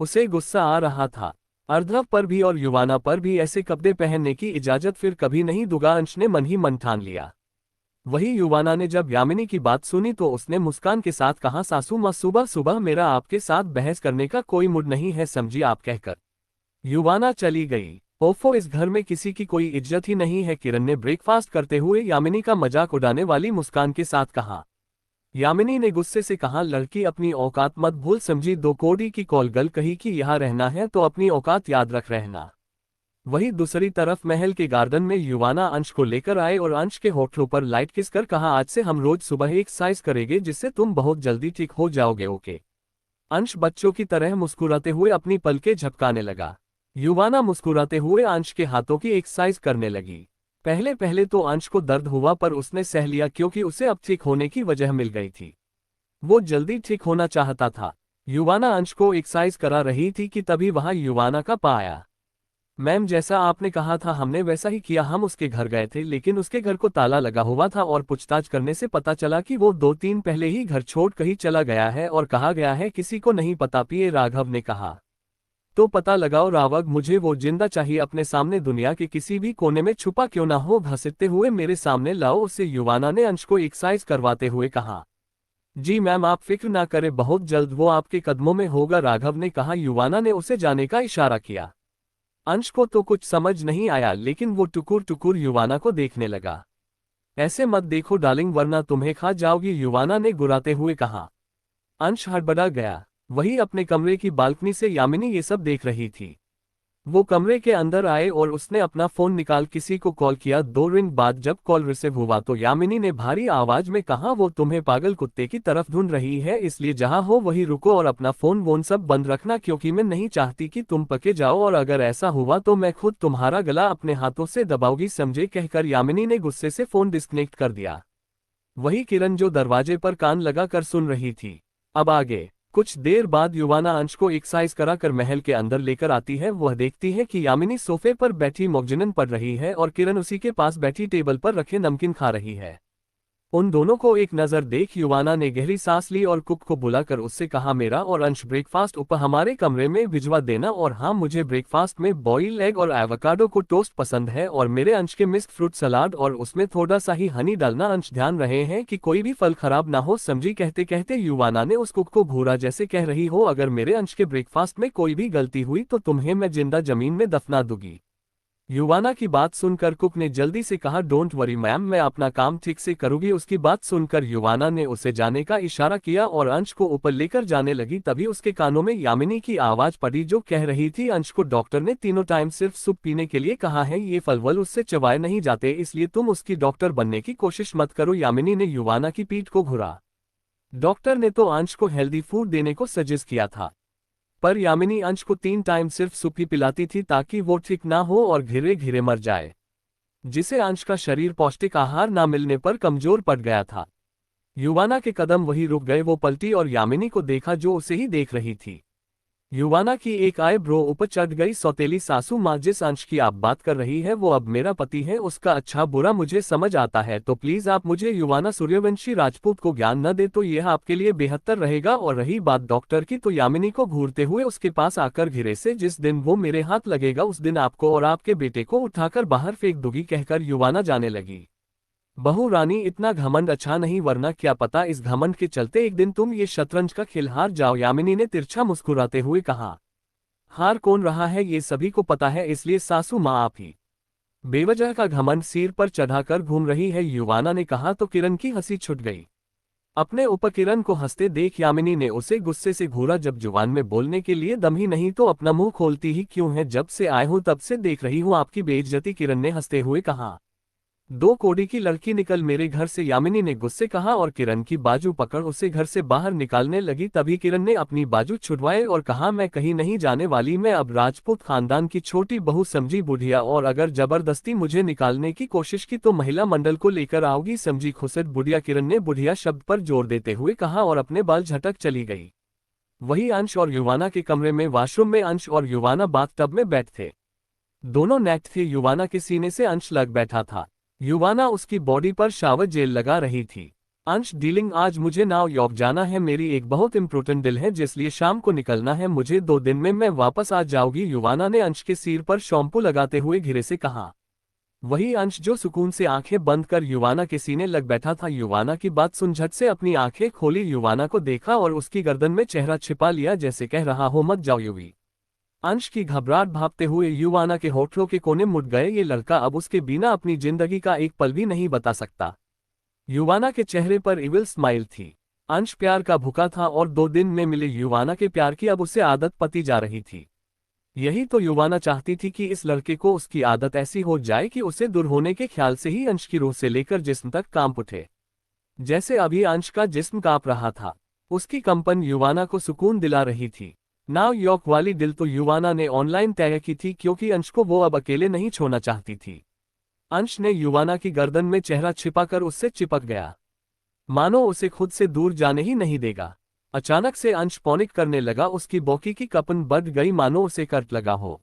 उसे गुस्सा आ रहा था, अर्धव पर भी और युवाना पर भी ऐसे कपड़े पहनने की इजाजत फिर कभी नहीं दूंगा, अंश ने मन ही मन ठान लिया। वही युवाना ने जब यामिनी की बात सुनी तो उसने मुस्कान के साथ कहा, सासू माँ सुबह सुबह मेरा आपके साथ बहस करने का कोई मूड नहीं है, समझी आप, कहकर युवाना चली गई। ओफो, इस घर में किसी की कोई इज्जत ही नहीं है, किरण ने ब्रेकफास्ट करते हुए यामिनी का मजाक उड़ाने वाली मुस्कान के साथ कहा। यामिनी ने गुस्से से कहा, लड़की अपनी औकात मत भूल, समझी, 2 कौड़ी की कॉल गल कही कि यहाँ रहना है तो अपनी औकात याद रख रहना। वही दूसरी तरफ महल के गार्डन में युवाना अंश को लेकर आए और अंश के होठों पर लाइट किस कर कहा, आज से हम रोज सुबह एक्सरसाइज करेंगे जिससे तुम बहुत जल्दी ठीक हो जाओगे, ओके। अंश बच्चों की तरह मुस्कुराते हुए अपनी पलकें झपकाने लगा। युवाना मुस्कुराते हुए अंश के हाथों की एक्सरसाइज करने लगी। पहले पहले तो अंश को दर्द हुआ पर उसने सह लिया, क्योंकि उसे अब ठीक होने की वजह मिल गई थी। वो जल्दी ठीक होना चाहता था। युवाना अंश को एक्सरसाइज करा रही थी कि तभी वहां युवाना का पा आया। मैम, जैसा आपने कहा था हमने वैसा ही किया, हम उसके घर गए थे लेकिन उसके घर को ताला लगा हुआ था और पूछताछ करने से पता चला कि वो 2-3 पहले ही घर छोड़ कहीं चला गया है और कहा गया है किसी को नहीं पता, पिए राघव ने कहा। तो पता लगाओ रावग, मुझे वो जिंदा चाहिए, अपने सामने, दुनिया के किसी भी कोने में छुपा क्यों ना हो, घसीटते हुए मेरे सामने लाओ उसे, युवाना ने अंश को एक्सरसाइज करवाते हुए कहा। जी मैम, आप फिक्र ना करें, बहुत जल्द वो आपके कदमों में होगा, राघव ने कहा। युवाना ने उसे जाने का इशारा किया। अंश को तो कुछ समझ नहीं आया लेकिन वो टुकुर टुकुर युवाना को देखने लगा। ऐसे मत देखो डार्लिंग वरना तुम्हें खा जाओगी, युवाना ने गुर्राते हुए कहा। अंश हड़बड़ा गया। वही अपने कमरे की बालकनी से यामिनी ये सब देख रही थी। वो कमरे के अंदर आए और उसने अपना फोन निकाल किसी को कॉल किया। 2 रिंग बाद जब कॉल रिसीव हुआ तो यामिनी ने भारी आवाज में कहा, वो तुम्हें पागल कुत्ते की तरफ ढूंढ रही है, इसलिए जहां हो वही रुको और अपना फोन वोन सब बंद रखना, क्योंकि मैं नहीं चाहती कि तुम पके जाओ और अगर ऐसा हुआ तो मैं खुद तुम्हारा गला अपने हाथों से दबाऊंगी, समझे, कहकर यामिनी ने गुस्से से फोन डिस्कनेक्ट कर दिया। वही किरण जो दरवाजे पर कान लगाकर सुन रही थी। अब आगे कुछ देर बाद युवाना अंश को एक्सरसाइज कराकर महल के अंदर लेकर आती है। वह देखती है कि यामिनी सोफे पर बैठी मौजनन पढ़ रही है और किरण उसी के पास बैठी टेबल पर रखे नमकीन खा रही है। उन दोनों को एक नज़र देख युवाना ने गहरी सांस ली और कुक को बुलाकर उससे कहा, मेरा और अंश ब्रेकफास्ट ऊपर हमारे कमरे में भिजवा देना, और हाँ, मुझे ब्रेकफास्ट में बॉइल्ड एग और एवोकाडो को टोस्ट पसंद है, और मेरे अंश के मिक्स्ड फ्रूट सलाद और उसमें थोड़ा सा ही हनी डालना। अंश ध्यान रहे हैं कि कोई भी फल खराब ना हो, समझी। कहते कहते युवाना ने उस कुक को घूरा जैसे कह रही हो, अगर मेरे अंश के ब्रेकफास्ट में कोई भी गलती हुई तो तुम्हें मैं जिंदा जमीन में दफना दूंगी। युवाना की बात सुनकर कुक ने जल्दी से कहा, डोंट वरी मैम, मैं अपना काम ठीक से करूंगी। उसकी बात सुनकर युवाना ने उसे जाने का इशारा किया और अंश को ऊपर लेकर जाने लगी। तभी उसके कानों में यामिनी की आवाज पड़ी जो कह रही थी, अंश को डॉक्टर ने 3 टाइम सिर्फ सूप पीने के लिए कहा है, ये फल वल उससे चबाए नहीं जाते, इसलिए तुम उसकी डॉक्टर बनने की कोशिश मत करो। यामिनी ने युवाना की पीठ को घुरा। डॉक्टर ने तो अंश को हेल्दी फूड देने को सजेस्ट किया था, पर यामिनी अंश को 3 टाइम सिर्फ सूप ही पिलाती थी ताकि वो ठीक ना हो और घिरे घिरे मर जाए, जिसे अंश का शरीर पौष्टिक आहार ना मिलने पर कमजोर पड़ गया था। युवाना के कदम वहीं रुक गए। वो पलटी और यामिनी को देखा जो उसे ही देख रही थी। युवाना की एक आईब्रो ऊपर चढ़ गई। सौतेली सासू माँ, जिस अंश की आप बात कर रही है वो अब मेरा पति है, उसका अच्छा बुरा मुझे समझ आता है, तो प्लीज आप मुझे युवाना सूर्यवंशी राजपूत को ज्ञान न दे तो यह आपके लिए बेहतर रहेगा। और रही बात डॉक्टर की, तो यामिनी को घूरते हुए उसके पास आकर घिरे से, जिस दिन वो मेरे हाथ लगेगा उस दिन आपको और आपके बेटे को उठाकर बाहर फेंक दूंगी, कहकर युवाना जाने लगी। बहू रानी, इतना घमंड अच्छा नहीं, वरना क्या पता इस घमंड के चलते एक दिन तुम ये शतरंज का खेल हार जाओ। यामिनी ने तिरछा मुस्कुराते हुए कहा। हार कौन रहा है ये सभी को पता है, इसलिए सासू माँ आप ही बेवजह का घमंड सिर पर चढ़ाकर घूम रही है, युवाना ने कहा। तो किरण की हंसी छूट गई। अपने ऊपर किरण को हंसते देख यामिनी ने उसे गुस्से से घूरा। जब जुबान में बोलने के लिए दम ही नहीं तो अपना मुंह खोलती ही क्यों है, जब से आए हूं तब से देख रही हूं आपकी बेइज्जती, किरण ने हंसते हुए कहा। 2 कौड़ी की लड़की, निकल मेरे घर से, यामिनी ने गुस्से कहा और किरण की बाजू पकड़ उसे घर से बाहर निकालने लगी। तभी किरण ने अपनी बाजू छुड़वाए और कहा, मैं कहीं नहीं जाने वाली, मैं अब राजपूत खानदान की छोटी बहू, समझी बुढ़िया, और अगर जबरदस्ती मुझे निकालने की कोशिश की तो महिला मंडल को लेकर आओगी, समझी खुसट बुढ़िया। किरण ने बुढ़िया शब्द पर जोर देते हुए कहा और अपने बाल झटक चली गई। वही अंश और युवाना के कमरे में वॉशरूम में अंश और युवाना बाथटब में बैठे थे। दोनों नेक्ड थे। युवाना के सीने से अंश लग बैठा था। युवाना उसकी बॉडी पर शावर जेल लगा रही थी। अंश, डीलिंग, आज मुझे न्यूयॉर्क जाना है, मेरी एक बहुत इंपॉर्टेंट डील है जिसलिए शाम को निकलना है मुझे, 2 दिन में मैं वापस आ जाऊंगी, युवाना ने अंश के सिर पर शैम्पू लगाते हुए घिरे से कहा। वही अंश जो सुकून से आंखें बंद कर युवाना के सीने लग बैठा था। युवाना की बात सुन झट से अपनी आंखें खोली, युवाना को देखा और उसकी गर्दन में चेहरा छिपा लिया जैसे कह रहा हो, मत जाओ युवी। अंश की घबराहट भापते हुए युवाना के होठों के कोने मुड़ गए। ये लड़का अब उसके बिना अपनी जिंदगी का एक पल भी नहीं बता सकता। युवाना के चेहरे पर इविल स्माइल थी। अंश प्यार का भूखा था और 2 दिन में मिले युवाना के प्यार की अब उसे आदत पती जा रही थी। यही तो युवाना चाहती थी कि इस लड़के को उसकी आदत ऐसी हो जाए कि उसे दूर होने के ख्याल से ही अंश की रूह से लेकर जिस्म तक कांप उठे, जैसे अभी अंश का जिस्म कांप रहा था। उसकी कंपन युवाना को सुकून दिला रही थी। न्यूयॉर्क वाली दिल तो युवाना ने ऑनलाइन तय की थी, क्योंकि अंश को वो अब अकेले नहीं छोड़ना चाहती थी। अंश ने युवाना की गर्दन में चेहरा छिपाकर उससे चिपक गया, मानो उसे खुद से दूर जाने ही नहीं देगा। अचानक से अंश पैनिक करने लगा। उसकी बॉकी की कपन बढ़ गई, मानो उसे करंट लगा हो।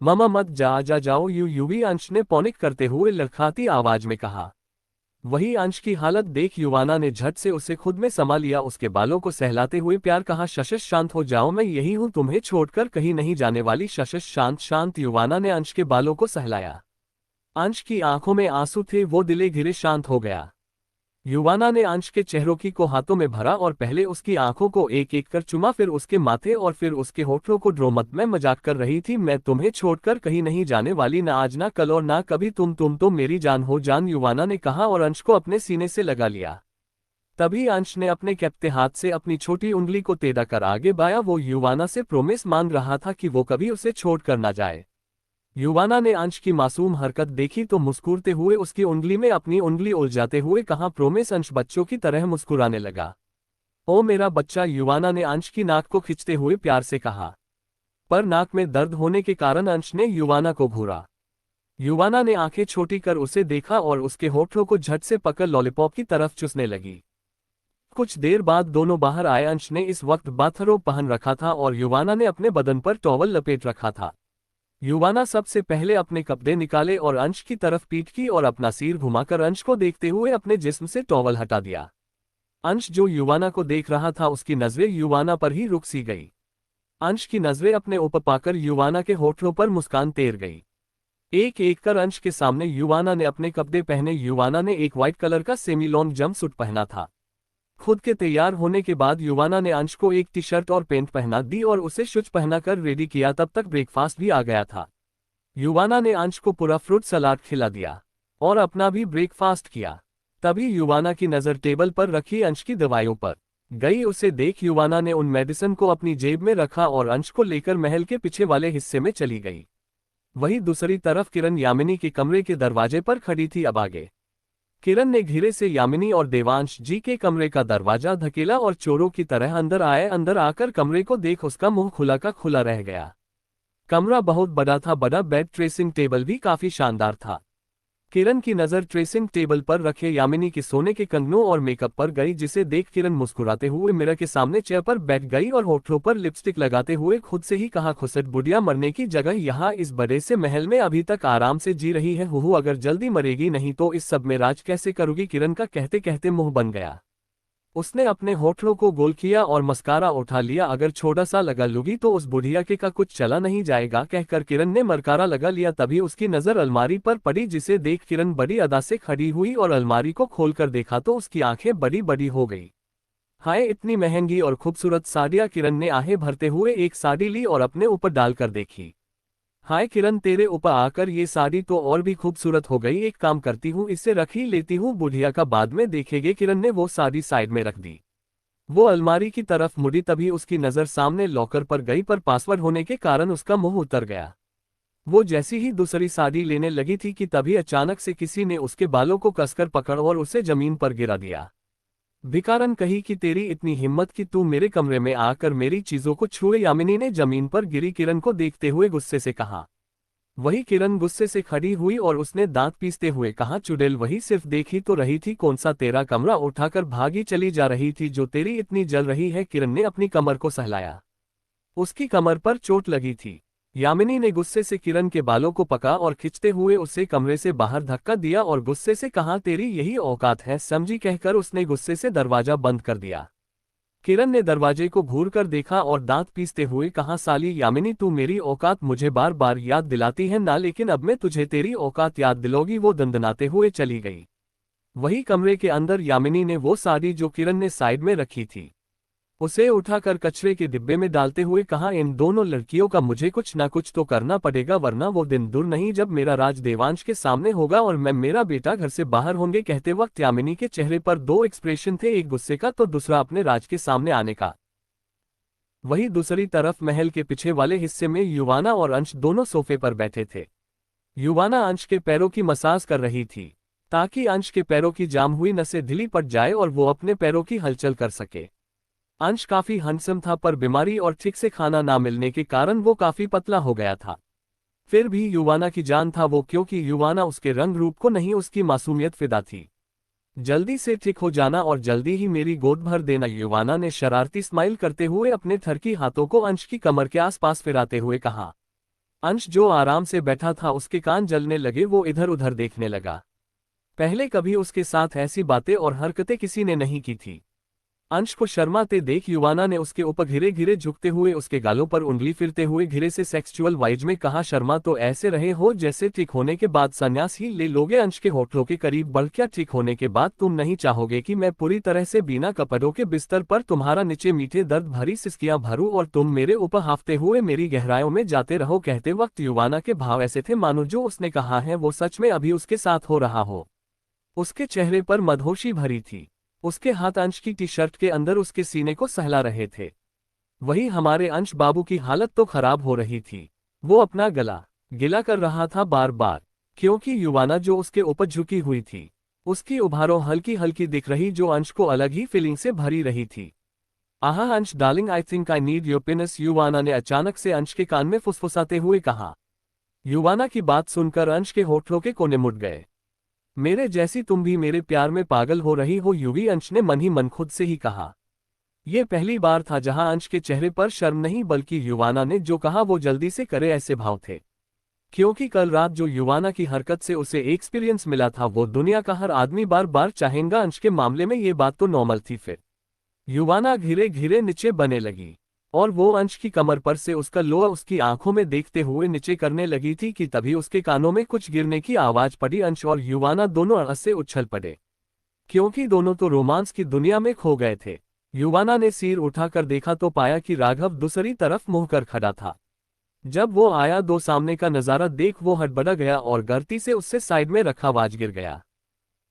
ममा मत जाओ युवी, अंश ने पैनिक करते हुए लड़खड़ाती आवाज में कहा। वही अंश की हालत देख युवाना ने झट से उसे खुद में समा लिया। उसके बालों को सहलाते हुए प्यार कहा, शशश शांत हो जाओ, मैं यही हूं, तुम्हें छोड़कर कहीं नहीं जाने वाली, शशश शांत शांत। युवाना ने अंश के बालों को सहलाया। अंश की आंखों में आंसू थे, वो दिले घिरे शांत हो गया। युवाना ने अंश के चेहरों की को हाथों में भरा और पहले उसकी आंखों को एक एक कर चुमा, फिर उसके माथे और फिर उसके होठों को। ड्रोमत में मजाक कर रही थी, मैं तुम्हें छोड़कर कहीं नहीं जाने वाली, ना आज ना कल और ना कभी, तुम तो मेरी जान हो जान, युवाना ने कहा और अंश को अपने सीने से लगा लिया। तभी अंश ने अपने कैप्टे हाथ से अपनी छोटी उंगली को टेढ़ा कर आगे बढ़ाया। वो युवाना से प्रोमिस मांग रहा था कि वो कभी उसे छोड़कर ना जाए। युवाना ने अंश की मासूम हरकत देखी तो मुस्कुराते हुए उसकी उंगली में अपनी उंगली उलझाते हुए कहा, प्रोमिस। अंश बच्चों की तरह मुस्कुराने लगा। ओ मेरा बच्चा, युवाना ने अंश की नाक को खींचते हुए प्यार से कहा, पर नाक में दर्द होने के कारण अंश ने युवाना को घूरा। युवाना ने आंखें छोटी कर उसे देखा और उसके होठों को झट से पकड़ लॉलीपॉप की तरफ चूसने लगी। कुछ देर बाद दोनों बाहर आए। अंश ने इस वक्त बाथरोब पहन रखा था और युवाना ने अपने बदन पर टॉवल लपेट रखा था। युवाना सबसे पहले अपने कपड़े निकाले और अंश की तरफ पीठ की और अपना सिर घुमाकर अंश को देखते हुए अपने जिस्म से टॉवल हटा दिया। अंश जो युवाना को देख रहा था उसकी नजरें युवाना पर ही रुक सी गई। अंश की नजरें अपने ऊपर पाकर युवाना के होठों पर मुस्कान तैर गई। एक एक कर अंश के सामने युवाना ने अपने कपड़े पहने। युवाना ने एक व्हाइट कलर का सेमी लॉन्ग जंपसूट पहना था। खुद के तैयार होने के बाद युवाना ने अंश को एक टी शर्ट और पैंट पहना दी और उसे शूज पहनाकर रेडी किया। तब तक ब्रेकफास्ट भी आ गया था। युवाना ने अंश को पूरा फ्रूट सलाद खिला दिया और अपना भी ब्रेकफास्ट किया। तभी युवाना की नज़र टेबल पर रखी अंश की दवाइयों पर गई। उसे देख युवाना ने उन मेडिसिन को अपनी जेब में रखा और अंश को लेकर महल के पीछे वाले हिस्से में चली गई। वहीं दूसरी तरफ किरण यामिनी के कमरे के दरवाजे पर खड़ी थी। अब आगे किरण ने धीरे से यामिनी और देवांश जी के कमरे का दरवाजा धकेला और चोरों की तरह अंदर आए। अंदर आकर कमरे को देख उसका मुंह खुला का खुला रह गया। कमरा बहुत बड़ा था। बड़ा बेड, ड्रेसिंग टेबल भी काफी शानदार था। किरण की नजर ड्रेसिंग टेबल पर रखे यामिनी के सोने के कंगनों और मेकअप पर गई, जिसे देख किरण मुस्कुराते हुए मिरर के सामने चेयर पर बैठ गई और होठों पर लिपस्टिक लगाते हुए खुद से ही कहा, खुसट बुढ़िया मरने की जगह यहाँ इस बड़े से महल में अभी तक आराम से जी रही है। हुहू अगर जल्दी मरेगी नहीं तो इस सब में राज कैसे करूगी। किरण का कहते कहते मुंह बन गया। उसने अपने होठों को गोल किया और मस्कारा उठा लिया। अगर छोटा सा लगा लूंगी तो उस बुढ़िया के का कुछ चला नहीं जाएगा, कहकर किरण ने मरकारा लगा लिया। तभी उसकी नजर अलमारी पर पड़ी, जिसे देख किरण बड़ी अदा से खड़ी हुई और अलमारी को खोलकर देखा तो उसकी आंखें बड़ी बड़ी हो गई। हाय, इतनी महंगी और खूबसूरत साड़ियां। किरण ने आहें भरते हुए एक साड़ी ली और अपने ऊपर डालकर देखी। हाय किरण, तेरे ऊपर आकर ये साड़ी तो और भी खूबसूरत हो गई। एक काम करती हूँ, इसे रख ही लेती हूँ, बुढ़िया का बाद में देखेंगे। किरण ने वो साड़ी साइड में रख दी। वो अलमारी की तरफ मुड़ी, तभी उसकी नज़र सामने लॉकर पर गई, पर पासवर्ड होने के कारण उसका मुंह उतर गया। वो जैसी ही दूसरी साड़ी लेने लगी थी कि तभी अचानक से किसी ने उसके बालों को कसकर पकड़ और उसे जमीन पर गिरा दिया। भिकारन कही कि तेरी इतनी हिम्मत कि तू मेरे कमरे में आकर मेरी चीजों को छुए। यामिनी ने जमीन पर गिरी किरण को देखते हुए गुस्से से कहा। वही किरण गुस्से से खड़ी हुई और उसने दांत पीसते हुए कहा, चुड़ैल वही सिर्फ देखी तो रही थी, कौन सा तेरा कमरा उठाकर भागी चली जा रही थी जो तेरी इतनी जल रही है। किरण ने अपनी कमर को सहलाया। उसकी कमर पर चोट लगी थी। यामिनी ने गुस्से से किरण के बालों को पकड़ा और खींचते हुए उसे कमरे से बाहर धक्का दिया और गुस्से से कहा, तेरी यही औकात है समझी, कहकर उसने गुस्से से दरवाजा बंद कर दिया। किरण ने दरवाजे को घूरकर देखा और दांत पीसते हुए कहा, साली यामिनी, तू मेरी औकात मुझे बार बार याद दिलाती है ना, लेकिन अब मैं तुझे तेरी औकात याद दिलाऊंगी। वो दंदनाते हुए चली गई। वही कमरे के अंदर यामिनी ने वो साड़ी जो किरण ने साइड में रखी थी उसे उठाकर कचरे के डिब्बे में डालते हुए कहा, इन दोनों लड़कियों का मुझे कुछ ना कुछ तो करना पड़ेगा, वरना वो दिन दूर नहीं जब मेरा राज देवांश के सामने होगा और मैं मेरा बेटा घर से बाहर होंगे। कहते वक्त यामिनी के चेहरे पर दो एक्सप्रेशन थे, एक गुस्से का तो दूसरा अपने राज के सामने आने का। वही दूसरी तरफ महल के पीछे वाले हिस्से में युवाना और अंश दोनों सोफे पर बैठे थे। युवाना अंश के पैरों की मसाज कर रही थी ताकि अंश के पैरों की जाम हुई नसें ढीली पड़ जाए और वो अपने पैरों की हलचल कर सके। अंश काफी हैंडसम था, पर बीमारी और ठीक से खाना ना मिलने के कारण वो काफी पतला हो गया था। फिर भी युवाना की जान था वो, क्योंकि युवाना उसके रंग रूप को नहीं उसकी मासूमियत फिदा थी। जल्दी से ठीक हो जाना और जल्दी ही मेरी गोद भर देना। युवाना ने शरारती स्माइल करते हुए अपने थरकी हाथों को अंश की कमर के आसपास फिराते हुए कहा। अंश जो आराम से बैठा था उसके कान जलने लगे। वो इधर उधर देखने लगा। पहले कभी उसके साथ ऐसी बातें और हरकतें किसी ने नहीं की थी। अंश को शर्माते देख युवाना ने उसके ऊपर घिरे घिरे झुकते हुए उसके गालों पर उंगली फिरते हुए घिरे से सेक्सुअल वाइज में कहा, शर्मा तो ऐसे रहे हो जैसे ठीक होने के बाद संन्यास ही ले लोगे। अंश के होठों के करीब बढ़, क्या ठीक होने के बाद तुम नहीं चाहोगे कि मैं पूरी तरह से बिना कपड़ों के बिस्तर पर तुम्हारा नीचे मीठे दर्द भरी सिसकियां भरूं और तुम मेरे ऊपर हाफते हुए मेरी गहराइयों में जाते रहो। कहते वक्त युवाना के भाव ऐसे थे मानो जो उसने कहा है वो सच में अभी उसके साथ हो रहा हो। उसके चेहरे पर मदहोशी भरी थी। उसके हाथ अंश की टी शर्ट के अंदर उसके सीने को सहला रहे थे। वही हमारे अंश बाबू की हालत तो खराब हो रही थी। वो अपना गला गिला कर रहा था बार बार, क्योंकि युवाना जो उसके ऊपर झुकी हुई थी उसकी उभारों हल्की हल्की दिख रही, जो अंश को अलग ही फीलिंग से भरी रही थी। आहा Ansh darling, I think I need your penis, Yuvana ने अचानक से अंश के कान में फुसफुसाते हुए कहा। युवाना की बात सुनकर अंश के होठों के कोने मुड़ गए। मेरे जैसी तुम भी मेरे प्यार में पागल हो रही हो युवी, अंश ने मन ही मन खुद से ही कहा। यह पहली बार था जहां अंश के चेहरे पर शर्म नहीं बल्कि युवाना ने जो कहा वो जल्दी से करे ऐसे भाव थे। क्योंकि कल रात जो युवाना की हरकत से उसे एक्सपीरियंस मिला था वो दुनिया का हर आदमी बार बार चाहेगा। अंश के मामले में ये बात तो नॉर्मल थी। फिर युवाना धीरे धीरे नीचे बने लगी और वो अंश की कमर पर से उसका लोहा उसकी आंखों में देखते हुए नीचे करने लगी थी कि तभी उसके कानों में कुछ गिरने की आवाज पड़ी। अंश और युवाना दोनों अड़स से उछल पड़े क्योंकि दोनों तो रोमांस की दुनिया में खो गए थे। युवाना ने सिर उठाकर देखा तो पाया कि राघव दूसरी तरफ मुंह कर खड़ा था। जब वो आया दो सामने का नजारा देख वो हड़बड़ा गया और गलती से उससे साइड में रखा वाज गिर गया।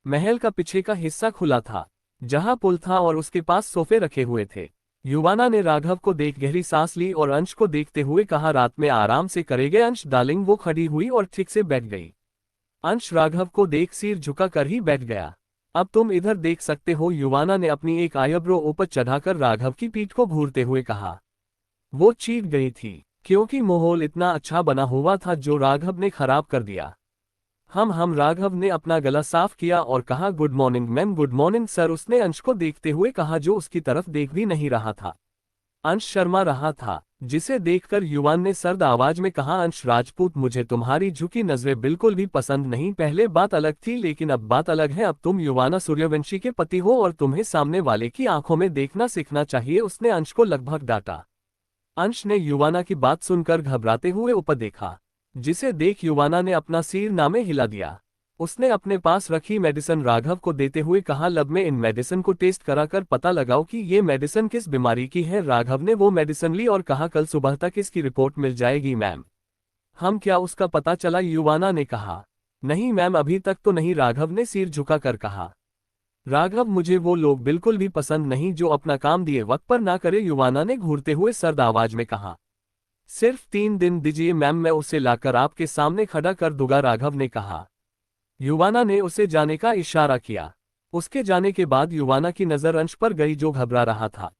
महल का पीछे का हिस्सा खुला था जहां पुल था और उसके पास सोफे रखे हुए थे। युवाना ने राघव को देख गहरी सांस ली और अंश को देखते हुए कहा, रात में आराम से करेंगे अंश डार्लिंग। वो खड़ी हुई और ठीक से बैठ गई। अंश राघव को देख सिर झुका कर ही बैठ गया। अब तुम इधर देख सकते हो, युवाना ने अपनी एक आईब्रो ऊपर चढ़ाकर राघव की पीठ को घूरते हुए कहा। वो चीख गई थी क्योंकि माहौल इतना अच्छा बना हुआ था जो राघव ने खराब कर दिया। हम राघव ने अपना गला साफ किया और कहा, good morning ma'am. Good morning sir, उसने अंश को देखते हुए कहा जो उसकी तरफ देख भी नहीं रहा था। अंश शर्मा रहा था जिसे देखकर युवान ने सर्द आवाज में कहा, अंश राजपूत मुझे तुम्हारी झुकी नजरें बिल्कुल भी पसंद नहीं। पहले बात अलग थी लेकिन अब बात अलग है। अब तुम युवाना सूर्यवंशी के पति हो और तुम्हें सामने वाले की आंखों में देखना सीखना चाहिए। उसने अंश को लगभग डांटा। अंश ने युवाना की बात सुनकर घबराते हुए ऊपर देखा जिसे देख युवाना ने अपना सिर नामे हिला दिया। उसने अपने पास रखी मेडिसिन राघव को देते हुए कहा, लब में इन मेडिसिन को टेस्ट कराकर पता लगाओ कि ये मेडिसिन किस बीमारी की है। राघव ने वो मेडिसिन ली और कहा, कल सुबह तक इसकी रिपोर्ट मिल जाएगी मैम। हम क्या उसका पता चला? युवाना ने कहा। नहीं मैम, अभी तक तो नहीं, राघव ने सिर झुकाकर कहा। राघव मुझे वो लोग बिल्कुल भी पसंद नहीं जो अपना काम दिए वक्त पर ना करे, युवाना ने घूरते हुए सर्द आवाज में कहा। सिर्फ 3 दिन दीजिए मैम, मैं उसे लाकर आपके सामने खड़ा कर दूंगा, राघव ने कहा। युवाना ने उसे जाने का इशारा किया। उसके जाने के बाद युवाना की नजर अंश पर गई जो घबरा रहा था।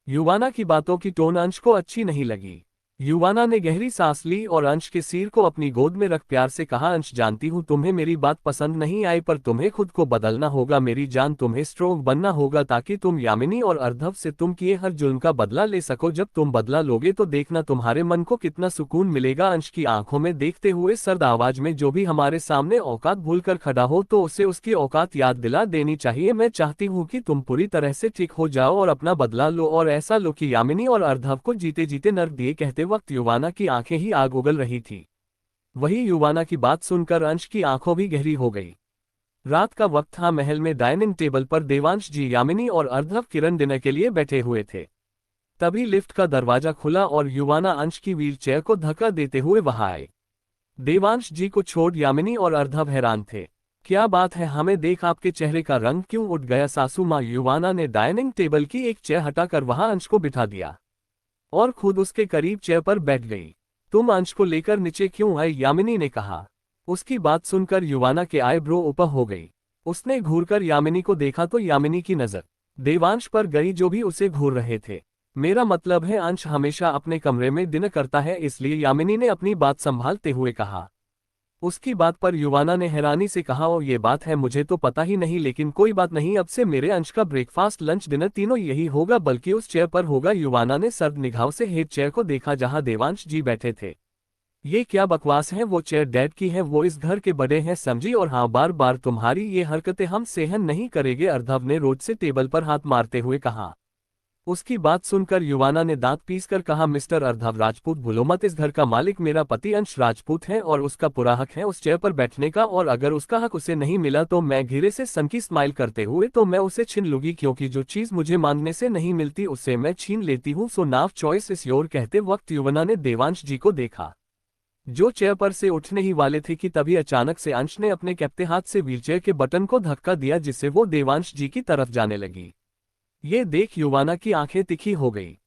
युवाना की बातों की टोन अंश को अच्छी नहीं लगी। युवाना ने गहरी सांस ली और अंश के सिर को अपनी गोद में रख प्यार से कहा, अंश जानती हूँ तुम्हें मेरी बात पसंद नहीं आई पर तुम्हें खुद को बदलना होगा मेरी जान। तुम्हें स्ट्रोंग बनना होगा ताकि तुम यामिनी और अर्धव से तुम किए हर जुल्म का बदला ले सको। जब तुम बदला लोगे तो देखना तुम्हारे मन को कितना सुकून मिलेगा। अंश की आंखों में देखते हुए सर्द आवाज में, जो भी हमारे सामने औकात भूल कर खड़ा हो तो उसे उसकी औकात याद दिला देनी चाहिए। मैं चाहती हूँ कि तुम पूरी तरह से ठीक हो जाओ और अपना बदला लो और ऐसा लो कि यामिनी और अर्धव को जीते जीते नर्क दिए। कहते वक्त युवाना की आंखें ही आग उगल रही थी। वही युवाना की बात सुनकर अंश की आंखों भी गहरी हो गई। रात का वक्त था। महल में डाइनिंग टेबल पर देवांश जी, यामिनी और अर्धव किरण डिनर के लिए बैठे हुए थे। तभी लिफ्ट का दरवाजा खुला और युवाना अंश की व्हीलचेयर को धक्का देते हुए वहां आए। देवांश जी को छोड़ यामिनी और अर्धव हैरान थे। क्या बात है, हमें देख आपके चेहरे का रंग क्यों उठ गया सासू माँ? युवाना ने डाइनिंग टेबल की एक चेयर हटाकर वहां अंश को बिठा दिया और खुद उसके करीब चेयर पर बैठ गई। तुम अंश को लेकर नीचे क्यों आए? यामिनी ने कहा। उसकी बात सुनकर युवाना के आईब्रो ऊपर हो गई। उसने घूरकर यामिनी को देखा तो यामिनी की नजर देवांश पर गई जो भी उसे घूर रहे थे। मेरा मतलब है अंश हमेशा अपने कमरे में डिनर करता है इसलिए, यामिनी ने अपनी बात संभालते हुए कहा। उसकी बात पर युवाना ने हैरानी से कहा, ओ ये बात है, मुझे तो पता ही नहीं, लेकिन कोई बात नहीं, अब से मेरे अंश का ब्रेकफास्ट लंच डिनर तीनों यही होगा, बल्कि उस चेयर पर होगा। युवाना ने सर्द निगाहों से हेड चेयर को देखा जहां देवांश जी बैठे थे। ये क्या बकवास है? वो चेयर डैड की है, वो इस घर के बड़े हैं समझी, और हाँ बार बार तुम्हारी ये हरकतें हम सहन नहीं करेंगे, अर्धव ने रोज से टेबल पर हाथ मारते हुए कहा। उसकी बात सुनकर युवाना ने दांत पीसकर कहा, मिस्टर अर्धव राजपूत, भूलो मत, इस घर का मालिक मेरा पति अंश राजपूत है और उसका पूरा हक है उस चेयर पर बैठने का, और अगर उसका हक उसे नहीं मिला तो मैं घिरे से सनकी स्माइल करते हुए तो मैं उसे छीन लूंगी, क्योंकि जो चीज मुझे मांगने से नहीं मिलती उसे मैं छीन लेती हूँ। सो नाव चॉइस इज योर। कहते वक्त युवाना ने देवांश जी को देखा जो चेयर पर से उठने ही वाले थे कि तभी अचानक से अंश ने अपने कैप्टे हाथ से व्हीलचेयर के बटन को धक्का दिया जिससे वो देवांश जी की तरफ जाने लगी। ये देख युवाना की आंखें तिखी हो गई।